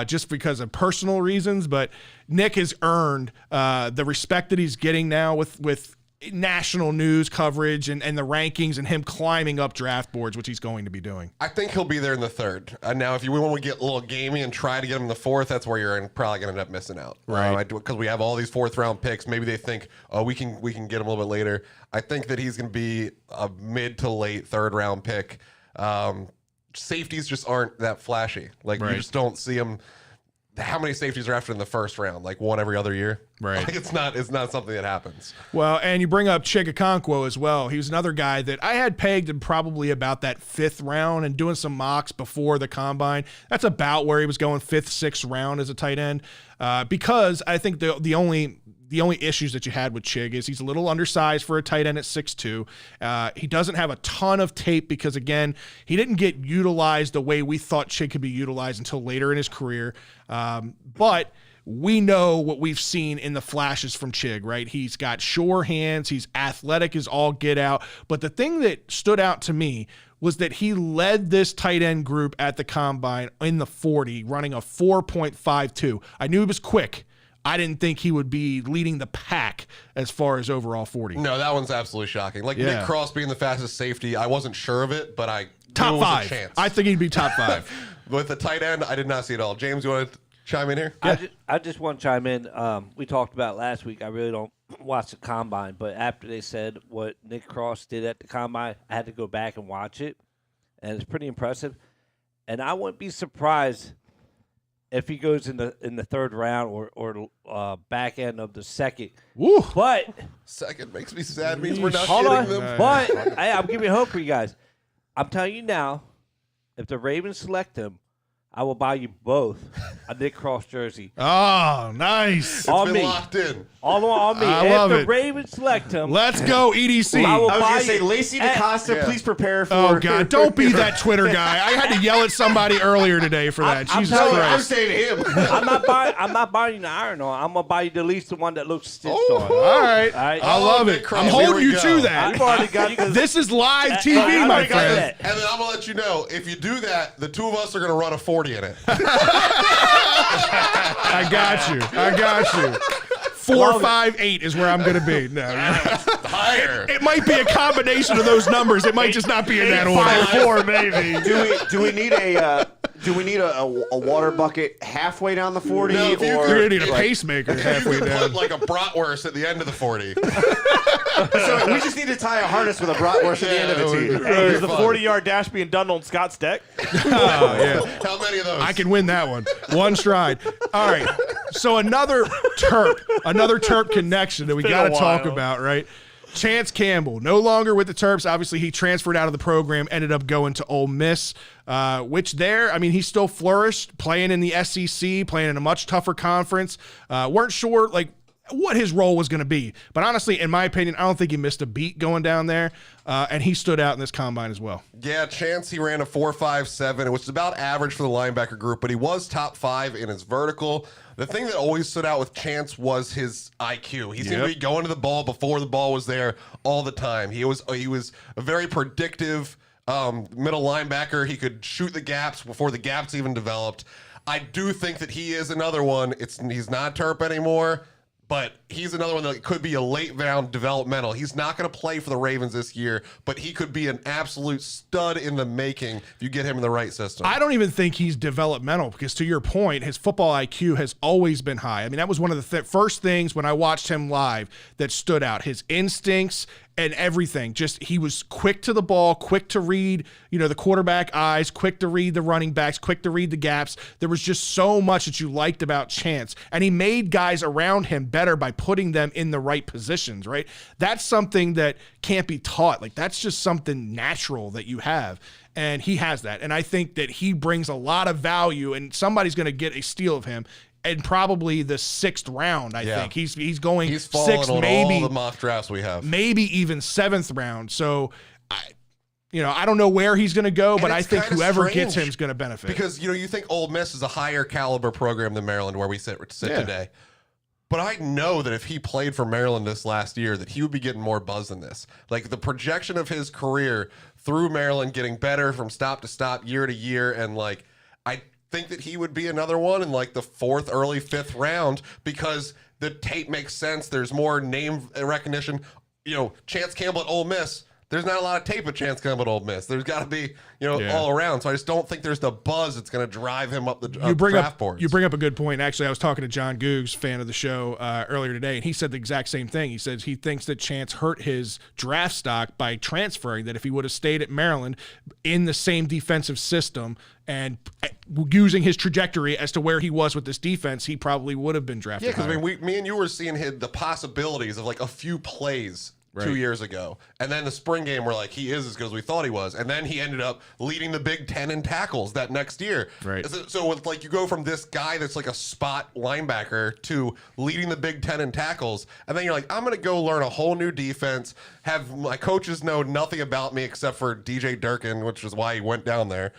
just because of personal reasons. But Nick has earned the respect that he's getting now with national news coverage and the rankings and him climbing up draft boards, which he's going to be doing. I think he'll be there in the third. Now, if you want to get a little gamey and try to get him in the fourth, that's where you're probably going to end up missing out. Right. Because we have all these fourth-round picks. Maybe they think, oh, we can get him a little bit later. I think that he's going to be a mid to late third-round pick. Safeties just aren't that flashy. You just don't see them. How many safeties are after in the first round? Like one every other year? Right. It's not something that happens. Well, and you bring up Chigakonkwo as well. He was another guy that I had pegged in probably about that fifth round and doing some mocks before the combine. That's about where he was going, fifth, sixth round as a tight end. Because I think the only the only issues that you had with Chig is he's a little undersized for a tight end at 6'2". He doesn't have a ton of tape because, again, he didn't get utilized the way we thought Chig could be utilized until later in his career. But we know what we've seen in the flashes from Chig, right? He's got sure hands. He's athletic as all get out. But the thing that stood out to me was that he led this tight end group at the combine in the 40, running a 4.52. I knew he was quick. I didn't think he would be leading the pack as far as overall 40. No, that one's absolutely shocking. Like Nick Cross being the fastest safety, I wasn't sure of it, but I top knew it was 5. a chance. I think he'd be top 5. With the tight end, I did not see it all. James, you want to chime in here? I just want to chime in. We talked about last week. I really don't watch the combine, but after they said what Nick Cross did at the combine, I had to go back and watch it, and it's pretty impressive. And I wouldn't be surprised if he goes in the third round or back end of the second. Woo. But Second makes me sad. It means we're not hold on. getting them. But hey, I'm giving hope for you guys. I'm telling you now, if the Ravens select him, I will buy you both a Nick Cross jersey. Oh, nice. On Been me. locked in. All on me. I If love the it. Ravens select him, Let's go, EDC. I will I was buy going to say, you- Lacey DaCosta, please prepare for. Oh, God. Don't be that Twitter guy. I had to yell at somebody earlier today for that. I'm Jesus telling you, I'm Christ. saying him. I'm not buying you the iron on. I'm gonna buy you at least the one that looks stitched on. All right. All right. I love it. Cross. I'm Here holding we you go. to that. You've already got this. This is live TV, I my already got friend. that. And then I'm going to let you know, if you do that, the two of us are going to run a 40 in it. I got you. 4, 5, 8 is where I'm going to be. No, Higher. it might be a combination of those numbers. It might just not be in that order. 4, maybe. Do we need a water bucket halfway down the 40? No, if you or You're going to need a Like- pacemaker You halfway could down. put like a bratwurst at the end of the 40. so we just need to tie a harness with a bratwurst at the end of it, too. Very Is the fun. 40-yard dash being done on Scott's deck? Oh, yeah. How many of those? I can win that one. One stride. All right. So another Terp connection that we been got to a talk while. about, right? Chance Campbell, no longer with the Terps. Obviously, he transferred out of the program, ended up going to Ole Miss, which there, I mean, he still flourished, playing in the SEC, playing in a much tougher conference. Weren't sure, like, what his role was going to be. But honestly, in my opinion, I don't think he missed a beat going down there, and he stood out in this combine as well. Yeah, Chance, he ran a 4.57. It was about average for the linebacker group, but he was top 5 in his vertical. The thing that always stood out with Chance was his IQ. He seemed to be going to the ball before the ball was there all the time. He was a very predictive middle linebacker. He could shoot the gaps before the gaps even developed. I do think that he is another one. He's not Terp anymore, but he's another one that could be a late round developmental. He's not going to play for the Ravens this year, but he could be an absolute stud in the making if you get him in the right system. I don't even think he's developmental because, to your point, his football IQ has always been high. I mean, that was one of the first things when I watched him live that stood out. His instincts and everything. Just he was quick to the ball, quick to read, the quarterback eyes, quick to read the running backs, quick to read the gaps. There was just so much that you liked about Chance. And he made guys around him better by putting them in the right positions, right? That's something that can't be taught. Like, that's just something natural that you have. And he has that. And I think that he brings a lot of value, and somebody's going to get a steal of him. And probably the 6th round, I think. He's going He's fallen 6th, on maybe all the mock drafts we have. maybe even 7th round. So, I don't know where he's going to go, but And I it's think kinda whoever strange gets him is going to benefit. Because, you think Ole Miss is a higher caliber program than Maryland, where we sit today. But I know that if he played for Maryland this last year, that he would be getting more buzz than this. Like, the projection of his career through Maryland getting better from stop to stop, year to year, and, like, I think that he would be another one in, like, the 4th, early 5th round because the tape makes sense. There's more name recognition. Chance Campbell at Ole Miss, there's not a lot of tape of Chance Campbell at Ole Miss. There's got to be, all around. So I just don't think there's the buzz that's going to drive him up the draft boards. You bring up a good point. Actually, I was talking to John Googs, fan of the show, earlier today, and he said the exact same thing. He says he thinks that Chance hurt his draft stock by transferring, that if he would have stayed at Maryland in the same defensive system and using his trajectory as to where he was with this defense, he probably would have been drafted. Yeah, because higher. me and you were seeing the possibilities of like a few plays 2 years ago. And then the spring game, we're like, he is as good as we thought he was. And then he ended up leading the Big Ten in tackles that next year. Right. So it's like you go from this guy that's like a spot linebacker to leading the Big Ten in tackles. And then you're like, I'm going to go learn a whole new defense, have my coaches know nothing about me except for DJ Durkin, which is why he went down there.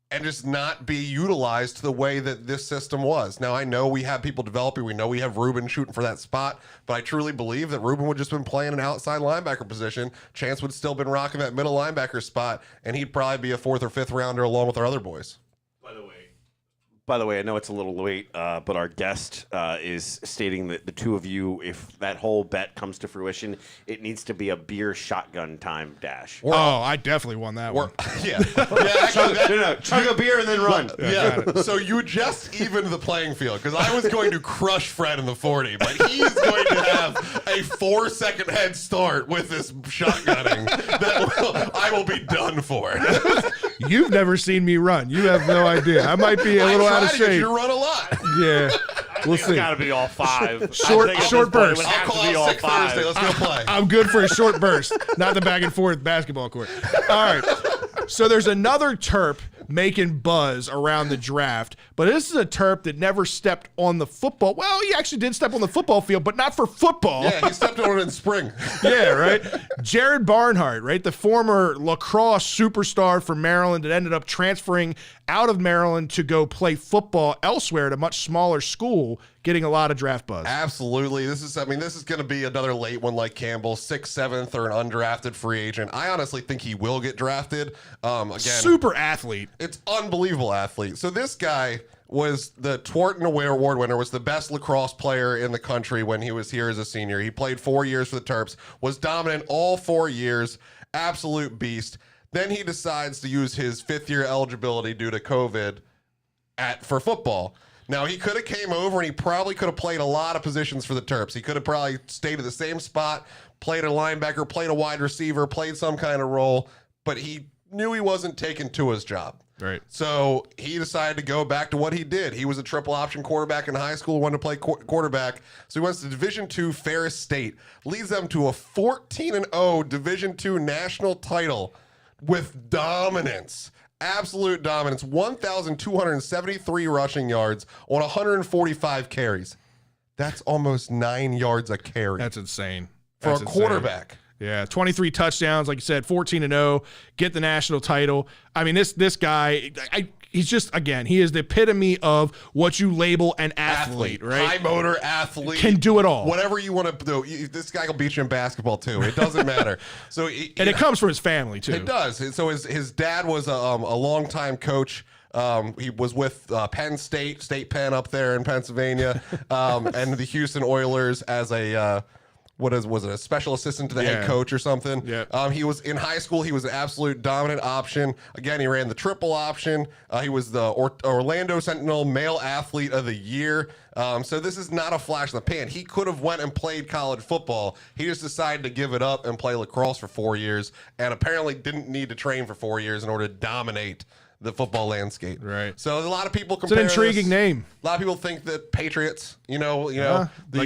And just not be utilized the way that this system was. Now, I know we have people developing. We know we have Ruben shooting for that spot, but I truly believe that Ruben would just been playing an outside linebacker position. Chance would still been rocking that middle linebacker spot, and he'd probably be a 4th or 5th rounder along with our other boys. By the way, I know it's a little late, but our guest is stating that the two of you, if that whole bet comes to fruition, it needs to be a beer shotgun time dash. I definitely won that one. Yeah. Actually, Chug a beer and then run. Yeah. So you just evened the playing field because I was going to crush Fred in the 40, but he's going to have a 4-second head start with this shotgunning that I will be done for. You've never seen me run. You have no idea. I might be a little out of shape. You run a lot. Yeah. We'll It's see. got to be all 5. Short burst. I'll call out sick Thursday. Let's go play. I'm good for a short burst, not the back and forth basketball court. All right. So there's another Terp making buzz around the draft, but this is a Terp that never stepped on the football. Well, he actually did step on the football field, but not for football. Yeah, he stepped on it in spring. Yeah, right. Jared Barnhart, right, the former lacrosse superstar from Maryland that ended up transferring out of Maryland to go play football elsewhere at a much smaller school, getting a lot of draft buzz. Absolutely. This is going to be another late one like Campbell, 6th, 7th, or an undrafted free agent. I honestly think he will get drafted. Again, super athlete. It's unbelievable athlete. So this guy was the Twarton Award winner, was the best lacrosse player in the country when he was here as a senior. He played 4 years for the Terps, was dominant all 4 years, absolute beast. Then he decides to use his 5th-year eligibility due to COVID for football. Now, he could have came over and he probably could have played a lot of positions for the Terps. He could have probably stayed at the same spot, played a linebacker, played a wide receiver, played some kind of role, but he knew he wasn't taking Tua's job. Right. So he decided to go back to what he did. He was a triple option quarterback in high school, wanted to play quarterback. So he went to Division II Ferris State, leads them to a 14-0 Division II national title with dominance. Absolute dominance. 1,273 rushing yards on 145 carries. That's almost 9 yards a carry. That's insane. For That's a insane. quarterback. Yeah, 23 touchdowns, like you said, 14-0, get the national title. I mean, this guy, he's just, again, he is the epitome of what you label an athlete, right? High motor athlete. Can do it all. Whatever you want to do. This guy will beat you in basketball, too. It doesn't matter. So, and it comes from his family, too. It does. So his dad was a longtime coach. He was with Penn State Penn up there in Pennsylvania, and the Houston Oilers as a was it a special assistant to the head coach or something? Yeah. He was in high school. He was an absolute dominant option. Again, he ran the triple option. He was the Orlando Sentinel Male Athlete of the Year. So this is not a flash in the pan. He could have went and played college football. He just decided to give it up and play lacrosse for 4 years, and apparently didn't need to train for 4 years in order to dominate the football landscape. Right. So a lot of people compare It's an intriguing name. A lot of people think that Patriots, like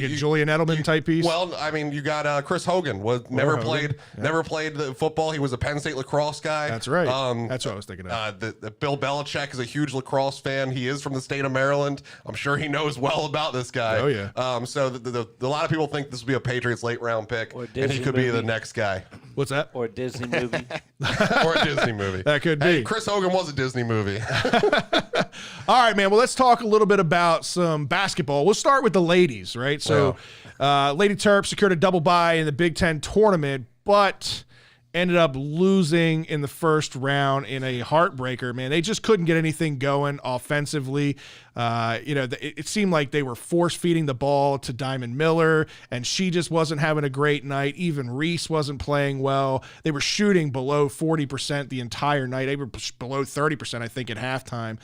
a Julian Edelman type piece. Well, I mean, you got Chris Hogan never played the football. He was a Penn State lacrosse guy. That's right. That's what I was thinking of. The Bill Belichick is a huge lacrosse fan. He is from the state of Maryland. I'm sure he knows well about this guy. Oh yeah. So a lot of people think this will be a Patriots late round pick, and he could be the next guy. What's that? Or a Disney movie. Or a Disney movie. That could be. Hey, Chris Hogan was a Disney movie. All right, man. Well, let's talk a little bit about some basketball. We'll start with the ladies, right? So, Lady Terps secured a double bye in the Big Ten tournament, but ended up losing in the first round in a heartbreaker, man. They just couldn't get anything going offensively. It seemed like they were force-feeding the ball to Diamond Miller, and she just wasn't having a great night. Even Reese wasn't playing well. They were shooting below 40% the entire night. They were below 30%, I think, at halftime.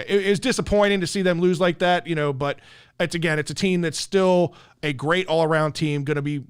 It was disappointing to see them lose like that, but it's a team that's still a great all-around team, going to be,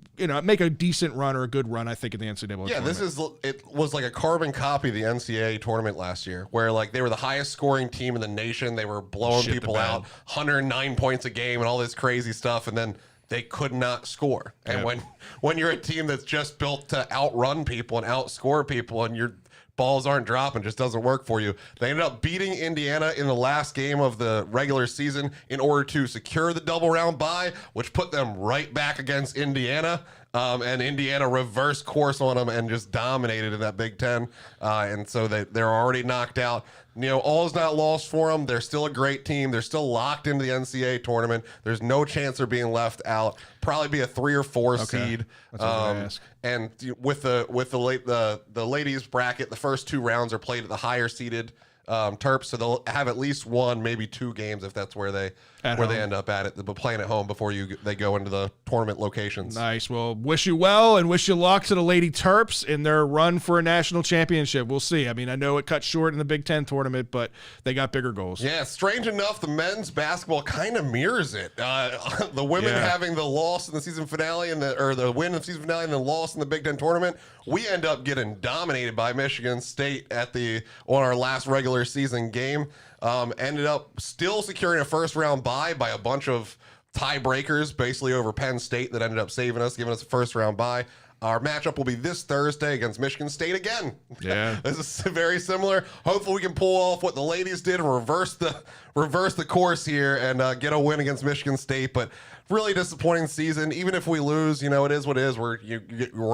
make a decent run or a good run, I think, in the NCAA tournament. It was like a carbon copy of the NCAA tournament last year, where like they were the highest scoring team in the nation. They were blowing people out, 109 points a game and all this crazy stuff. And then they could not score. And when you're a team that's just built to outrun people and outscore people, and your balls aren't dropping, just doesn't work for you. They ended up beating Indiana in the last game of the regular season in order to secure the double round bye, which put them right back against Indiana. And Indiana reversed course on them and just dominated in that Big Ten. And so they're already knocked out. All is not lost for them. They're still a great team. They're still locked into the NCAA tournament. There's no chance they're being left out. Probably be a 3 or 4 seed. That's what I was gonna ask. And with the ladies bracket, the first 2 rounds are played at the higher seeded Terps, so they'll have at least 1, maybe 2 games if that's where they end up at it. But playing at home before they go into the tournament locations. Nice. Well, wish you well and wish you luck to the Lady Terps in their run for a national championship. We'll see. I mean, I know it cut short in the Big Ten tournament, but they got bigger goals. Yeah, strange enough, the men's basketball kind of mirrors it. The women having the loss in the season finale or the win in the season finale and the loss in the Big Ten tournament. We end up getting dominated by Michigan State on our last regular season game. Ended up still securing a first round bye by a bunch of tiebreakers, basically over Penn State, that ended up saving us, giving us a first round bye. Our matchup will be this Thursday against Michigan State again. Yeah, this is very similar. Hopefully, we can pull off what the ladies did and reverse the course here and get a win against Michigan State. But really disappointing season. Even if we lose, it is what it is. We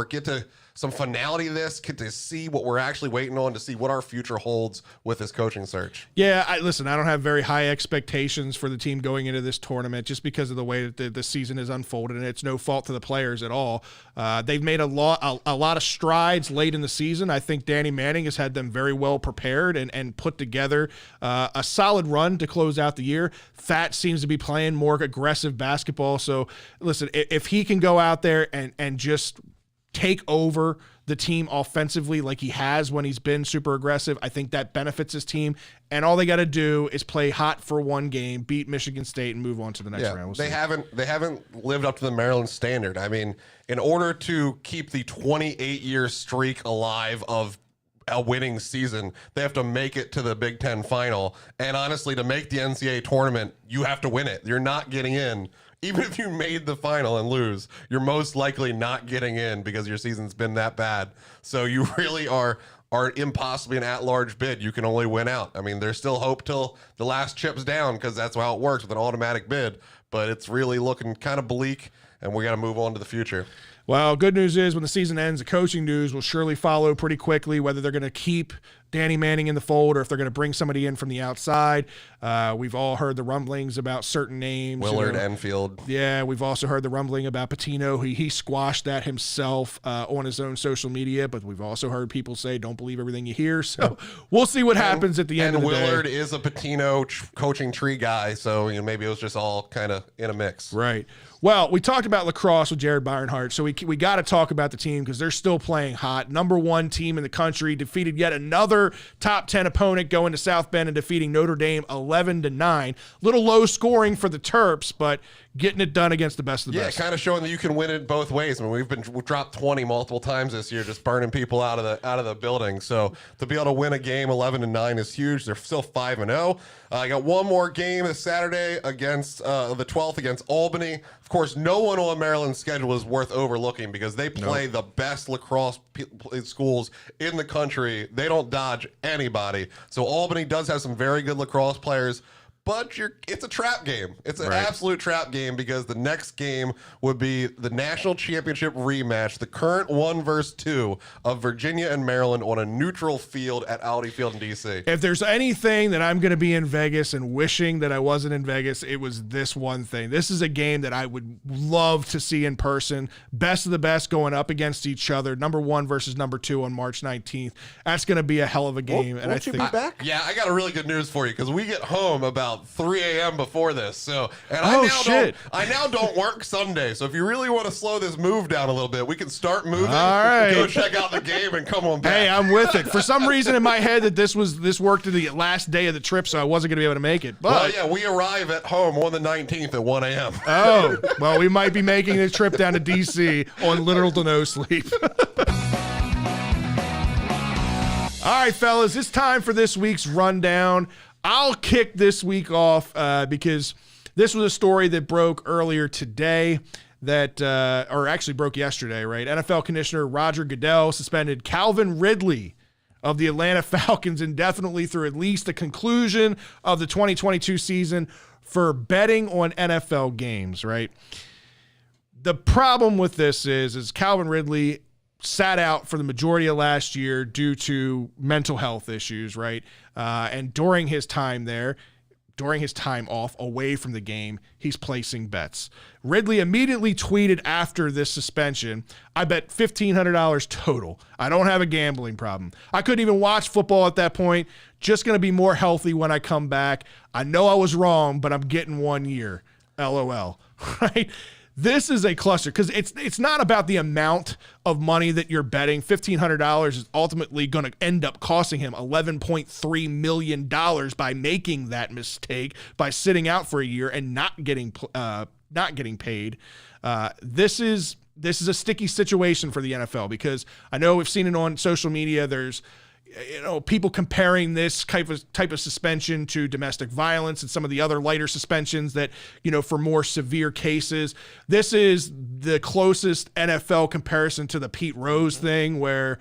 get to some finality of this, get to see what we're actually waiting on, to see what our future holds with this coaching search. Yeah, I don't have very high expectations for the team going into this tournament just because of the way that the season has unfolded, and it's no fault to the players at all. They've made a lot of strides late in the season. I think Danny Manning has had them very well prepared and put together a solid run to close out the year. Fat seems to be playing more aggressive basketball. So, listen, if he can go out there and just take over the team offensively like he has when he's been super aggressive, I think that benefits his team. And all they got to do is play hot for one game, beat Michigan State, and move on to the next round. They haven't lived up to the Maryland standard. I mean, in order to keep the 28-year streak alive of a winning season, they have to make it to the Big Ten final. And honestly, to make the NCAA tournament, you have to win it. You're not getting in. Even if you made the final and lose, you're most likely not getting in because your season's been that bad. So you really are impossibly an at-large bid. You can only win out. I mean, there's still hope till the last chip's down because that's how it works with an automatic bid. But it's really looking kind of bleak, and we got to move on to the future. Well, good news is when the season ends, the coaching news will surely follow pretty quickly, whether they're going to keep Danny Manning in the fold or if they're going to bring somebody in from the outside. We've all heard the rumblings about certain names. Willard, Enfield. Yeah, we've also heard the rumbling about Patino. He squashed that himself on his own social media, but we've also heard people say, don't believe everything you hear. So we'll see what happens at the end of the day. And Willard is a Patino coaching tree guy, so maybe it was just all kind of in a mix. Right. Well, we talked about lacrosse with Jared Byronhart, so we got to talk about the team because they're still playing hot. Number 1 team in the country, defeated yet another top 10 opponent going to South Bend and defeating Notre Dame 11-9. Little low scoring for the Terps, but getting it done against the best of the best. Yeah, kind of showing that you can win it both ways. I mean, we've dropped 20 multiple times this year, just burning people out of the building. So to be able to win a game 11-9 is huge. They're still 5-0. I got one more game this Saturday against the 12th against Albany. Of course, no one on Maryland's schedule is worth overlooking because they play the best lacrosse schools in the country. They don't dodge anybody. So Albany does have some very good lacrosse players. But it's a trap game. It's an absolute trap game because the next game would be the national championship rematch, the current 1 versus 2 of Virginia and Maryland on a neutral field at Audi Field in D.C. If there's anything that I'm going to be in Vegas and wishing that I wasn't in Vegas, it was this one thing. This is a game that I would love to see in person. Best of the best going up against each other. Number 1 versus number 2 on March 19th. That's going to be a hell of a game. Won't you be back? Yeah, I got a really good news for you because we get home about 3 a.m. before this. So, and I now don't work Sunday. So if you really want to slow this move down a little bit, we can start moving. All right. Go check out the game and come on back. Hey, I'm with it. For some reason in my head that this worked to the last day of the trip, so I wasn't going to be able to make it. But well, yeah, we arrive at home on the 19th at 1 a.m. Oh, well, we might be making the trip down to D.C. on little to no sleep. All right, fellas, it's time for this week's rundown. I'll kick this week off because this was a story that broke earlier today. that, or actually broke yesterday, right? NFL Commissioner Roger Goodell suspended Calvin Ridley of the Atlanta Falcons indefinitely through at least the conclusion of the 2022 season for betting on NFL games, right? The problem with this is Calvin Ridley sat out for the majority of last year due to mental health issues, right? And during his time off away from the game, he's placing bets. Ridley immediately tweeted after this suspension, I bet $1,500 total. I don't have a gambling problem. I couldn't even watch football at that point. Just going to be more healthy when I come back. I know I was wrong, but I'm getting 1 year. LOL. Right? This is a cluster because it's not about the amount of money that you're betting. $1,500 is ultimately going to end up costing him $11.3 million by making that mistake, by sitting out for a year and not getting paid. This is a sticky situation for the NFL because I know we've seen it on social media. There's people comparing this type of suspension to domestic violence and some of the other lighter suspensions that, for more severe cases. This is the closest NFL comparison to the Pete Rose thing where,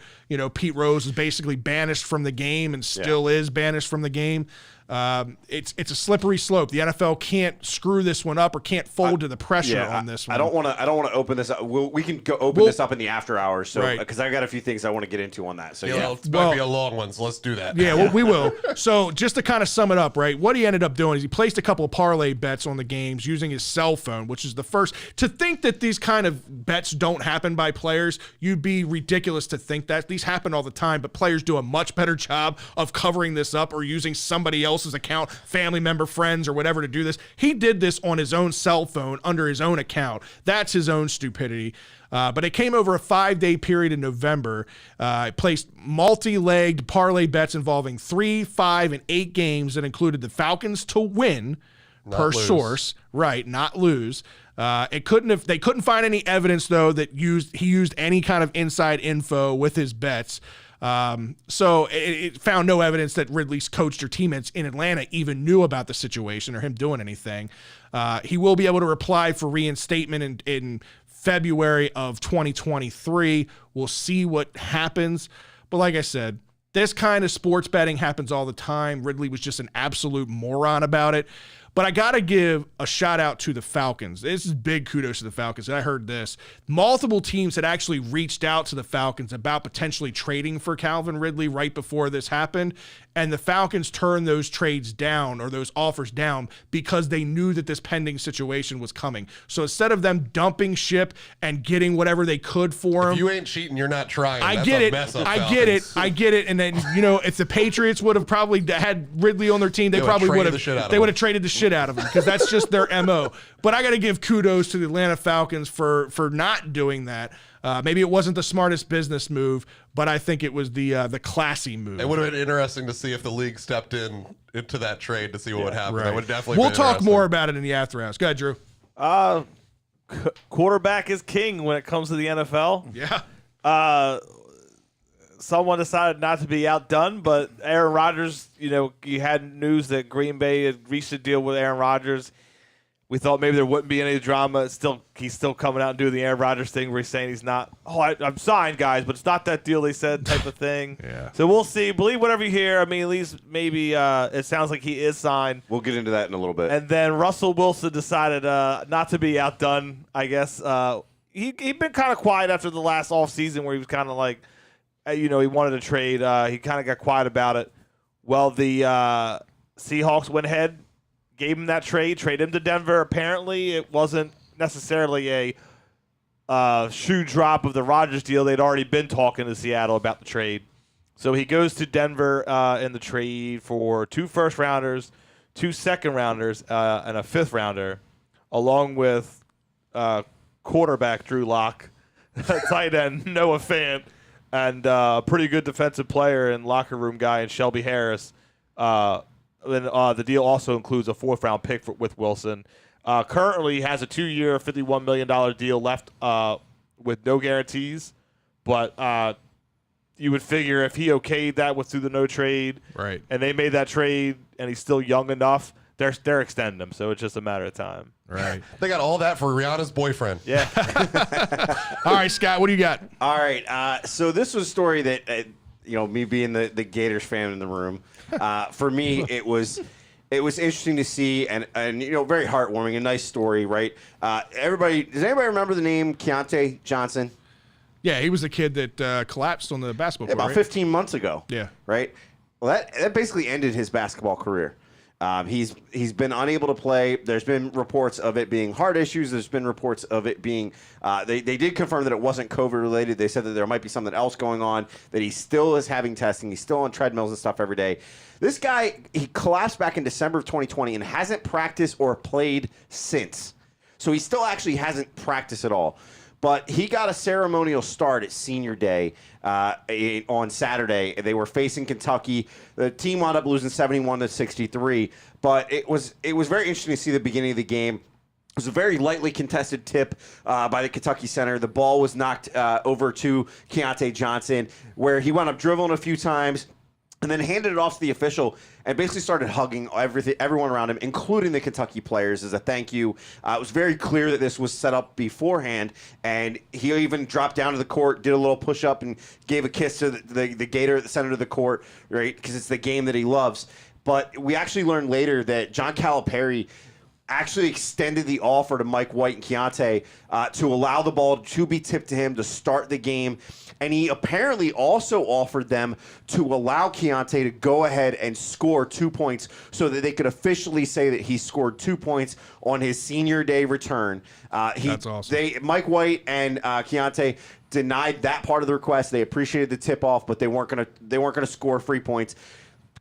Pete Rose is basically banished from the game and still is banished from the game. It's a slippery slope. The NFL can't screw this one up or can't fold to the pressure on this one. I don't want to open this up. We can go open this up in the after hours. So because I got a few things I want to get into on that. So it might be a long one. So let's do that. Yeah, well, we will. So just to kind of sum it up, right? What he ended up doing is he placed a couple of parlay bets on the games using his cell phone, which is the first. To think that these kind of bets don't happen by players, you'd be ridiculous to think that. These happen all the time, but players do a much better job of covering this up or using somebody else's account, family member, friends, or whatever to do this. He did this on his own cell phone under his own account. That's his own stupidity. But it came over a 5-day period in November. It placed multi-legged parlay bets involving 3, 5, and 8 games that included the Falcons to win source, right? Not lose. They couldn't find any evidence though that he used any kind of inside info with his bets. So it found no evidence that Ridley's coach or teammates in Atlanta even knew about the situation or him doing anything. He will be able to apply for reinstatement in February of 2023. We'll see what happens. But like I said, this kind of sports betting happens all the time. Ridley was just an absolute moron about it. But I got to give a shout out to the Falcons. This is big kudos to the Falcons. I heard this. Multiple teams had actually reached out to the Falcons about potentially trading for Calvin Ridley right before this happened. And the Falcons turned those trades down or those offers down because they knew that this pending situation was coming. So instead of them dumping ship and getting whatever they could for him. If you ain't cheating, you're not trying. I get it. And then, if the Patriots would have probably had Ridley on their team, they probably would have. They would have traded the shit out of him because that's just their MO. But I got to give kudos to the Atlanta Falcons for not doing that. Maybe it wasn't the smartest business move, but I think it was the classy move. It would have been interesting to see if the league stepped into that trade to see what would happen. Right. That would definitely. We'll talk more about it in the after hours. Go ahead, Drew. Quarterback is king when it comes to the NFL. Yeah. Someone decided not to be outdone, but Aaron Rodgers, you had news that Green Bay had reached a deal with Aaron Rodgers. We thought maybe there wouldn't be any drama. He's still coming out and doing the Aaron Rodgers thing where he's saying he's not, I'm signed, guys, but it's not that deal they said type of thing. Yeah. So we'll see. Believe whatever you hear. I mean, at least maybe it sounds like he is signed. We'll get into that in a little bit. And then Russell Wilson decided not to be outdone, I guess. He'd been kind of quiet after the last offseason where he was kind of like, he wanted to trade. He kind of got quiet about it. Well, the Seahawks went ahead, gave him that trade him to Denver. Apparently, it wasn't necessarily a shoe drop of the Rodgers deal. They'd already been talking to Seattle about the trade. So he goes to Denver in the trade for 2 first-rounders, 2 second-rounders, and a 5th-rounder, along with quarterback Drew Lock, tight end Noah Fant, and a pretty good defensive player and locker room guy in Shelby Harris. The deal also includes a 4th-round pick with Wilson. Currently has a 2-year, $51 million deal left with no guarantees. But you would figure if he okayed that through the no trade, right, and they made that trade, and he's still young enough they're extending him, so it's just a matter of time. Right. They got all that for Rihanna's boyfriend. Yeah. All right, Scott, what do you got? All right. So this was a story that, me being the Gators fan in the room, for me, it was interesting to see and very heartwarming, a nice story, right? Does anybody remember the name Keontae Johnson? Yeah, he was the kid that collapsed on the basketball court, About right? 15 months ago. Yeah. Right? Well, that basically ended his basketball career. He's been unable to play. There's been reports of it being heart issues. There's been reports of it being they did confirm that it wasn't COVID related. They said that there might be something else going on, that he still is having testing. He's still on treadmills and stuff every day. This guy, he collapsed back in December of 2020 and hasn't practiced or played since. So he still actually hasn't practiced at all. But he got a ceremonial start at senior day on Saturday. They were facing Kentucky. The team wound up losing 71-63. But it was very interesting to see the beginning of the game. It was a very lightly contested tip by the Kentucky center. The ball was knocked over to Keontae Johnson, where he wound up dribbling a few times and then handed it off to the official and basically started hugging everyone around him, including the Kentucky players, as a thank you. It was very clear that this was set up beforehand, and he even dropped down to the court, did a little push-up, and gave a kiss to the Gator at the center of the court, right, because it's the game that he loves. But we actually learned later that John Calipari actually extended the offer to Mike White and Keontae to allow the ball to be tipped to him to start the game. And he apparently also offered them to allow Keontae to go ahead and score 2 points so that they could officially say that he scored 2 points on his senior day return. That's awesome. Mike White and Keontae denied that part of the request. They appreciated the tip-off, but they weren't gonna score free points.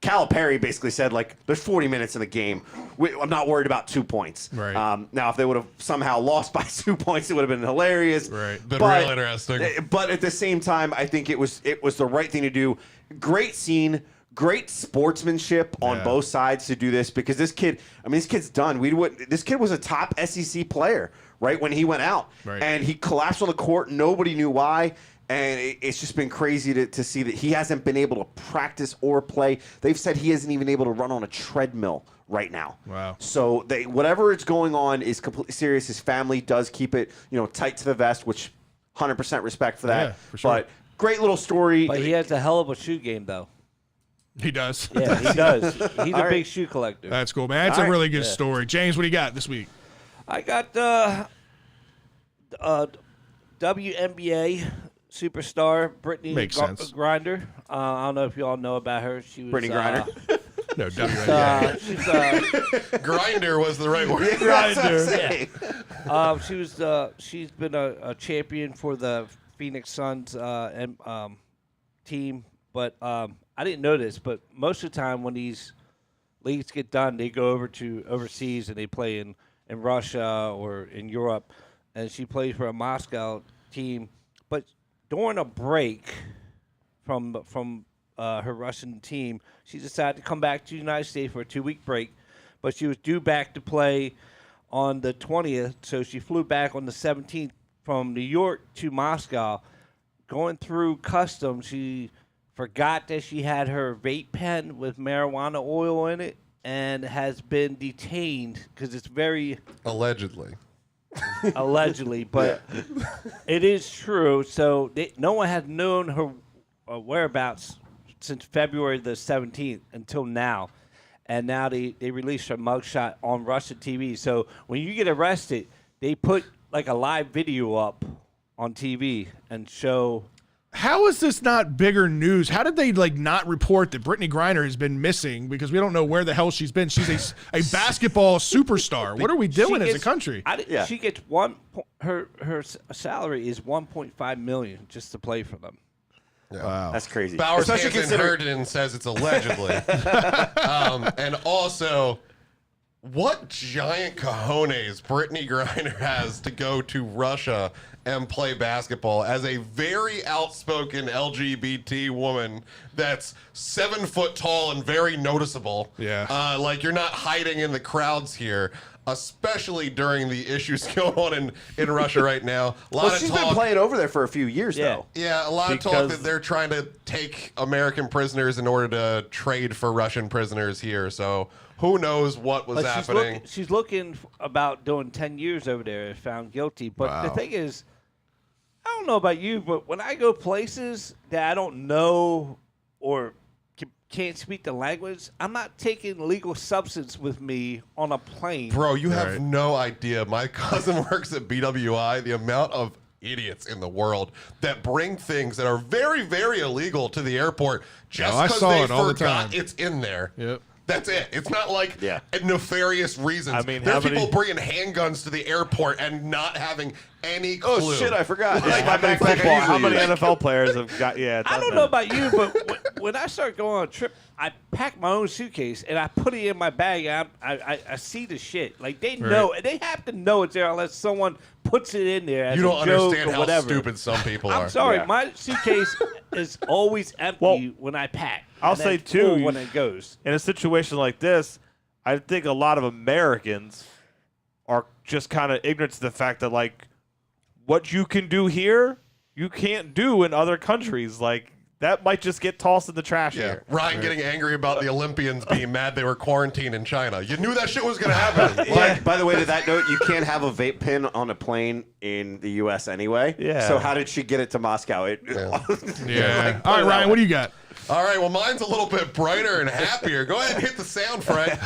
Calipari basically said, there's 40 minutes in the game. I'm not worried about 2 points. Right. Now, if they would have somehow lost by 2 points, it would have been hilarious. Right. Been real interesting. But at the same time, I think it was the right thing to do. Great scene, great sportsmanship on both sides to do this, because this kid's done. This kid was a top SEC player, right, when he went out. Right. And he collapsed on the court. Nobody knew why. And it's just been crazy to see that he hasn't been able to practice or play. They've said he isn't even able to run on a treadmill right now. Wow. So whatever is going on is completely serious. His family does keep it, tight to the vest, which 100% respect for that. Yeah, for sure. But great little story. But he has a hell of a shoe game, though. He does. Yeah, he does. He's a big shoe collector. That's cool, man. That's a really good story. James, what do you got this week? I got WNBA superstar Brittany Makes sense. Griner. I don't know if you all know about her. She was Brittany Griner? No, WNBA. Grinder was the right word. She's been a champion for the Phoenix Suns team, but I didn't know this, but most of the time when these leagues get done, they go over to overseas and they play in Russia or in Europe, and she plays for a Moscow team. But during a break from her Russian team, she decided to come back to the United States for a 2-week break, but she was due back to play on the 20th, so she flew back on the 17th from New York to Moscow. Going through customs, she forgot that she had her vape pen with marijuana oil in it and has been detained because it's very... Allegedly, but it is true. So no one had known her whereabouts since February the 17th until now. And now they released her mugshot on Russian TV. So when you get arrested, they put like a live video up on TV and show... How is this not bigger news? How did they not report that Brittany Griner has been missing, because we don't know where the hell she's been? She's a basketball superstar. What are we doing as a country? She gets her salary is $1.5 million just to play for them. yeah. Wow. That's crazy. Bowers Especially Hanson Herndon says it's allegedly. And also, what giant cojones Brittany Griner has to go to Russia and play basketball as a very outspoken LGBT woman that's 7 foot tall and very noticeable. Yeah. You're not hiding in the crowds here. especially during the issues going on in Russia right now. A lot Well, of she's talk. been playing over there for a few years, Yeah. though. Yeah, a lot of talk Because- that they're trying to take American prisoners in order to trade for Russian prisoners here. So who knows what was But happening? she's looking about doing 10 years over there if found guilty. But the thing is, I don't know about you, but when I go places that I don't know or can't speak the language, I'm not taking legal substance with me on a plane. Bro, you have Right. no idea. My cousin works at BWI. The amount of idiots in the world that bring things that are very, very illegal to the airport just I because saw they it all the forgot time. it's in there. Yep. That's it. It's not like Yeah. nefarious reasons. I mean, there are how people many- bringing handguns to the airport and not having any clue. Oh, shit, I forgot. Like, How many, backpack I football, how usually many use. NFL players have got? Yeah, I don't know about you, but when I start going on a trip, I pack my own suitcase and I put it in my bag. And I see the shit. Like they know, they have to know it's there unless someone puts it in there as You don't a joke understand or how whatever. stupid some people I'm are. sorry, Yeah. my suitcase is always empty Well, when I pack. I'll and then say, too, full when it goes. In a situation like this, I think a lot of Americans are just kind of ignorant to the fact that, like, what you can do here, you can't do in other countries. Like, that might just get tossed in the trash Yeah, here. Ryan getting angry about the Olympians being mad they were quarantined in China. You knew that shit was going to happen. By the way, to that note, you can't have a vape pen on a plane in the U.S. anyway. Yeah. So how did she get it to Moscow? Yeah. All right, Ryan, what do you got? All right, well, mine's a little bit brighter and happier. Go ahead and hit the sound, Fred.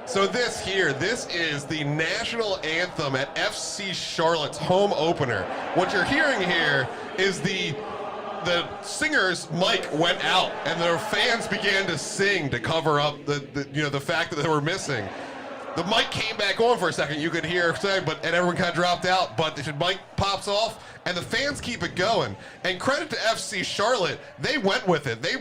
So this is the national anthem at FC Charlotte's home opener. What you're hearing here is the singer's mic went out and their fans began to sing to cover up the fact that they were missing. The mic came back on for a second. You could hear saying, and everyone kind of dropped out. But the mic pops off, and the fans keep it going. And credit to FC Charlotte, they went with it. They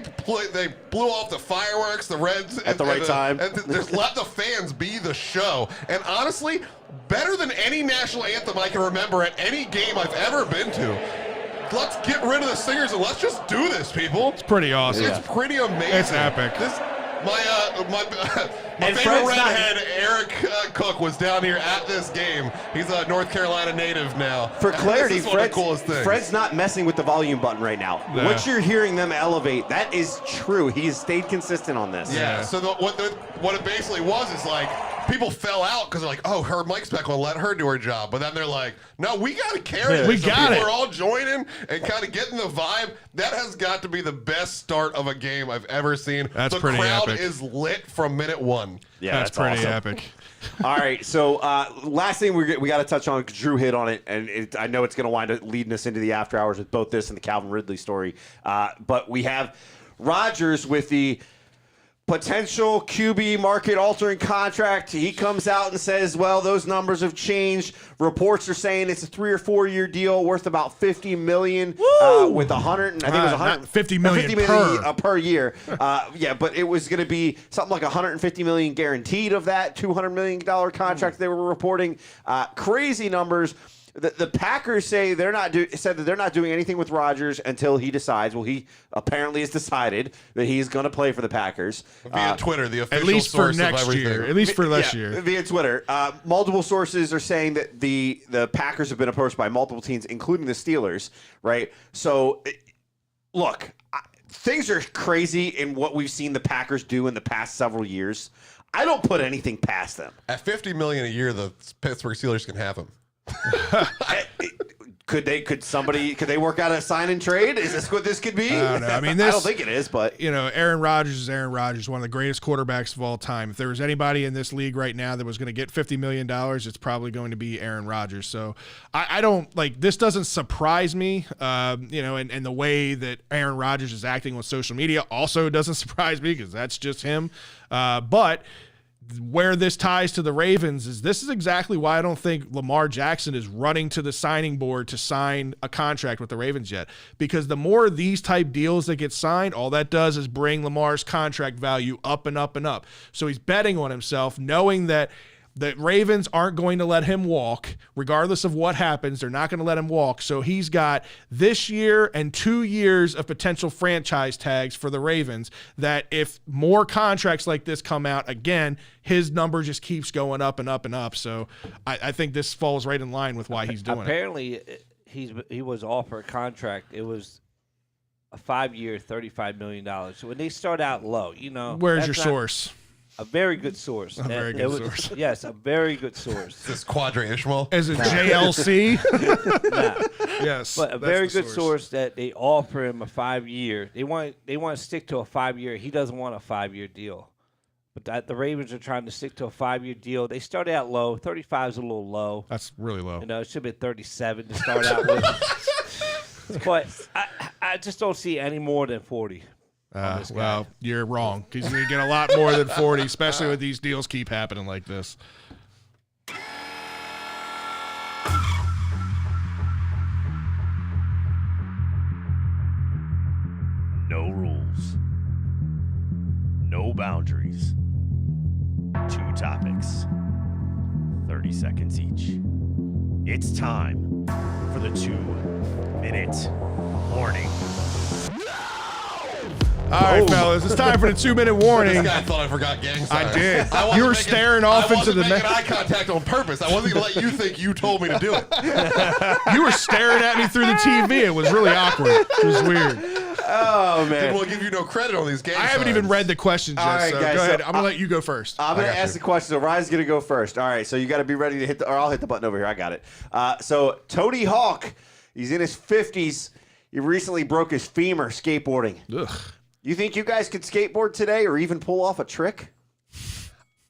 blew off the fireworks, the Reds At the right time. and just let the fans be the show. And honestly, better than any national anthem I can remember at any game I've ever been to. Let's get rid of the singers and let's just do this, people. It's pretty awesome. It's pretty amazing. It's epic. My And favorite Fred's not- redhead, Eric Cook, was down here at this game. He's a North Carolina native now. For And clarity, this is one of the coolest things. Fred's not messing with the volume button right now. No. What you're hearing them elevate, that is true. He's stayed consistent on this. Yeah. So what it basically was is like people fell out because they're like, oh, her mic's back on, let her do her job. But then they're like, no, we got to carry this. We So got people it. are all joining and kind of getting the vibe. That has got to be the best start of a game I've ever seen. That's the pretty crowd epic. is lit from minute one. Yeah, That's pretty awesome. epic. All right, so last thing we got to touch on, Drew hit on it, and I know it's going to wind up leading us into the after hours with both this and the Calvin Ridley story. But we have Rodgers with the potential QB market altering contract. He comes out and says, well, those numbers have changed. Reports are saying it's a 3 or 4 year deal worth about $50 million with 100. I think it was 100, not 50 million 50 million per. per year. Yeah, but it was going to be something like 150 million guaranteed of that $200 million contract they were reporting. Crazy numbers. The Packers say said that they're not doing anything with Rodgers until he decides. Well, he apparently has decided that he's going to play for the Packers. Via Twitter, the official At least for source next of everything. year. At least for this Yeah, year. via Twitter. Multiple sources are saying that the Packers have been approached by multiple teams, including the Steelers, right? So, look, things are crazy in what we've seen the Packers do in the past several years. I don't put anything past them. At $50 million a year, the Pittsburgh Steelers can have him. Could they work out a sign and trade? Is this what this could be? I don't know. I mean, I this- don't think it is, but You know, Aaron Rodgers is Aaron Rodgers, one of the greatest quarterbacks of all time. If there was anybody in this league right now that was going to get $50 million, it's probably going to be Aaron Rodgers. So I don't like this. Doesn't surprise me. And the way that Aaron Rodgers is acting on social media also doesn't surprise me because that's just him. But where this ties to the Ravens is this is exactly why I don't think Lamar Jackson is running to the signing board to sign a contract with the Ravens yet. Because the more of these type deals that get signed, all that does is bring Lamar's contract value up and up and up. So he's betting on himself, knowing that The Ravens aren't going to let him walk. Regardless of what happens, they're not going to let him walk. So he's got this year and 2 years of potential franchise tags for the Ravens that if more contracts like this come out, again, his number just keeps going up and up and up. So I think this falls right in line with why he's doing it. Apparently, he was offered a contract. It was a 5-year, $35 million. So when they start out low, Where's your source? A very good source. A very good source. Yes, a very good source. Is this Quadra Ishmael? Is it JLC? Yes. But a that's very the good source that they offer him a 5-year. They want to stick to a 5-year. He doesn't want a 5-year deal. But the Ravens are trying to stick to a 5-year deal. They started out low. 35 is a little low. That's really low. It should be 37 to start out with. But I just don't see any more than 40. Well, you're wrong because you're going to get a lot more than 40, especially when these deals keep happening like this. No rules. No boundaries. 2 topics. 30 seconds each. It's time for the 2-minute warning. All right, fellas, it's time for the 2-minute warning. This guy thought I forgot gang signs. I did. wasn't You were staring off into the next. I wasn't making eye contact on purpose. I wasn't going to let you think you told me to do it. You were staring at me through the TV. It was really awkward. It was weird. Oh, man. Didn't want to give you no credit on these gang I haven't signs. even read the questions yet, All right, so guys, go ahead. so I'm going to let you go first. I'm going to got ask you. the question. So Ryan's going to go first. All right, so you got to be ready to hit or I'll hit the button over here. I got it. So Tony Hawk, he's in his 50s. He recently broke his femur skateboarding. Ugh. You think you guys could skateboard today or even pull off a trick?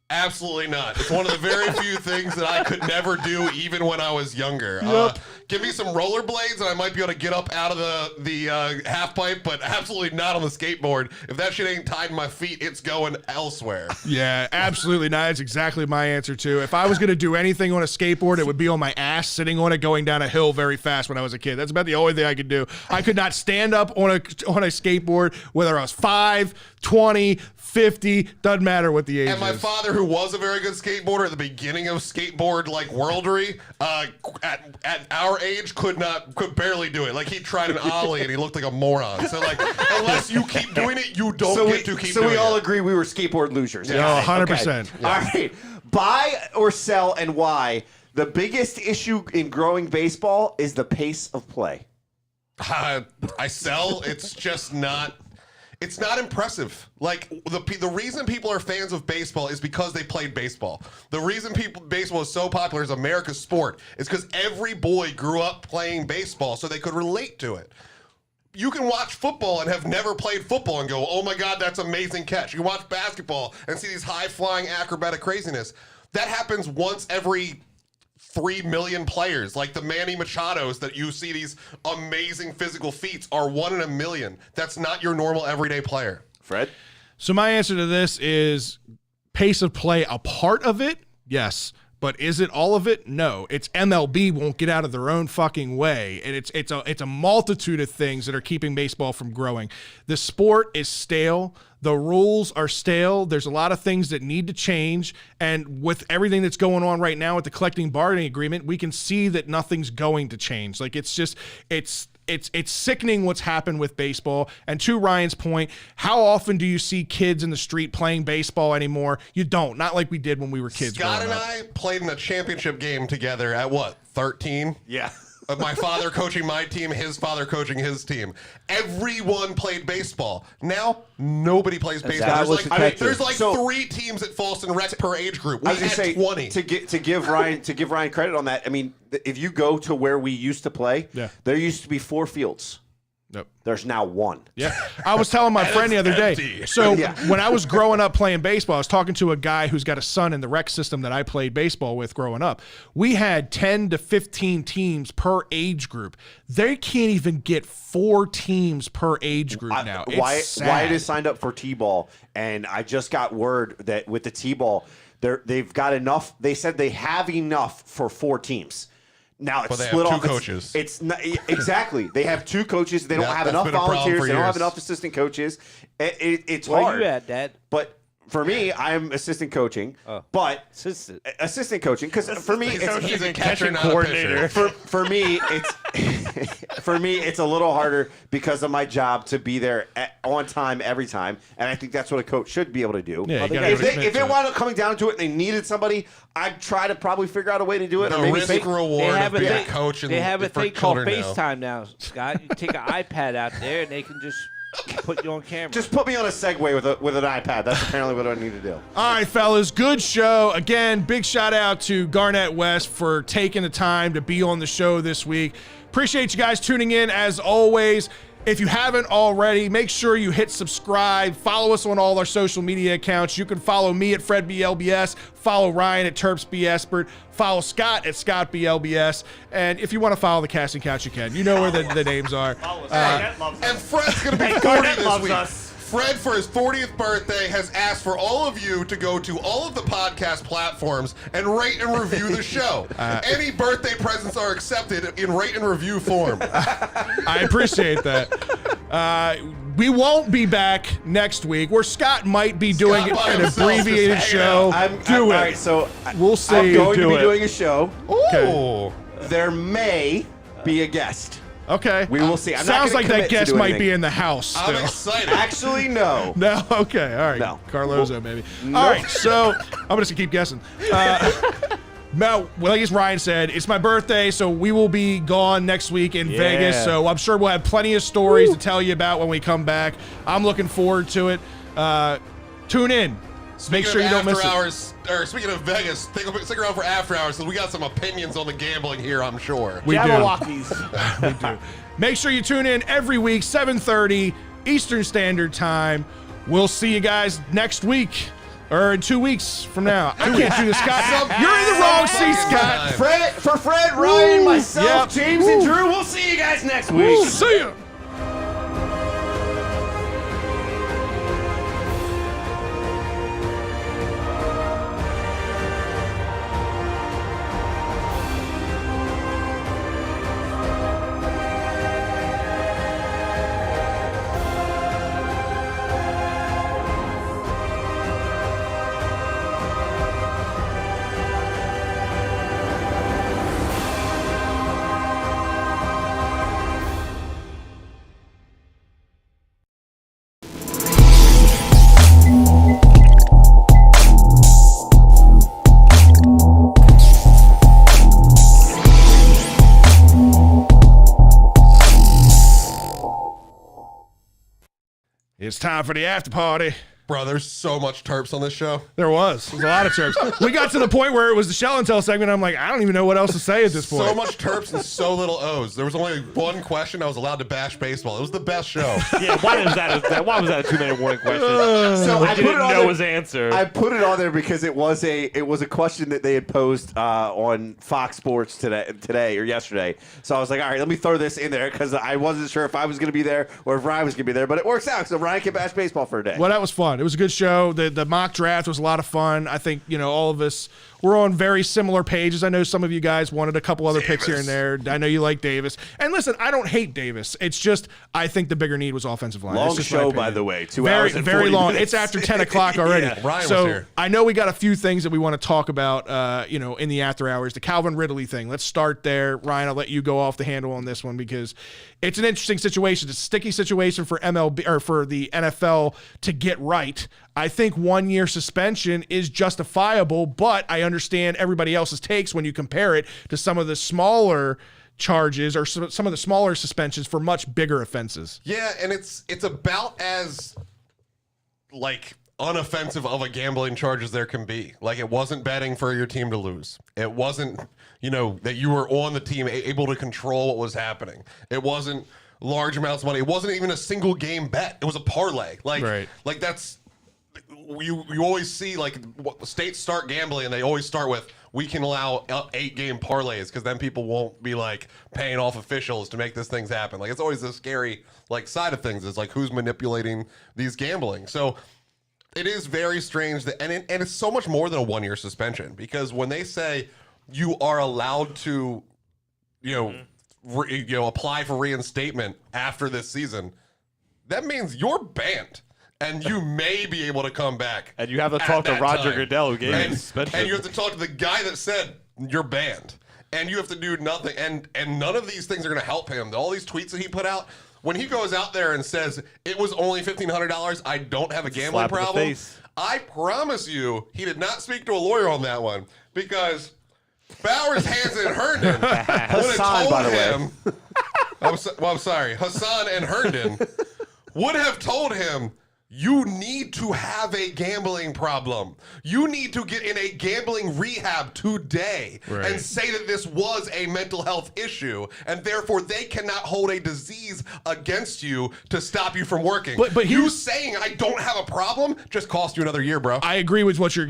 Absolutely not. It's one of the very few things that I could never do, even when I was younger. Give me some rollerblades, and I might be able to get up out of the half pipe, but absolutely not on the skateboard. If that shit ain't tied in my feet, it's going elsewhere. Yeah, absolutely not. That's exactly my answer, too. If I was going to do anything on a skateboard, it would be on my ass, sitting on it, going down a hill very fast when I was a kid. That's about the only thing I could do. I could not stand up on a skateboard, whether I was 5, 20, 50, doesn't matter what the age And my is. father, who was a very good skateboarder at the beginning of skateboard worldry, at our age could barely do it. Like he tried an ollie and he looked like a moron. So unless you keep doing it, you don't get to keep doing it. So we all agree we were skateboard losers. Yeah, Okay. 100%. All right. Buy or sell and why? The biggest issue in growing baseball is the pace of play. I sell. It's just not. It's not impressive. Like the reason people are fans of baseball is because they played baseball. The reason baseball is so popular as America's sport is because every boy grew up playing baseball, so they could relate to it. You can watch football and have never played football and go, "Oh my God, that's an amazing catch." You can watch basketball and see these high-flying acrobatic craziness. That happens once every 3 million players. Like the Manny Machados that you see these amazing physical feats are 1 in a million. That's not your normal everyday player. Fred? So my answer to this is pace of play a part of it? Yes. But is it all of it? No. It's MLB won't get out of their own fucking way. And it's a multitude of things that are keeping baseball from growing. The sport is stale. The rules are stale. There's a lot of things that need to change. And with everything that's going on right now with the collective bargaining agreement, we can see that nothing's going to change. Like it's sickening what's happened with baseball. And to Ryan's point, how often do you see kids in the street playing baseball anymore? You don't. Not like we did when we were kids. Scott and growing up. I played in a championship game together at what, 13? Yeah. My father coaching my team, his father coaching his team. Everyone played baseball. Now, nobody plays baseball. There's like 3 teams at Falston Rec per age group. We I was had gonna say 20. to give Ryan credit on that. I mean, if you go to where we used to play, there used to be 4 fields. Nope. There's now 1. Yeah. I was telling my friend the other day. empty. So when I was growing up playing baseball, I was talking to a guy who's got a son in the rec system that I played baseball with growing up. We had 10 to 15 teams per age group. They can't even get 4 teams per age group now. Wyatt is signed up for T-ball, and I just got word that with the T-ball, they've got enough. They said they have enough for 4 teams. Now it's But they split have off. 2 coaches. It's not, exactly. They have 2 coaches. They don't have that's enough been a problem volunteers. for They don't have years. enough assistant coaches. It's Where hard. you at, Dad? But for me, I'm assistant coaching, but assistant coaching because for me, He's a catcher, not a coordinator. pitcher. for me, it's a little harder because of my job to be there on time every time, and I think that's what a coach should be able to do. Yeah, you gotta if commit it to it. wound up coming down to it and they needed somebody, I'd try to probably figure out a way to do it. The or maybe risk fake- reward of being a thing- coach and they have a for thing called children now. FaceTime now, Scott. You take an iPad out there, and they can just put you on camera. Just put me on a Segway with an iPad. That's apparently what I need to do. All right, fellas, good show. Again, big shout out to Garnet West for taking the time to be on the show this week. Appreciate you guys tuning in as always. If you haven't already, make sure you hit subscribe. Follow us on all our social media accounts. You can follow me at FredBLBS, follow Ryan at Terps BS, follow Scott at ScottBLBS, and if you want to follow the casting couch, you can. You know where the names are. And Fred's going to be 40 Garnet this loves week. us. Fred, for his 40th birthday, has asked for all of you to go to all of the podcast platforms and rate and review the show. Any birthday presents are accepted in rate and review form. I appreciate that. We won't be back next week, where Scott might be doing Scott by an himself, abbreviated just hanging show. out. All right, so We'll see. I'm going to Do be it. doing a show. Ooh. There may be a guest. Okay. We will see. I'm not Sounds gonna like that commit to guest do might be anything. in the house I'm still. excited. Actually, no. No, okay, all right. No. Carlozo, maybe. No. All right, so I'm just gonna keep guessing. Well, like as Ryan said, it's my birthday, so we will be gone next week in Vegas. So I'm sure we'll have plenty of stories to tell you about when we come back. I'm looking forward to it. Tune in. Make sure you don't miss it. Hours, or speaking of Vegas, stick around for after hours, so we got some opinions on the gambling here, I'm sure. We do. Jabberwockies. We do. Make sure you tune in every week, 7:30 Eastern Standard Time. We'll see you guys next week. Or in 2 weeks from now. I can't do this, Scott. You're in the wrong seat, Scott. Fred, Ryan, myself, Yep. James, and Drew. We'll see you guys next week. See ya. It's time for the after party. Bro, there's so much Terps on this show. There was a lot of Terps. We got to the point where it was the Shell and Tell segment. I'm like, I don't even know what else to say at this point. So much Terps and so little O's. There was only one question I was allowed to bash baseball. It was the best show. Yeah, why was that a 2-minute warning question? So I I didn't put it on know there- his answer. I put it on there because it was a question that they had posed on Fox Sports today or yesterday. So I was like, all right, let me throw this in there because I wasn't sure if I was going to be there or if Ryan was going to be there. But it works out, so Ryan can bash baseball for a day. Well, that was fun. It was a good show. The mock draft was a lot of fun. I think, all of us, we're on very similar pages. I know some of you guys wanted a couple other picks here and there. I know you like Davis. And listen, I don't hate Davis. It's just I think the bigger need was offensive line. Long It's just my show, opinion. by the way. 2 Very, hours and very 40 long. minutes. It's after 10 o'clock already. Yeah, Ryan so was here. I know we got a few things that we want to talk about, in the after hours. The Calvin Ridley thing. Let's start there. Ryan, I'll let you go off the handle on this one because it's an interesting situation. It's a sticky situation for MLB or for the NFL to get right. I think 1 year suspension is justifiable, but I understand everybody else's takes when you compare it to some of the smaller charges or some of the smaller suspensions for much bigger offenses. Yeah, and it's about as unoffensive of a gambling charge as there can be. Like, it wasn't betting for your team to lose. It wasn't, that you were on the team able to control what was happening. It wasn't large amounts of money. It wasn't even a single game bet. It was a parlay. Right. Like that's you always see states start gambling and they always start with we can allow 8-game parlays because then people won't be paying off officials to make these things happen. It's always the scary side of things is who's manipulating these gambling. So it is very strange that and it's so much more than a 1 year suspension because when they say you are allowed to apply for reinstatement after this season, that means you're banned. and you may be able to come back. And you have to at talk to that Roger time. Goodell, who gave you and, suspension. and you have to talk to the guy that said you're banned. And you have to do nothing. And none of these things are going to help him. All these tweets that he put out, when he goes out there and says, it was only $1,500, I don't have a gambling Slap in the problem, face. I promise you he did not speak to a lawyer on that one. Because Bowers, Hansen, and Herndon would have Hassan, told by the way. him. I'm sorry. Hassan and Herndon would have told him, you need to have a gambling problem. You need to get in a gambling rehab today and say that this was a mental health issue, and therefore they cannot hold a disease against you to stop you from working. But you saying I don't have a problem just cost you another year, bro. I agree with what you're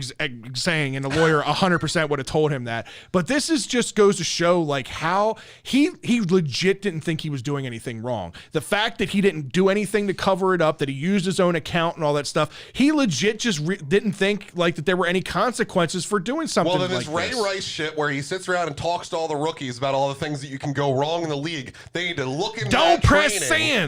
saying, and the lawyer 100% would have told him that. But this is just goes to show like how he legit didn't think he was doing anything wrong. The fact that he didn't do anything to cover it up, that he used his own account and all that stuff, he legit just didn't think like that there were any consequences for doing something. Well, then like this Ray Rice shit where he sits around and talks to all the rookies about all the things that you can go wrong in the league. They need to look into Don't that press training.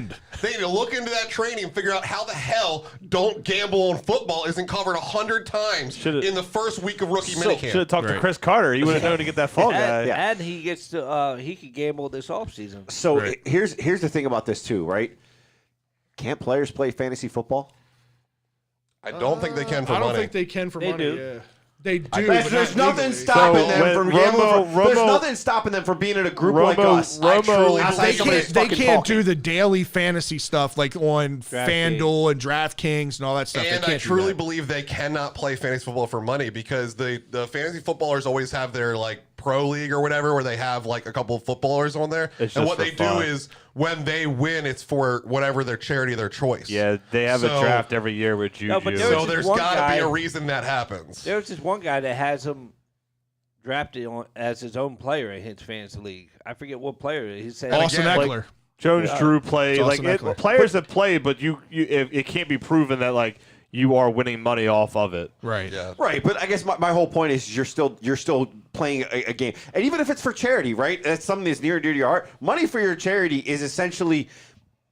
sand. They need to look into that training and figure out how the hell don't gamble on football isn't covered 100 times in the first week of rookie minicamp. Should have talked to Chris Carter. He would have known to get that fall guy. And he gets to he could gamble this offseason. So here's the thing about this too, right? Can't players play fantasy football? I don't think they can for I money. don't think they can for They money. do. Yeah. They do. There's but not nothing legally. stopping them when from Romo- there's nothing stopping them from being in a group like Romo- us. I truly Romo- outside They somebody can't, that's they fucking can't talking. do the daily fantasy stuff like on DraftKings. FanDuel and DraftKings and all that stuff. And they I can't do truly that. believe they cannot play fantasy football for money because the fantasy footballers always have their like pro league or whatever where they have like a couple of footballers on there. It's And just what for they fun. do is when they win, it's for whatever their charity of their choice. Yeah, they have a So- draft every year with Juju. No, but So just there's one got to guy- be a reason that happens. There's this one guy that has him drafted as his own player in his fantasy league. I forget what player. He said Austin again, Eckler. Jones Drew played. It's Like Austin Eckler. players have played, but it can't be proven that like you are winning money off of it. Right. Yeah. Right, but I guess my whole point is you're still playing a game, and even if it's for charity, right? That's something that's near and dear to your heart. Money for your charity is essentially,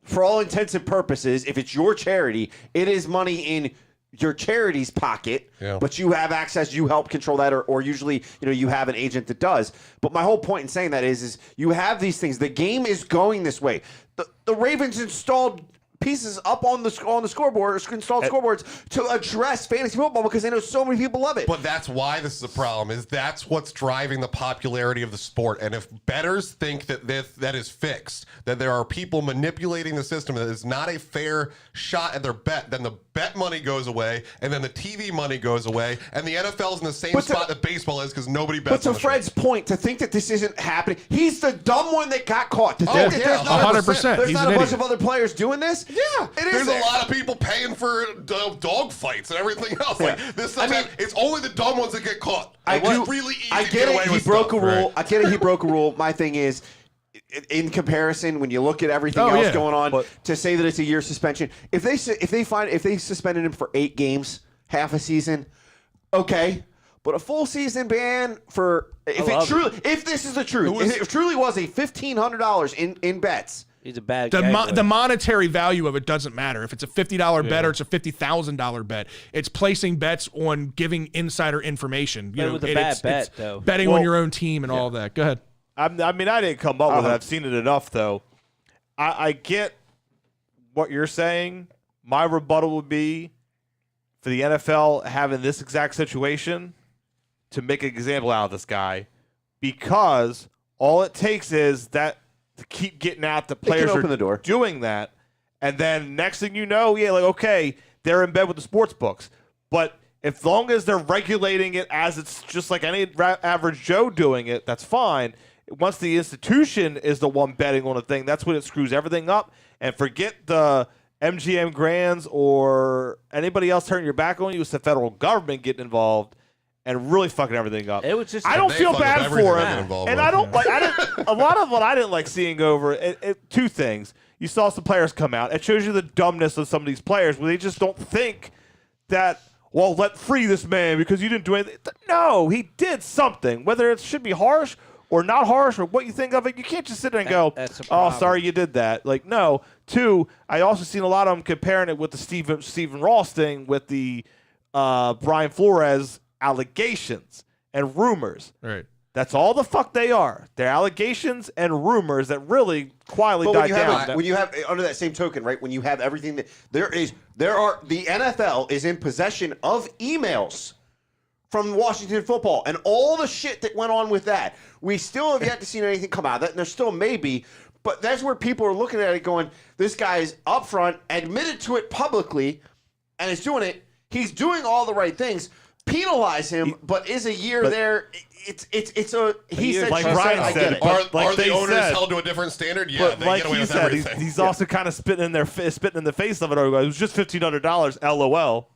for all intents and purposes, if it's your charity, it is money in your charity's pocket, Yeah. but you have access, you help control that, or usually, you have an agent that does. But my whole point in saying that is you have these things. The game is going this way. The Ravens installed pieces up on the scoreboard, or installed scoreboards to address fantasy football because they know so many people love it. But that's why this is a problem. Is that's what's driving the popularity of the sport. And if bettors think that that is fixed, that there are people manipulating the system, that is not a fair shot at their bet, then the bet money goes away, and then the TV money goes away, and the NFL's in the same spot that baseball is because nobody bets. But to on the Fred's point, to think that this isn't happening, he's the dumb one that got caught. To think Oh, that yeah, there's not 100%. There's He's not an a bunch idiot. of other players doing this. Yeah, it there's is. a lot of people paying for dog fights and everything else. Like this stuff, it's only the dumb ones that get caught. It's really easy I to get get away it. He with broke stuff. a rule. I get it. He broke a rule. My thing is, in comparison, when you look at everything Oh, else yeah. going on, to say that it's a year suspension, if they suspended him for 8 games, half a season, okay. But a full season ban for if this is the truth, if it truly was a $1,500 in bets. he's a bad guy. The monetary value of it doesn't matter. If it's a $50 bet or it's a $50,000 bet, it's placing bets on giving insider information. But it was a bad bet, though. Betting on your own team and all that. Go ahead. I didn't come up with it. I've seen it enough, though. I get what you're saying. My rebuttal would be for the NFL having this exact situation to make an example out of this guy, because all it takes is that to keep getting out the players open are the door. doing that, and then next thing you know, okay, they're in bed with the sports books. But as long as they're regulating it as it's just like any average Joe doing it, that's fine. Once the institution is the one betting on a thing, that's when it screws everything up. And forget the MGM Grands or anybody else turning your back on you. It's the federal government getting involved and really fucking everything up. It was just. I don't They feel fuck up bad everything for they get him, involved and with. I don't like. A lot of what I didn't like seeing over two things. You saw some players come out. It shows you the dumbness of some of these players where they just don't think that. Well, let free this man because you didn't do anything. No, he did something. Whether it should be harsh or not harsh or what you think of it. You can't just sit there and go, That's a oh, problem. sorry you did that. Like, no. Two, I also seen a lot of them comparing it with the Stephen Ross thing with the Brian Flores allegations and rumors. Right. That's all the fuck they are. They're allegations and rumors that really quietly died down. When you have under that same token, right? When you have everything that the NFL is in possession of emails from Washington Football and all the shit that went on with that. We still have yet to see anything come out of that, and there still may be, but that's where people are looking at it going, this guy's upfront, admitted to it publicly, and is doing it. He's doing all the right things. Penalize him, but is a year there? It's a he said, like she Ryan said, I said, get it. but like are the they owners said- held to a different standard? Yeah, But they like get away he with said, everything. he's also kind of spitting in the face of it. It was just $1,500, LOL.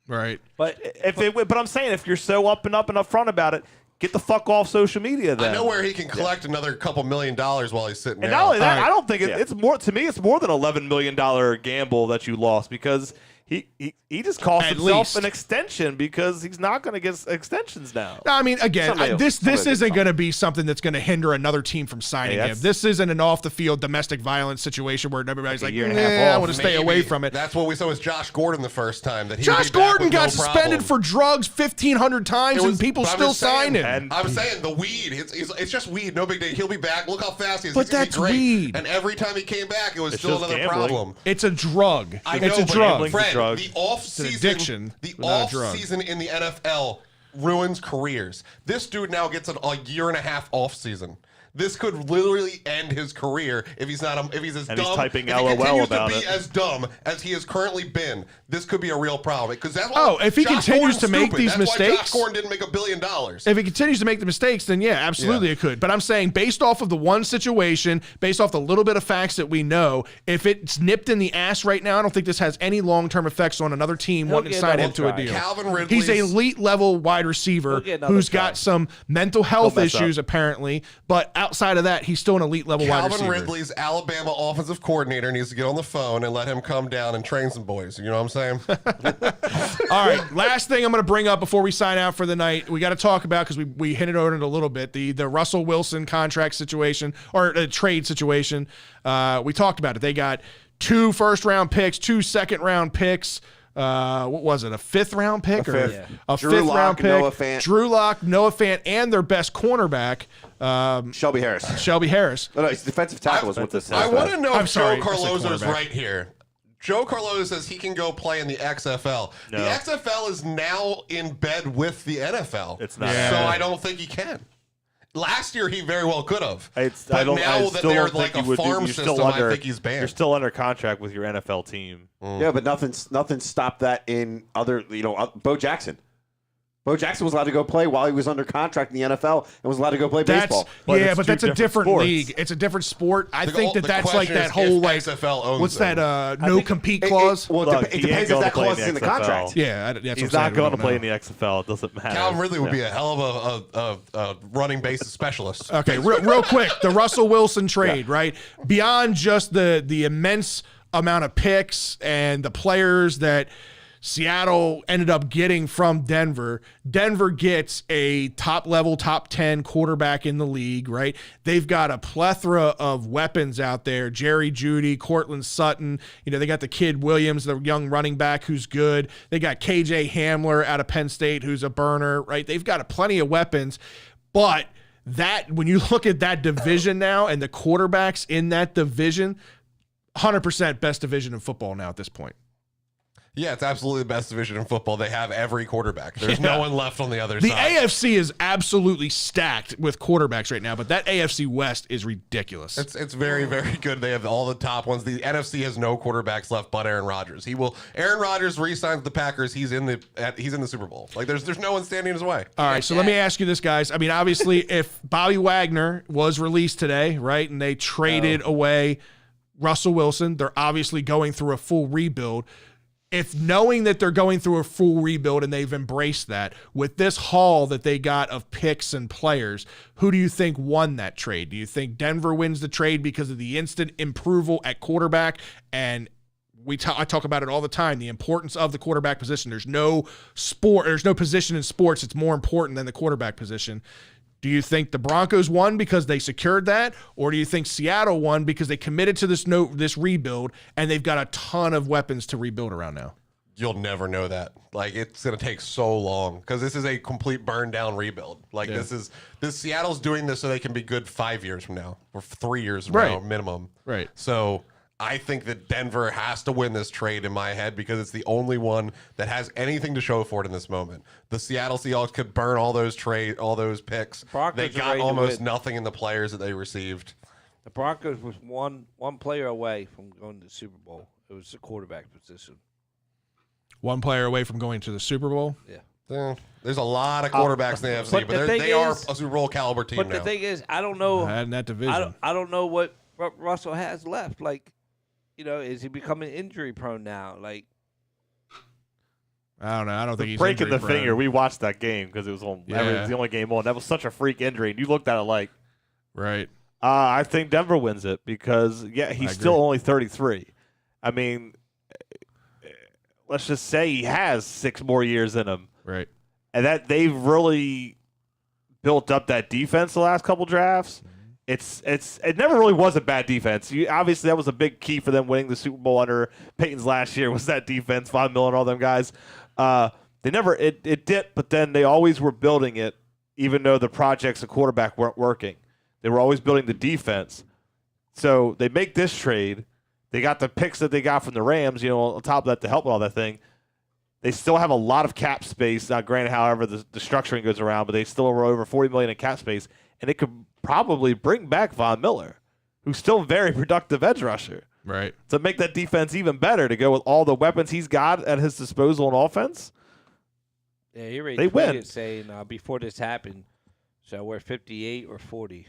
Right. But but I'm saying if you're so up and front about it, get the fuck off social media. Then I know where he can collect another couple $1 million while he's sitting And down. not only that, All right. I don't think it's more. To me, it's more than $11 million gamble that you lost because he just cost At himself least. an extension because he's not going to get extensions now. No, I mean, again, Somebody else- this somebody isn't else. going to be something that's going to hinder another team from signing Hey, him. that's- This isn't an off-the-field domestic violence situation where everybody's like, year and a half I off. want to stay Maybe. away from it. That's what we saw with Josh Gordon the first time. That he Josh would be back Gordon with got no suspended problem. for drugs 1,500 times, It was- and people but I'm still just saying- sign him. And- I'm saying the weed. It's just weed. No big deal. He'll be back. Look how fast he is. But He's gonna be that's great. weed. And every time he came back, it was It's still just another gambling. problem. It's a drug. I It's know, a but drug. gambling's a Fred, drug. the off an season, addiction, the but not a off drug. season in the NFL ruins careers. This dude now gets a year and a half off season. This could literally end his career if he's not. If he's as And dumb. he's typing if he LOL continues about to be it. as dumb as he has currently been, this could be a real problem. Because that's why. Oh, if he Josh continues Gordon's to make stupid. these That's why mistakes- Josh Gordon didn't make $1 billion. If he continues to make the mistakes, then yeah, absolutely Yeah. it could. But I'm saying based off of the one situation, based off the little bit of facts that we know, if it's nipped in the ass right now, I don't think this has any long-term effects on another team He'll wanting to get sign another him to a try. deal. Calvin Ridley's He's an elite level wide receiver He'll get another who's try. got some mental health He'll mess issues up. apparently, but outside of that, he's still an elite level wide Calvin receiver. Ridley's Alabama offensive coordinator needs to get on the phone and let him come down and train some boys. You know what I'm saying? All right, last thing I'm going to bring up before we sign out for the night, we got to talk about, because we hinted on it a little bit, the Russell Wilson contract situation or trade situation. We talked about it. They got 2 first-round picks, 2 second-round picks. What was it? A 5th-round pick A or fifth. a Drew 5th-round Lock, pick? Noah Fant. Drew Lock, Noah Fant, and their best cornerback, Shelby Harris. Shelby Harris. No, it's defensive tackle is what this I says. want to know I'm if sorry, Joe I said Carlozo is cornerback. right here. Joe Carlozo says he can go play in the XFL. No. The XFL is now in bed with the NFL. It's not. Yeah. So I don't think he can. Last year he very well could have. I But don't. now I that still they're don't like think a you would farm you're system, still under, I think he's banned. You're still under contract with your NFL team. Yeah, but nothing stopped that in other. Bo Jackson. Bo Jackson was allowed to go play while he was under contract in the NFL and was allowed to go play baseball. But Yeah, it's but two that's a different different sports. league. It's a different sport. I The think goal- the that's like question that is whole if like XFL owns what's them. that no compete It- clause. well, Look, it he depends ain't if gonna that play in clause the is in the XFL. contract. Yeah, that's what He's I'm saying. not going to We play don't in the XFL. It doesn't matter. Calvin Ridley would be a hell of a running bases specialist. know. Okay, real quick, the Russell Wilson trade, right? Beyond just the immense amount of picks and the players that Seattle ended up getting from Denver. Denver gets a top-level, top 10 quarterback in the league, right? They've got a plethora of weapons out there. Jerry Jeudy, Cortland Sutton. They got the kid Williams, the young running back who's good. They got KJ Hamler out of Penn State who's a burner, right? They've got plenty of weapons. But when you look at that division now and the quarterbacks in that division, 100% best division in football now at this point. Yeah, it's absolutely the best division in football. They have every quarterback. There's no one left on the other The side. AFC is absolutely stacked with quarterbacks right now, but that AFC West is ridiculous. It's very, very good. They have all the top ones. The NFC has no quarterbacks left but Aaron Rodgers. Aaron Rodgers re-signs the Packers. He's in the Super Bowl. Like there's no one standing in his way. All right, so let me ask you this, guys. I mean, obviously, if Bobby Wagner was released today, right, and they traded away Russell Wilson, they're obviously going through a full rebuild. If knowing that they're going through a full rebuild and they've embraced that, with this haul that they got of picks and players, who do you think won that trade? Do you think Denver wins the trade because of the instant approval at quarterback? And I talk about it all the time, the importance of the quarterback position. There's no position in sports that's more important than the quarterback position. Do you think the Broncos won because they secured that, or do you think Seattle won because they committed to this rebuild and they've got a ton of weapons to rebuild around now? You'll never know that. Like, it's going to take so long because this is a complete burn down rebuild. Like, this Seattle's doing this so they can be good 5 years from now or 3 years from now minimum. Right. So I think that Denver has to win this trade in my head because it's the only one that has anything to show for it in this moment. The Seattle Seahawks could burn all those picks. They got almost nothing in the players that they received. The Broncos was one player away from going to the Super Bowl. It was the quarterback position. One player away from going to the Super Bowl? Yeah. There's a lot of quarterbacs in the AFC, but they are a Super Bowl caliber team now. But the thing is, I don't know. In that division. I don't know what Russell has left. Like, is he becoming injury prone now? Like, I don't know. I don't think he's breaking the prone. finger. We watched that game because it was on. Yeah. It was the only game on. That was such a freak injury, and you looked at it like, right. I think Denver wins it because he's still only 33. I mean, let's just say he has 6 more years in him, right? And that they've really built up that defense the last couple drafts. It never really was a bad defense. Obviously, that was a big key for them winning the Super Bowl under Peyton's last year was that defense, Von Miller and all them guys. They never it did, but then they always were building it, even though the projects and quarterback weren't working. They were always building the defense. So they make this trade. They got the picks that they got from the Rams, on top of that to help with all that thing. They still have a lot of cap space. Now, granted, however, the structuring goes around, but they still are over $40 million in cap space, and they could probably bring back Von Miller, who's still a very productive edge rusher. Right. To make that defense even better, to go with all the weapons he's got at his disposal on offense. Yeah, he already they win. saying before this happened, should I wear 58 or 40?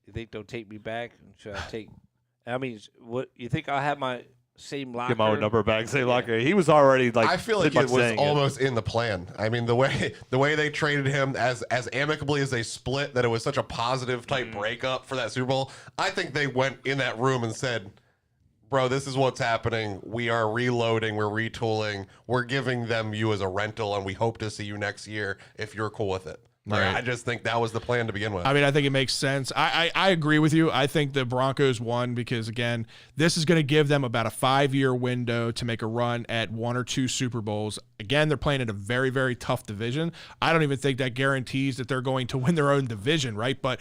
You think they'll take me back? Should I take? I mean, what you think? I'll have my same locker. Get my own number back. Same locker. He was already like. I feel like it was almost in the plan. I mean, the way they traded him as amicably as they split, that it was such a positive type breakup for that Super Bowl. I think they went in that room and said, "Bro, this is what's happening. We are reloading. We're retooling. We're giving them you as a rental, and we hope to see you next year if you're cool with it." Right. I just think that was the plan to begin with. I mean, I think it makes sense. I agree with you. I think the Broncos won because, again, this is going to give them about a 5-year window to make a run at 1 or 2 Super Bowls. Again, they're playing in a very, very tough division. I don't even think that guarantees that they're going to win their own division, right? But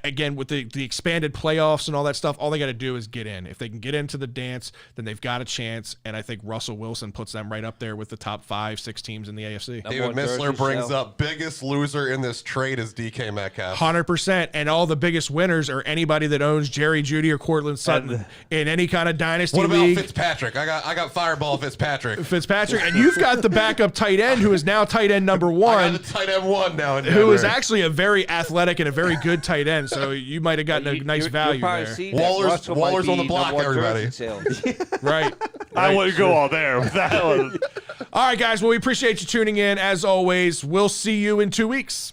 again, with the expanded playoffs and all that stuff, all they got to do is get in. If they can get into the dance, then they've got a chance. And I think Russell Wilson puts them right up there with the top 5-6 teams in the AFC. David Missler brings up biggest loser in this trade is DK Metcalf. 100%. And all the biggest winners are anybody that owns Jerry Jeudy or Cortland Sutton in any kind of dynasty league. What about Fitzpatrick? I got Fireball Fitzpatrick. And you've got the backup tight end who is now tight end number 1. I got the tight end 1 now in Denver. Who is actually a very athletic and a very good tight end. So you might have gotten a nice value there. Waller's on the block, everybody. Right. I wouldn't go all there with that one. All right, guys. Well, we appreciate you tuning in. As always, we'll see you in 2 weeks.